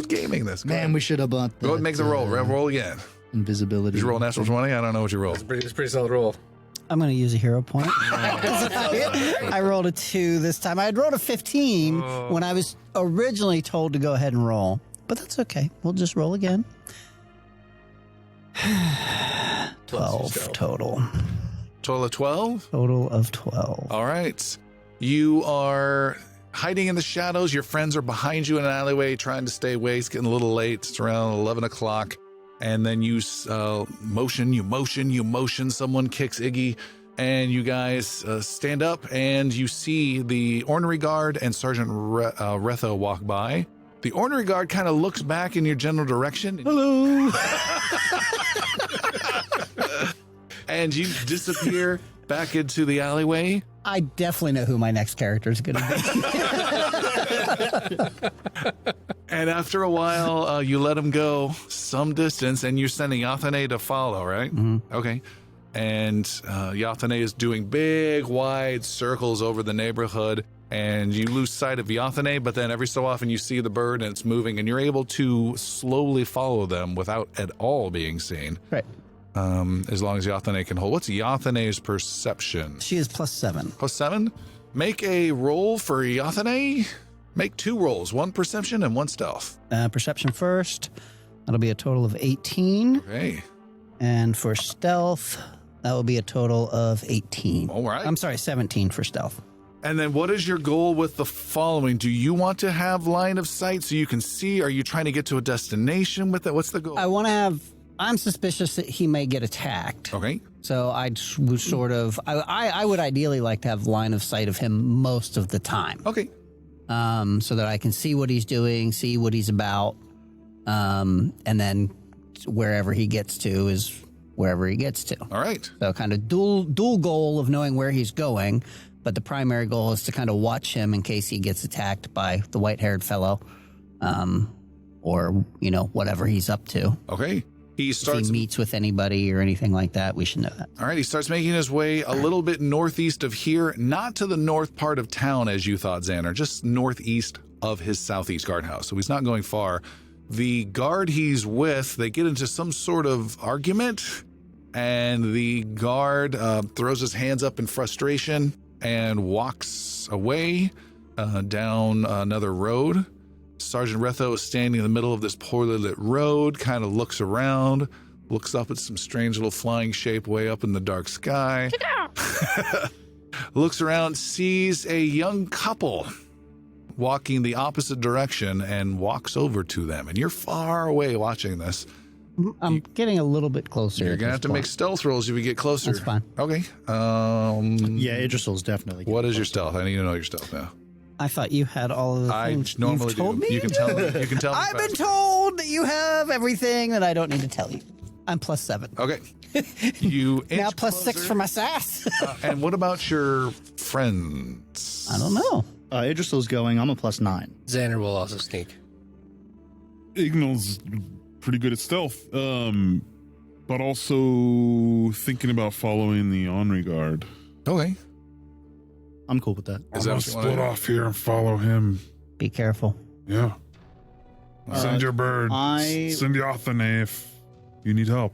gaming this? Man, we should have bought that. Go ahead and make the roll. Roll again. Invisibility. Did you roll a natural 20? I don't know what you rolled. It's a pretty solid roll. I'm going to use a hero point. I rolled a 2 this time. I had rolled a 15 when I was originally told to go ahead and roll. But that's okay. We'll just roll again. 12 total. Total of 12? Total of 12. All right. You are hiding in the shadows. Your friends are behind you in an alleyway trying to stay away. It's getting a little late. It's around 11 o'clock. And then you motion. Someone kicks Iggy. And you guys stand up and you see the ornery guard and Sergeant Retho walk by. The ornery guard kind of looks back in your general direction. Hello. And you disappear back into the alleyway. I definitely know who my next character is going to be. And after a while, you let him go some distance, and you're sending Yathane to follow, right? Mm-hmm. Okay. And Yathane is doing big, wide circles over the neighborhood, and you lose sight of Yathane, but then every so often you see the bird, and it's moving, and you're able to slowly follow them without at all being seen. Right. As long as Yathane can hold. What's Yathane's perception? She is +7. +7? Make a roll for Yathane. Make 2 rolls, 1 perception and 1 stealth. Perception first. That'll be a total of 18. Okay. And for stealth, that will be a total of 18. All right. I'm sorry, 17 for stealth. And then what is your goal with the following? Do you want to have line of sight so you can see? Are you trying to get to a destination with it? What's the goal? I'm suspicious that he may get attacked. Okay. So I would I would ideally like to have line of sight of him most of the time. Okay. So that I can see what he's doing, see what he's about. And then wherever he gets to is wherever he gets to. All right. So kind of dual goal of knowing where he's going, but the primary goal is to kind of watch him in case he gets attacked by the white-haired fellow, or, you know, whatever he's up to. Okay. He If starts. he meets with anybody or anything like that, we should know that. All right, he starts making his way a little bit northeast of here, not to the north part of town as you thought, Xander, just northeast of his southeast guardhouse. So he's not going far. The guard he's with, they get into some sort of argument, and the guard throws his hands up in frustration and walks away down another road. Sergeant Retho is standing in the middle of this poorly lit road, kind of looks around, looks up at some strange little flying shape way up in the dark sky. Looks around, sees a young couple walking the opposite direction and walks over to them. And you're far away watching this. I'm getting a little bit closer. You're going to have to make stealth rolls if you get closer. That's fine. Okay. Yeah, Idrisil's definitely. What is your stealth? I need to know your stealth now. I thought you had all of the things normally you've told do. me. You can tell me. You can tell me. I've been faster. told that you have everything that I don't need to tell you. I'm +7. Okay. You Now inch +6 closer. for my sass. And what about your friends? I don't know. Idrisil's going. I'm a +9. Xander will also sneak. Ignal's pretty good at stealth, but also thinking about following the Henri guard. Okay. I'm cool with that. Is I'm that gonna what you split wanna off here and follow him. Be careful. Yeah. Send right. your bird. I- Send Yothane if you need help.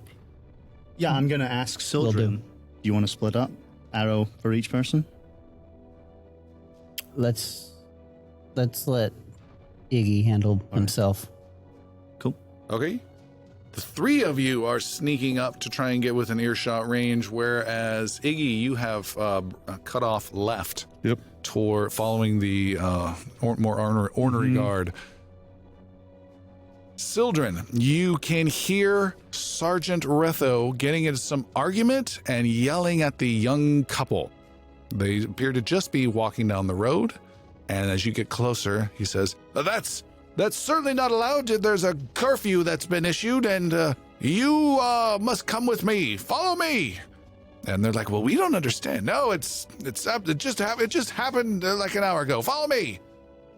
Yeah, I'm gonna ask Will do. Sildren. Do you want to split up? Arrow for each person. Let's let Iggy handle himself. Cool. Okay. The three of you are sneaking up to try and get within earshot range, whereas Iggy, you have cut off left Yep. toward following the more ornery guard. Sildren, you can hear Sergeant Retho getting into some argument and yelling at the young couple. They appear to just be walking down the road, and as you get closer, he says, That's certainly not allowed. There's a curfew that's been issued, and you must come with me. Follow me." And they're like, "Well, we don't understand. No, it just happened like an hour ago. Follow me."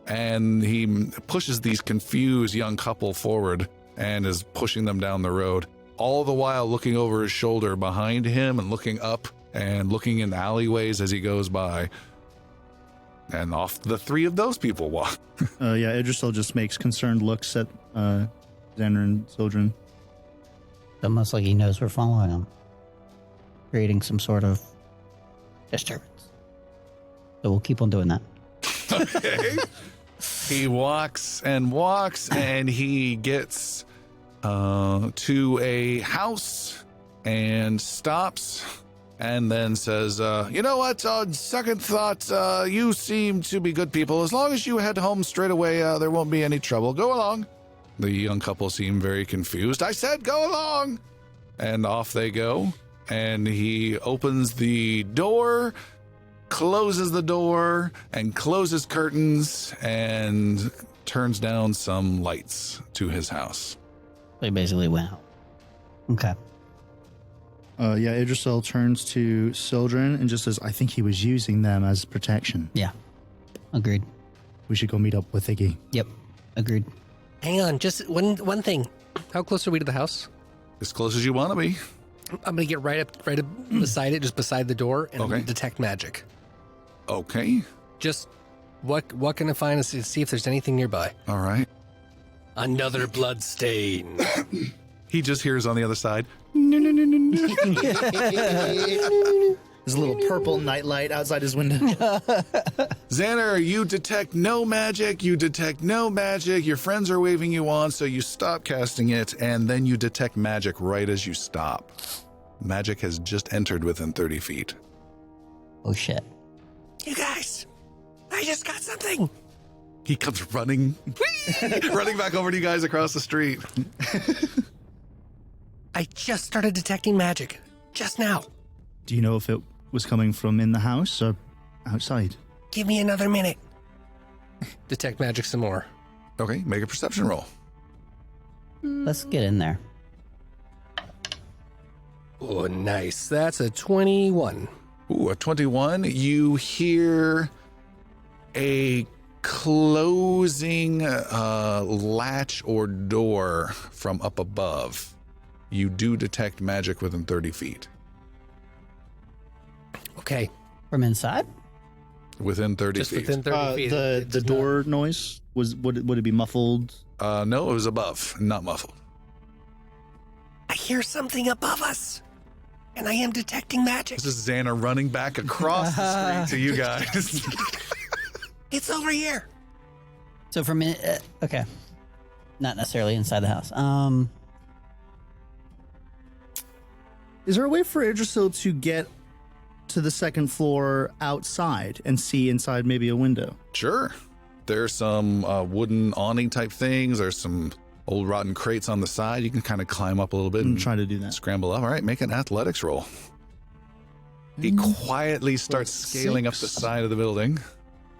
And he pushes these confused young couple forward and is pushing them down the road, all the while looking over his shoulder behind him and looking up and looking in alleyways as he goes by. And off the three of those people walk. Yeah, Idrisil just makes concerned looks at Xander and Sildren. Almost like he knows we're following him, creating some sort of disturbance. So we'll keep on doing that. Okay. He walks and he gets to a house and stops and then says, "You know what? On second thought, you seem to be good people. As long as you head home straight away, there won't be any trouble. Go along." The young couple seem very confused. "I said go along." And off they go. And he opens the door, closes the door, and closes curtains, and turns down some lights to his house. They basically went out. Okay. Yeah, Idrisil turns to Sildren and just says, "I think he was using them as protection. Yeah. Agreed. We should go meet up with Iggy." Yep. Agreed. Hang on, just one thing. How close are we to the house? As close as you want to be. I'm gonna get right up beside it, just beside the door, and I'm Okay. gonna detect magic. Okay. Just what can I find to see if there's anything nearby? All right. Another blood stain. He just hears on the other side. There's a little purple nightlight outside his window. Xander, you detect no magic. You detect no magic. Your friends are waving you on, so you stop casting it, and then you detect magic right as you stop. Magic has just entered within 30 feet. Oh, shit. You guys, I just got something. He comes running, running back over to you guys across the street. I just started detecting magic. Just now. Do you know if it was coming from in the house or outside? Give me another minute. Detect magic some more. Okay, make a perception roll. Let's get in there. Oh, nice. That's a 21. Ooh, a 21. You hear a closing latch or door from up above. You do detect magic within 30 feet. Okay. From inside? Within 30 Just feet. within 30 feet. The door noise would it be muffled? No, it was above, not muffled. I hear something above us, and I am detecting magic. This is Xana running back across the street to you guys. It's over here. So from okay, not necessarily inside the house. Is there a way for Idrisil to get to the second floor outside and see inside maybe a window? Sure. There's some wooden awning type things. There's some old rotten crates on the side. You can kind of climb up a little bit I'm and trying to do that. scramble up. All right, make an athletics roll. He quietly starts scaling up the side of the building.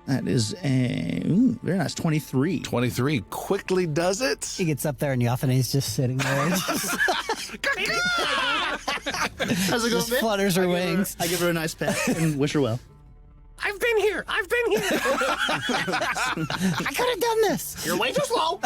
That is a very nice 23. 23 quickly does it. He gets up there and Yafene's just sitting there. How's it going, Just babe? flutters her wings. I give her a nice pat and wish her well. I've been here. I could have done this. You're way too slow.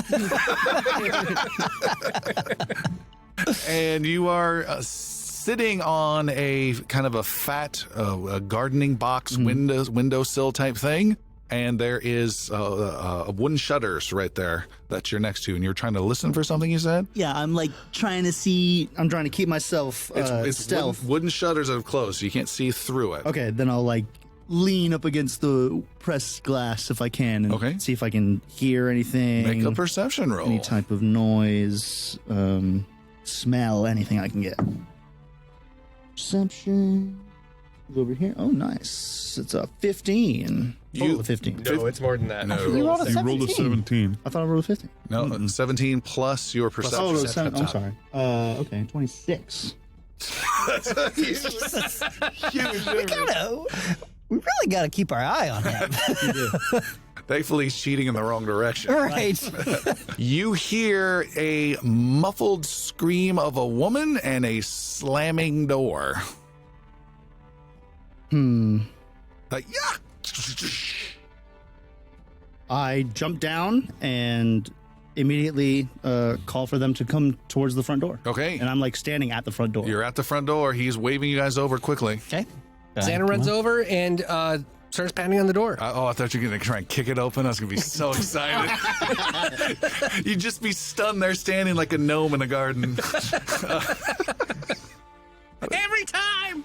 And you are sitting on a kind of a fat a gardening box windowsill type thing. And there is wooden shutters right there that you're next to. And you're trying to listen for something, you said? Yeah, I'm like trying to see. I'm trying to keep myself It's stealth. wooden shutters are closed, so you can't see through it. Okay, then I'll like lean up against the pressed glass if I can and see if I can hear anything. Make a perception roll. Any type of noise, smell, anything I can get. Perception. Over here. Oh, nice. It's a 15. Total of 15. No, it's more than that. No. You rolled a You rolled a 17. I thought I rolled a 15. No, 17 plus your perception. Oh, no, at the I'm top. sorry. Okay, 26. We really got to keep our eye on him. Thankfully, he's cheating in the wrong direction. Right. You hear a muffled scream of a woman and a slamming door. Like, yeah. I jump down and immediately call for them to come towards the front door. Okay. And I'm like standing at the front door. You're at the front door. He's waving you guys over quickly. Okay. Xana runs over and starts pounding on the door. I thought you were going to try and kick it open. I was going to be so excited. You'd just be stunned there standing like a gnome in a garden. Every time!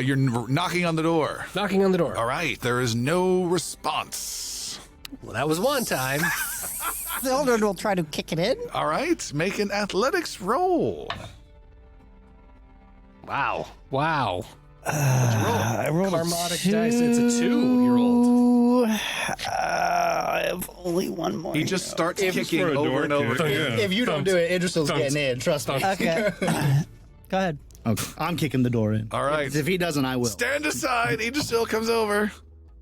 You're knocking on the door. Knocking on the door. All right. There is no response. Well, that was one time. Sildred will try to kick it in. All right. Make an athletics roll. Wow. I rolled Karmatic dice. It's a 2-year-old. I have only one more. He just starts kicking for a over door and over. kick. again. Yeah. If you don't do it, Idrisil's getting in. Trust me. Okay. Go ahead. Okay. I'm kicking the door in. All right. If he doesn't, I will. Stand aside. He just still comes over.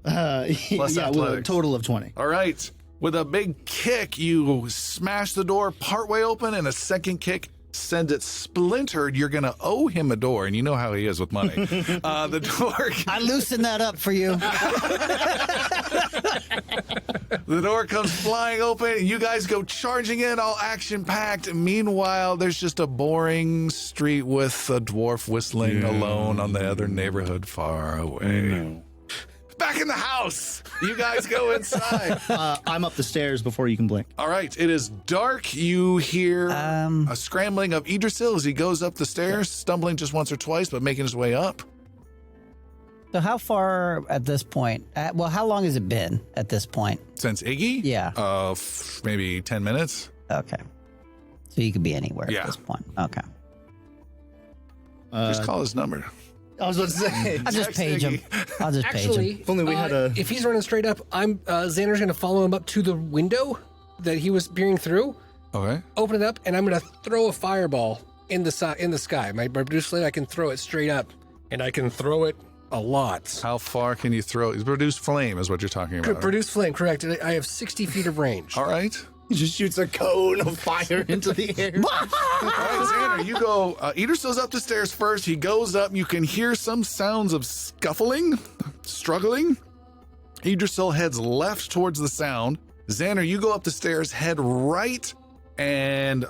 Plus yeah, well, a athletics. total of 20. All right. With a big kick, you smash the door partway open, and a second kick sends it splintered. You're going to owe him a door, and you know how he is with money. The door... I loosened that up for you. The door comes flying open, and you guys go charging in, all action-packed. Meanwhile, there's just a boring street with a dwarf whistling alone on the other neighborhood far away. No. Back in the house! You guys go inside. I'm up the stairs before you can blink. All right, it is dark. You hear a scrambling of Idrisil as he goes up the stairs, stumbling just once or twice, but making his way up. So how far at this point? Well, how long has it been at this point? Since Iggy? Yeah. Maybe 10 minutes. Okay. So you could be anywhere Yeah. at this point. Okay. Just call his number. I was about to say. I'll just page him. I'll just page him. Actually, If only we had a- if he's running straight up, Xander's going to follow him up to the window that he was peering through, Okay. open it up, and I'm going to throw a fireball in the sky. My produce flame, I can throw it straight up, and I can throw it a lot. How far can you throw? Produce flame is what you're talking about. Produce flame, correct. I have 60 feet of range. All right. He just shoots a cone of fire into the air. All right, Xander, you go. Idrisil's up the stairs first. He goes up. You can hear some sounds of scuffling, struggling. Idrisil heads left towards the sound. Xander, you go up the stairs, head right, and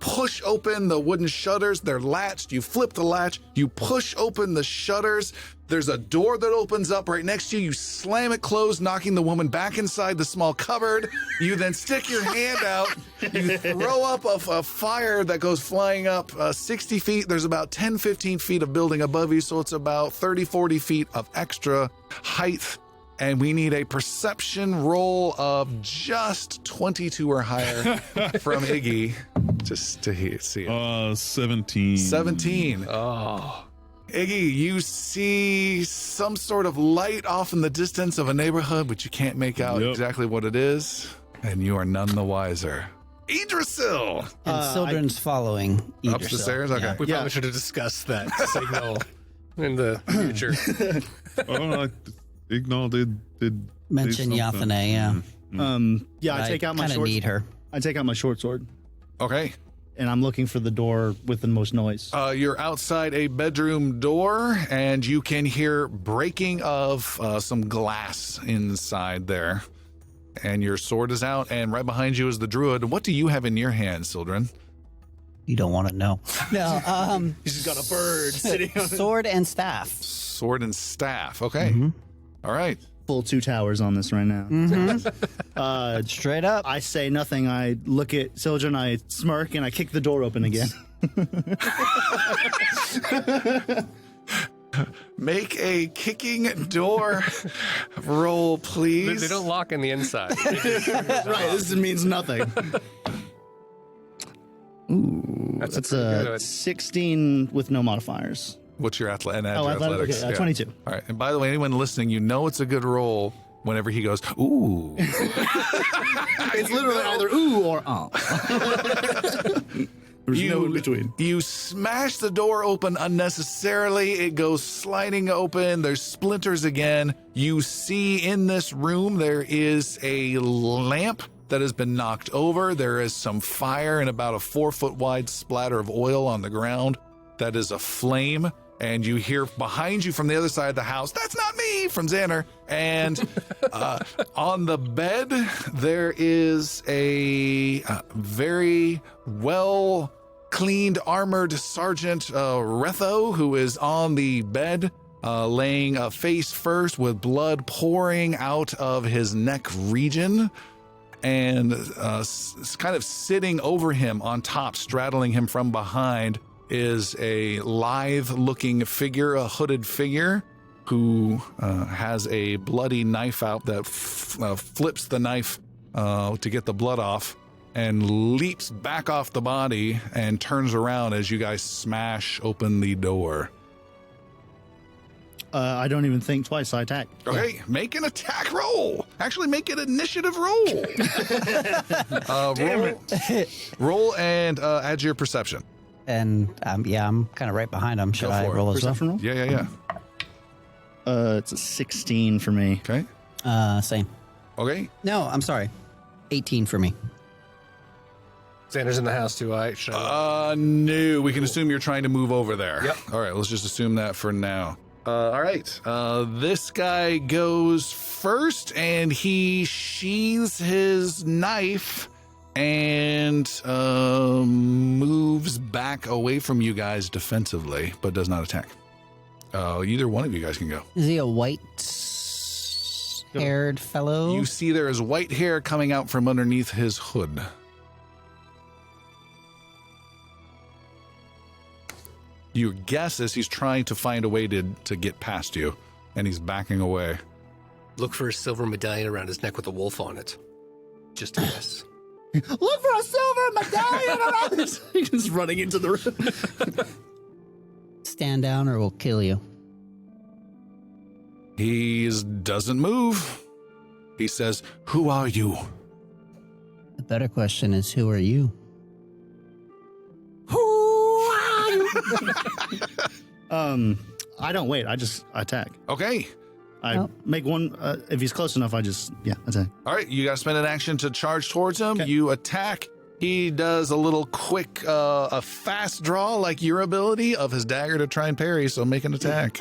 push open the wooden shutters. They're latched. You flip the latch. You push open the shutters. There's a door that opens up right next to you. You slam it closed, knocking the woman back inside the small cupboard. You then stick your hand out. You throw up a fire that goes flying up 60 feet. There's about 10, 15 feet of building above you, so it's about 30, 40 feet of extra height. And we need a perception roll of just 22 or higher from Iggy, just to see it. 17. 17. Oh. Iggy, you see some sort of light off in the distance of a neighborhood, but you can't make out exactly what it is, and you are none the wiser. Idrisil! And Sildren's following Idrisil. Up the stairs? Okay. We probably should have discussed that signal in the future. Ignal did Mention say Yathane, something. yeah. I take out my kind of short. need her. I take out my short sword, Okay. and I'm looking for the door with the most noise. You're outside a bedroom door, and you can hear breaking of some glass inside there. And your sword is out, and right behind you is the druid. What do you have in your hand, Sildren? You don't want to know. No, He's just got a bird sitting on sword and staff. Sword and staff. Okay. All right. full 2 towers on this right now. Straight up. I say nothing. I look at Sildren, I smirk, and I kick the door open again. Make a kicking door roll, please. They don't lock in the inside. Right, this means nothing. Ooh, that's a good. 16 with no modifiers. What's your athletics? athletics. Okay, 22. All right. And by the way, anyone listening, you know it's a good roll whenever he goes, ooh. It's literally either ooh or There's no in between. You smash the door open unnecessarily. It goes sliding open. There's splinters again. You see in this room there is a lamp that has been knocked over. There is some fire and about a 4-foot wide splatter of oil on the ground. That is a flame. And you hear behind you from the other side of the house, "That's not me," from Xander. And on the bed, there is a very well cleaned, armored Sergeant Retho, who is on the bed, laying face first with blood pouring out of his neck region. And kind of sitting over him on top, straddling him from behind, is a lithe-looking figure, a hooded figure, who has a bloody knife out that flips the knife to get the blood off and leaps back off the body and turns around as you guys smash open the door. I don't even think twice. I attack. Okay, make an attack roll. Actually, make an initiative roll. Roll and add your perception. And I'm kind of right behind him. Should Go I for it. roll as well? Perception roll? Yeah. It's a 16 for me. Okay. Same. Okay. No, I'm sorry. 18 for me. Xander's in the house too. Should I No, we can assume you're trying to move over there. Yep. All right, let's just assume that for now. All right. This guy goes first, and he sheathes his knife and moves back away from you guys defensively, but does not attack. Either one of you guys can go. Is he a white-haired fellow? You see there is white hair coming out from underneath his hood. Your guess is he's trying to find a way to get past you, and he's backing away. look for a silver medallion around his neck with a wolf on it? Just a guess. Look for a silver medallion around this. He's just running into the room. Stand down or we'll kill you. He doesn't move. He says, "Who are you?" The better question is, who are you? I don't wait. I just attack. Okay. I make one. If he's close enough, I just attack. All right, you got to spend an action to charge towards him. Okay. You attack. He does a little quick, a fast draw like your ability of his dagger to try and parry. So make an attack.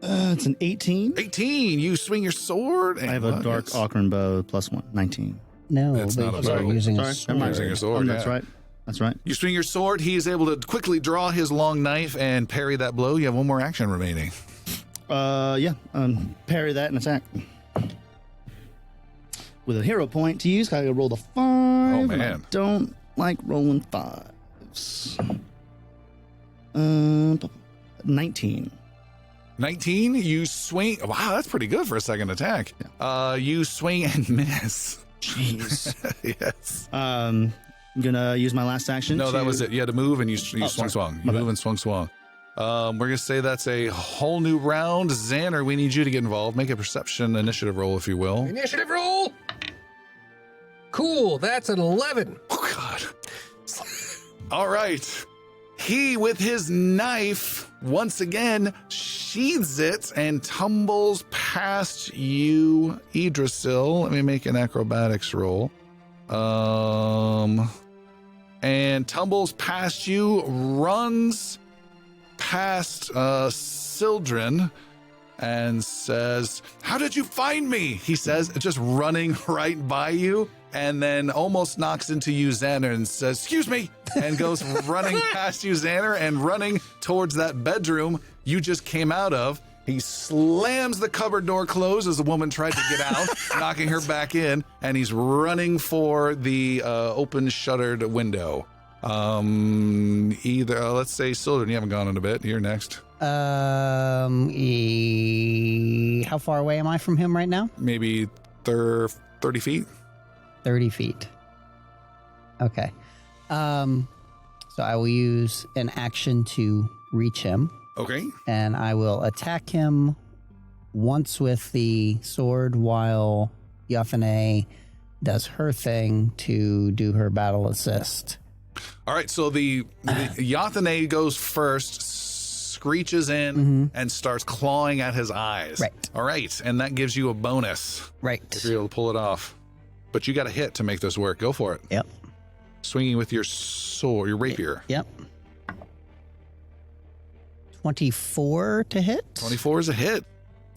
It's an 18. 18. You swing your sword. And I have a dark Ocarina bow +1. 19. No, That's not a because you're bow. using a Sorry, sword. Using your sword, That's yeah. right. That's right. You swing your sword. He is able to quickly draw his long knife and parry that blow. You have one more action remaining. Parry that and attack. With a hero point to use, I rolled a 5. Oh, and I man. don't like rolling 5s. 19. 19. You swing. Wow, that's pretty good for a second attack. You swing and miss. Jeez. Yes. I'm gonna use my last action. No, that was it. You had to move and you sorry. swung. You My move bad. and swung. We're going to say that's a whole new round. Xander, we need you to get involved. Make a perception initiative roll, if you will. Initiative roll. Cool. That's an 11. Oh, God. All right. He, with his knife, once again, sheathes it and tumbles past you, Idrisil. Let me make an acrobatics roll. And tumbles past you, runs past Sildren, and says, "How did you find me?" He says, just running right by you, and then almost knocks into you, Xander, and says, "Excuse me," and goes running past you, Xander, and running towards that bedroom you just came out of. He slams the cupboard door closed as the woman tried to get out, knocking her back in, and he's running for the open shuttered window. Let's say Sildren, you haven't gone in a bit. You're next. How far away am I from him right now? Maybe 30 feet. 30 feet. Okay. So I will use an action to reach him, Okay. and I will attack him once with the sword while Yathane does her thing to do her battle assist. All right. So the Yathane goes first, screeches in, and starts clawing at his eyes. Right. All right. And that gives you a bonus Right. if you're able to pull it off. But you got a hit to make this work. Go for it. Yep. Swinging with your sword, your rapier. Yep. 24 to hit? 24 is a hit.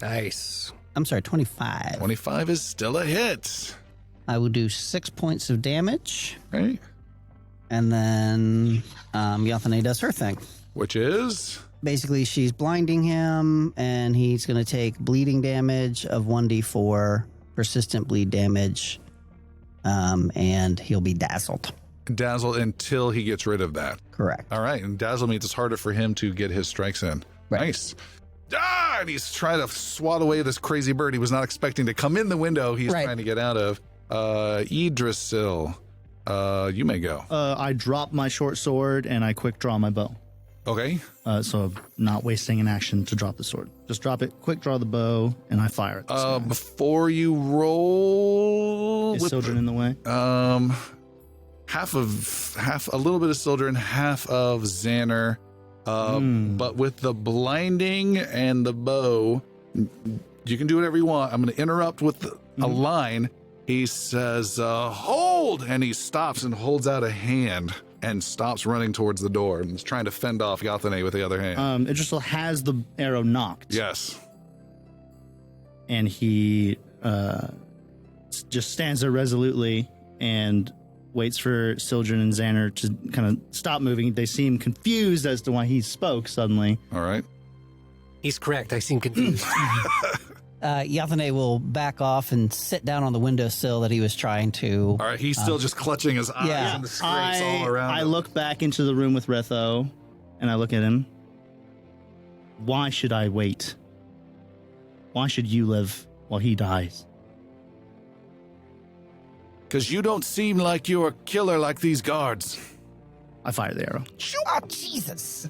Nice. I'm sorry, 25. 25 is still a hit. I will do 6 points of damage, Right. and then Yathane does her thing. Which is? Basically, she's blinding him, and he's going to take bleeding damage of 1d4, persistent bleed damage, and he'll be dazzled. Dazzle until he gets rid of that. Correct. All right. And dazzle means it's harder for him to get his strikes in. Right. Nice. And he's trying to swat away this crazy bird he was not expecting to come in the window he's Right. trying to get out of. Idrisil, you may go. I drop my short sword and I quick draw my bow. Okay. So not wasting an action to drop the sword. Just drop it, quick draw the bow, and I fire it. Before you roll, Is with Sildren in the way? half, a little bit of Sildren, half of Xander. But with the blinding and the bow, you can do whatever you want. I'm going to interrupt with a line. He says, hold! And he stops and holds out a hand and stops running towards the door and is trying to fend off Yathane with the other hand. Idrisil has the arrow knocked. Yes. And he just stands there resolutely and waits for Sildren and Xander to kind of stop moving. They seem confused as to why he spoke suddenly. All right. He's correct. I seem confused. Yathane will back off and sit down on the windowsill that he was trying to. All right. He's still just clutching his eyes yeah. and the scrapes all around I him. look back into the room with Retho and I look at him. Why should I wait? Why should you live while he dies? Because you don't seem like you're a killer like these guards. I fire the arrow. Oh, Jesus.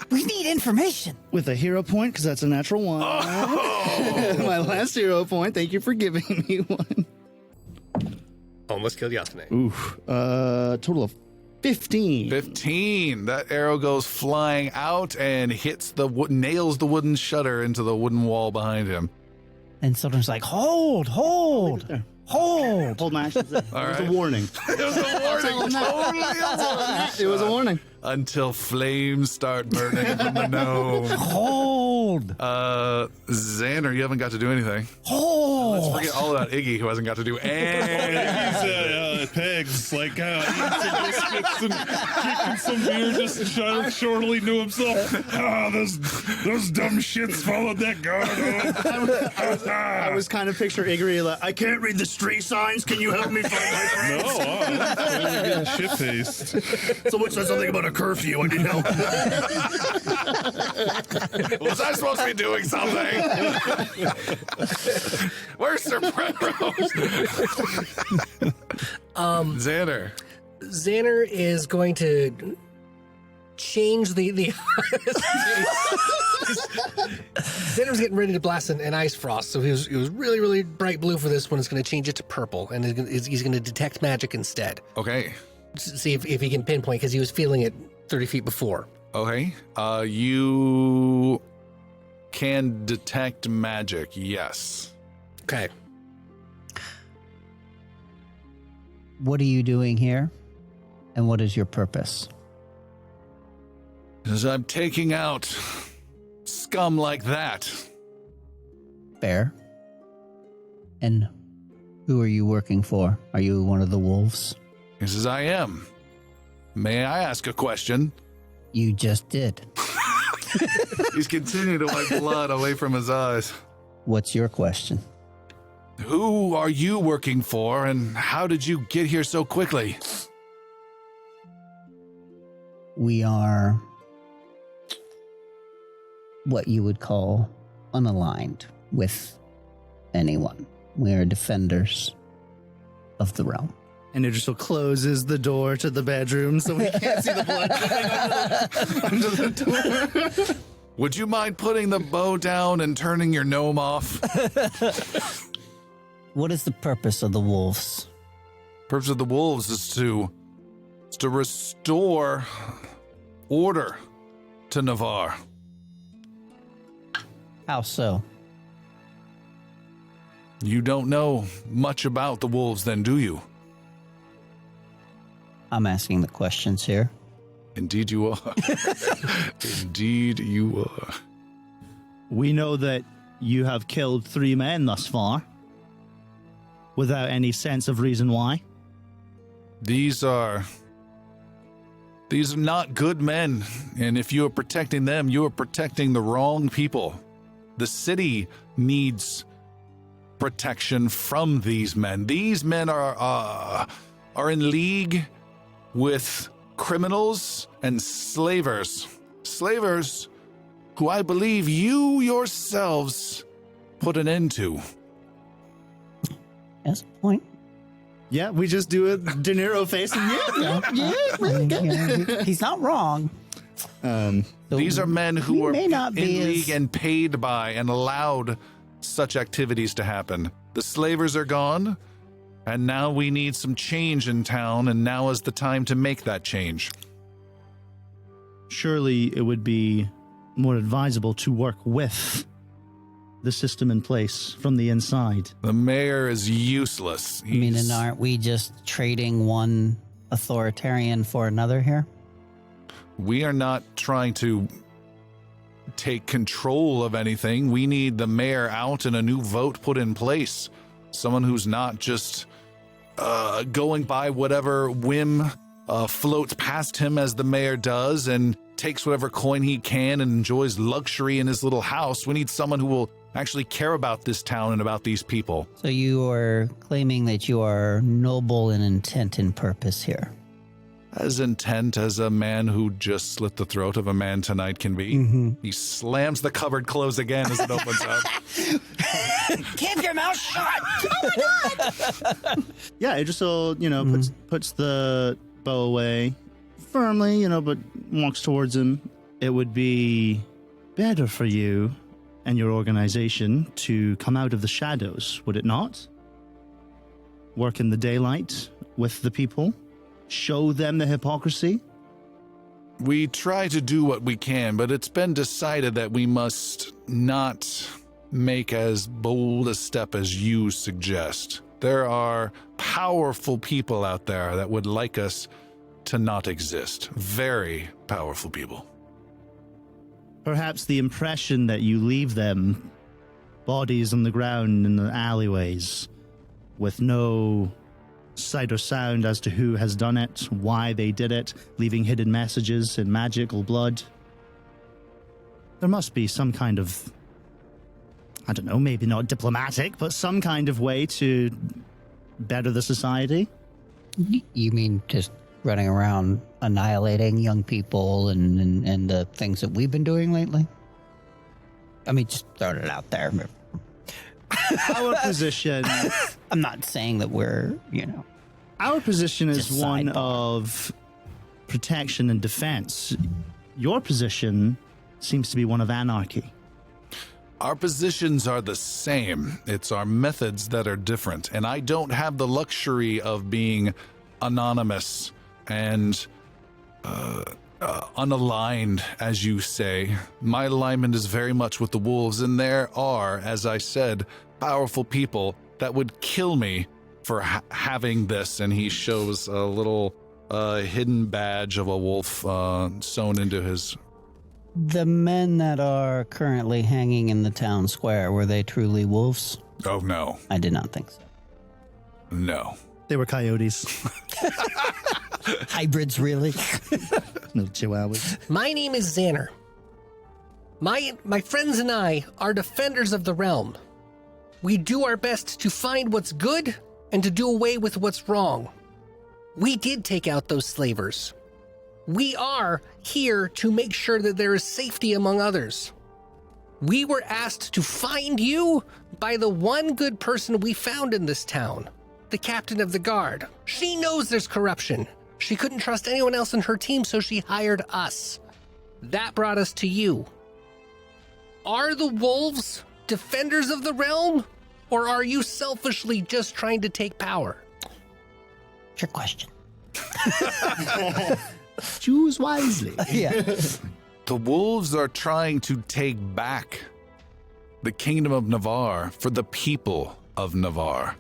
We need information. With a hero point, because that's a natural one. My last hero point. Thank you for giving me one. Almost killed Yathane. Oof. Total of 15. 15. That arrow goes flying out and hits nails the wooden shutter into the wooden wall behind him. And Sildren's like, hold. Hold my actions there. All It was right. a warning. It was a warning. Totally a warning. It was a warning. Until flames start burning from the gnome. Hold. Xander, you haven't got to do anything. Hold. Let's forget all about Iggy, who hasn't got to do anything. He's pegs, like eating some biscuits and drinking some beer just shortly to himself. Those dumb shits followed that guard. I was kind of picture Iggy like, I can't read the street signs. Can you help me find my friends? No, I'm getting shit-faced. Someone said something about a curfew. I need help. Was I supposed to be doing something? Where's Sir Brenros? Xander. Xander is going to change the Xander's getting ready to blast an ice frost, so he was really, really bright blue for this one. It's going to change it to purple, and he's going to detect magic instead. Okay. See if he can pinpoint, because he was feeling it 30 feet before. Okay. You can detect magic, yes. Okay. What are you doing here? And what is your purpose? Because I'm taking out scum like that. Fair. And who are you working for? Are you one of the wolves? He says, I am. May I ask a question? You just did. He's continuing to wipe blood away from his eyes. What's your question? Who are you working for, and how did you get here so quickly? We are what you would call unaligned with anyone. We are defenders of the realm. And Idrisil closes the door to the bedroom so we can't see the blood coming under the door. Would you mind putting the bow down and turning your gnome off? What is the purpose of the wolves? Purpose of the wolves is to restore order to Navarre. How so? You don't know much about the wolves then, do you? I'm asking the questions here. Indeed you are. Indeed you are. We know that you have killed 3 men thus far, without any sense of reason why. These are not good men, and if you are protecting them, you are protecting the wrong people. The city needs protection from these men. These men are in league with criminals and slavers. Slavers who I believe you yourselves put an end to. That's a point. Yeah, we just do a De Niro face and He's not wrong. So These are men who we are may in not be league as- and paid by and allowed such activities to happen. The slavers are gone, and now we need some change in town, and now is the time to make that change. surely it would be more advisable to work with the system in place from the inside. The mayor is useless. I mean, He's- and aren't we just trading one authoritarian for another here? We are not trying to take control of anything. We need the mayor out and a new vote put in place. Someone who's not just going by whatever whim floats past him as the mayor does and takes whatever coin he can and enjoys luxury in his little house. We need someone who will actually care about this town and about these people. So you are claiming that you are noble in intent and purpose here. As intent as a man who just slit the throat of a man tonight can be. He slams the cupboard closed again as it opens up. Keep your mouth shut! Yeah, it just so, puts the bow away firmly, but walks towards him. It would be better for you and your organization to come out of the shadows, would it not? Work in the daylight with the people. show them the hypocrisy? We try to do what we can, but it's been decided that we must not make as bold a step as you suggest. There are powerful people out there that would like us to not exist. Very powerful people. Perhaps the impression that you leave them, bodies on the ground in the alleyways, with no sight or sound as to who has done it, why they did it, leaving hidden messages in magical blood. There must be some kind of, I don't know, maybe not diplomatic, but some kind of way to better the society. You mean just running around annihilating young people and the things that we've been doing lately? I mean, just throwing it out there. Our position... I'm not saying that we're, Our position is Just one sidebar. of protection and defense. Your position seems to be one of anarchy. Our positions are the same. It's our methods that are different. And I don't have the luxury of being anonymous and unaligned, as you say. My alignment is very much with the wolves, and there are, as I said, powerful people that would kill me for having this. And he shows a little hidden badge of a wolf sewn into his... The men that are currently hanging in the town square, were they truly wolves? Oh, no. I did not think so. No. They were coyotes. Hybrids, really? No chihuahuas. My name is Xander. My friends and I are defenders of the realm. We do our best to find what's good and to do away with what's wrong. We did take out those slavers. We are here to make sure that there is safety among others. We were asked to find you by the one good person we found in this town, the captain of the guard. She knows there's corruption. She couldn't trust anyone else in her team, so she hired us. That brought us to you. Are the wolves defenders of the realm, or are you selfishly just trying to take power? Trick question. Choose wisely. Yeah. The wolves are trying to take back the kingdom of Navarre for the people of Navarre.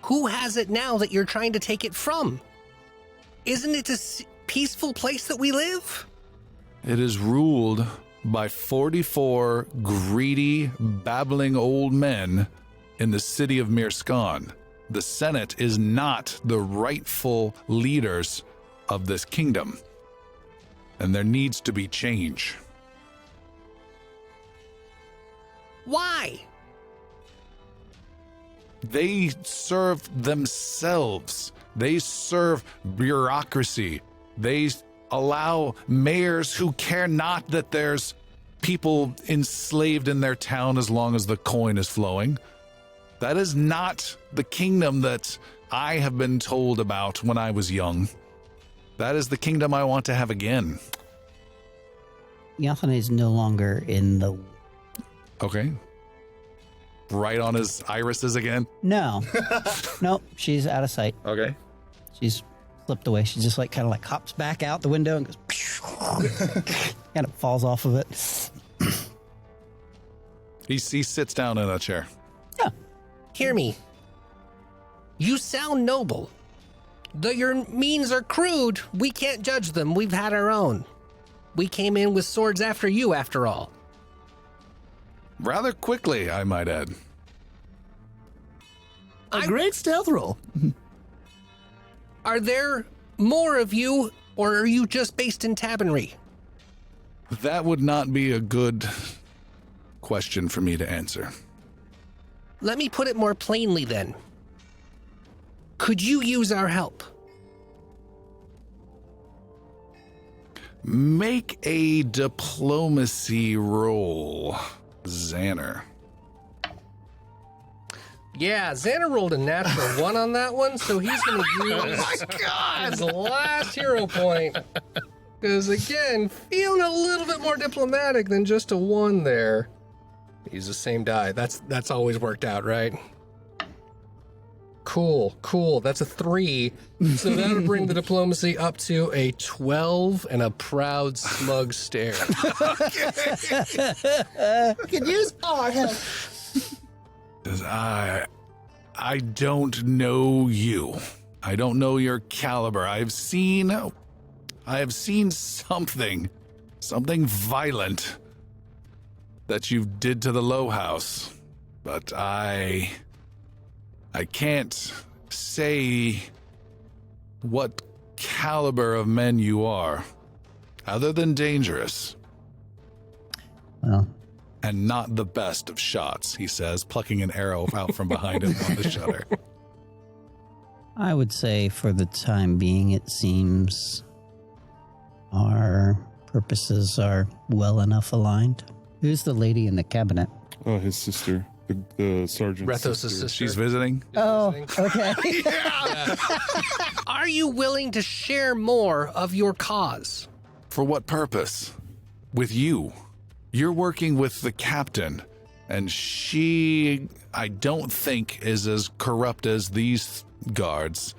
Who has it now that you're trying to take it from? Isn't it a peaceful place that we live? It is ruled by 44 greedy, babbling old men in the city of Mirskan. The Senate is not the rightful leaders of this kingdom, and there needs to be change. Why? They serve themselves. They serve bureaucracy. They allow mayors who care not that there's people enslaved in their town as long as the coin is flowing. That is not the kingdom that I have been told about when I was young. That is the kingdom I want to have again. Yathane is no longer in the... Okay. Right on his irises again. No. Nope, she's out of sight. Okay. She's flipped away. She just kind of hops back out the window and goes... kind of falls off of it. He sits down in a chair. Yeah. Hear me. You sound noble. Though your means are crude, we can't judge them. We've had our own. We came in with swords after you, after all. Rather quickly, I might add. A great stealth roll. Are there more of you, or are you just based in Tabernary? That would not be a good question for me to answer. Let me put it more plainly then. Could you use our help? Make a diplomacy roll, Xander. Yeah, Xander rolled a natural 1 on that one, so he's going to use his last hero point. Because again, feeling a little bit more diplomatic than just a 1 there. Use the same die. That's always worked out, right? Cool. That's a 3. So that would bring the diplomacy up to a 12 and a proud smug stare. Could use our help. I don't know you. I don't know your caliber. I have seen something violent that you did to the Low House, but I can't say what caliber of men you are, other than dangerous. Well, and not the best of shots, he says, plucking an arrow out from behind him on the shutter. I would say for the time being, it seems our purposes are well enough aligned. Who's the lady in the cabinet? Oh, his sister, the sergeant. Rethos' sister. She's visiting? Okay. Are you willing to share more of your cause? For what purpose? With you. You're working with the captain, and she, I don't think, is as corrupt as these guards,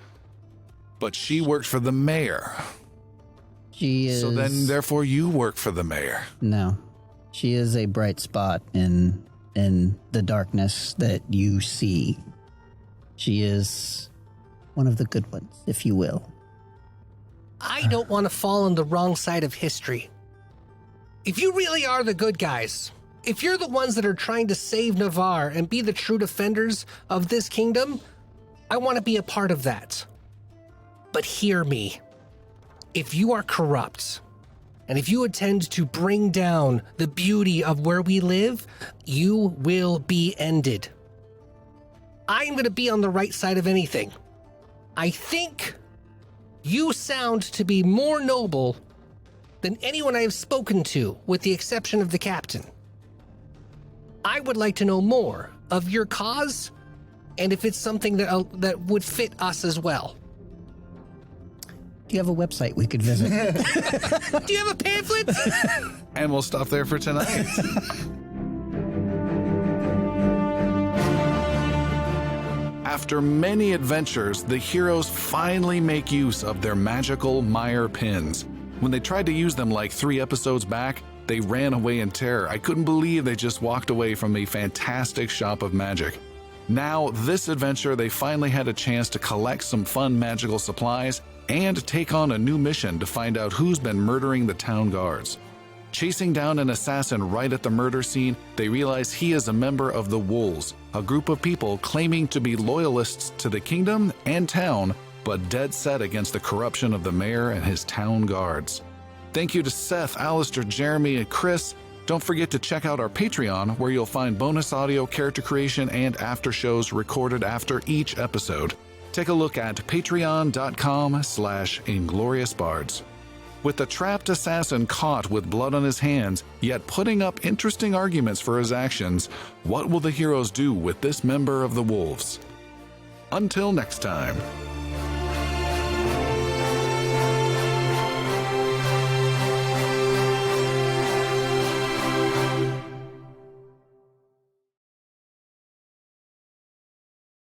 but she worked for the mayor. She is... So then, therefore, you work for the mayor. No. She is a bright spot in the darkness that you see. She is one of the good ones, if you will. I don't want to fall on the wrong side of history. If you really are the good guys, if you're the ones that are trying to save Navarre and be the true defenders of this kingdom, I want to be a part of that. But hear me. If you are corrupt, and if you intend to bring down the beauty of where we live, you will be ended. I am going to be on the right side of anything. I think you sound to be more noble than anyone I have spoken to, with the exception of the captain. I would like to know more of your cause, and if it's something that would fit us as well. Do you have a website we could visit? Do you have a pamphlet? And we'll stop there for tonight. After many adventures, the heroes finally make use of their magical Mire pins. When they tried to use them like 3 episodes back, they ran away in terror. I couldn't believe they just walked away from a fantastic shop of magic. Now, this adventure, they finally had a chance to collect some fun magical supplies and take on a new mission to find out who's been murdering the town guards. Chasing down an assassin right at the murder scene, they realize he is a member of the Wolves, a group of people claiming to be loyalists to the kingdom and town, but dead set against the corruption of the mayor and his town guards. Thank you to Seth, Alistair, Jeremy, and Chris. Don't forget to check out our Patreon, where you'll find bonus audio, character creation, and after shows recorded after each episode. Take a look at patreon.com/ingloriousbards. With the trapped assassin caught with blood on his hands, yet putting up interesting arguments for his actions, what will the heroes do with this member of the Wolves? Until next time.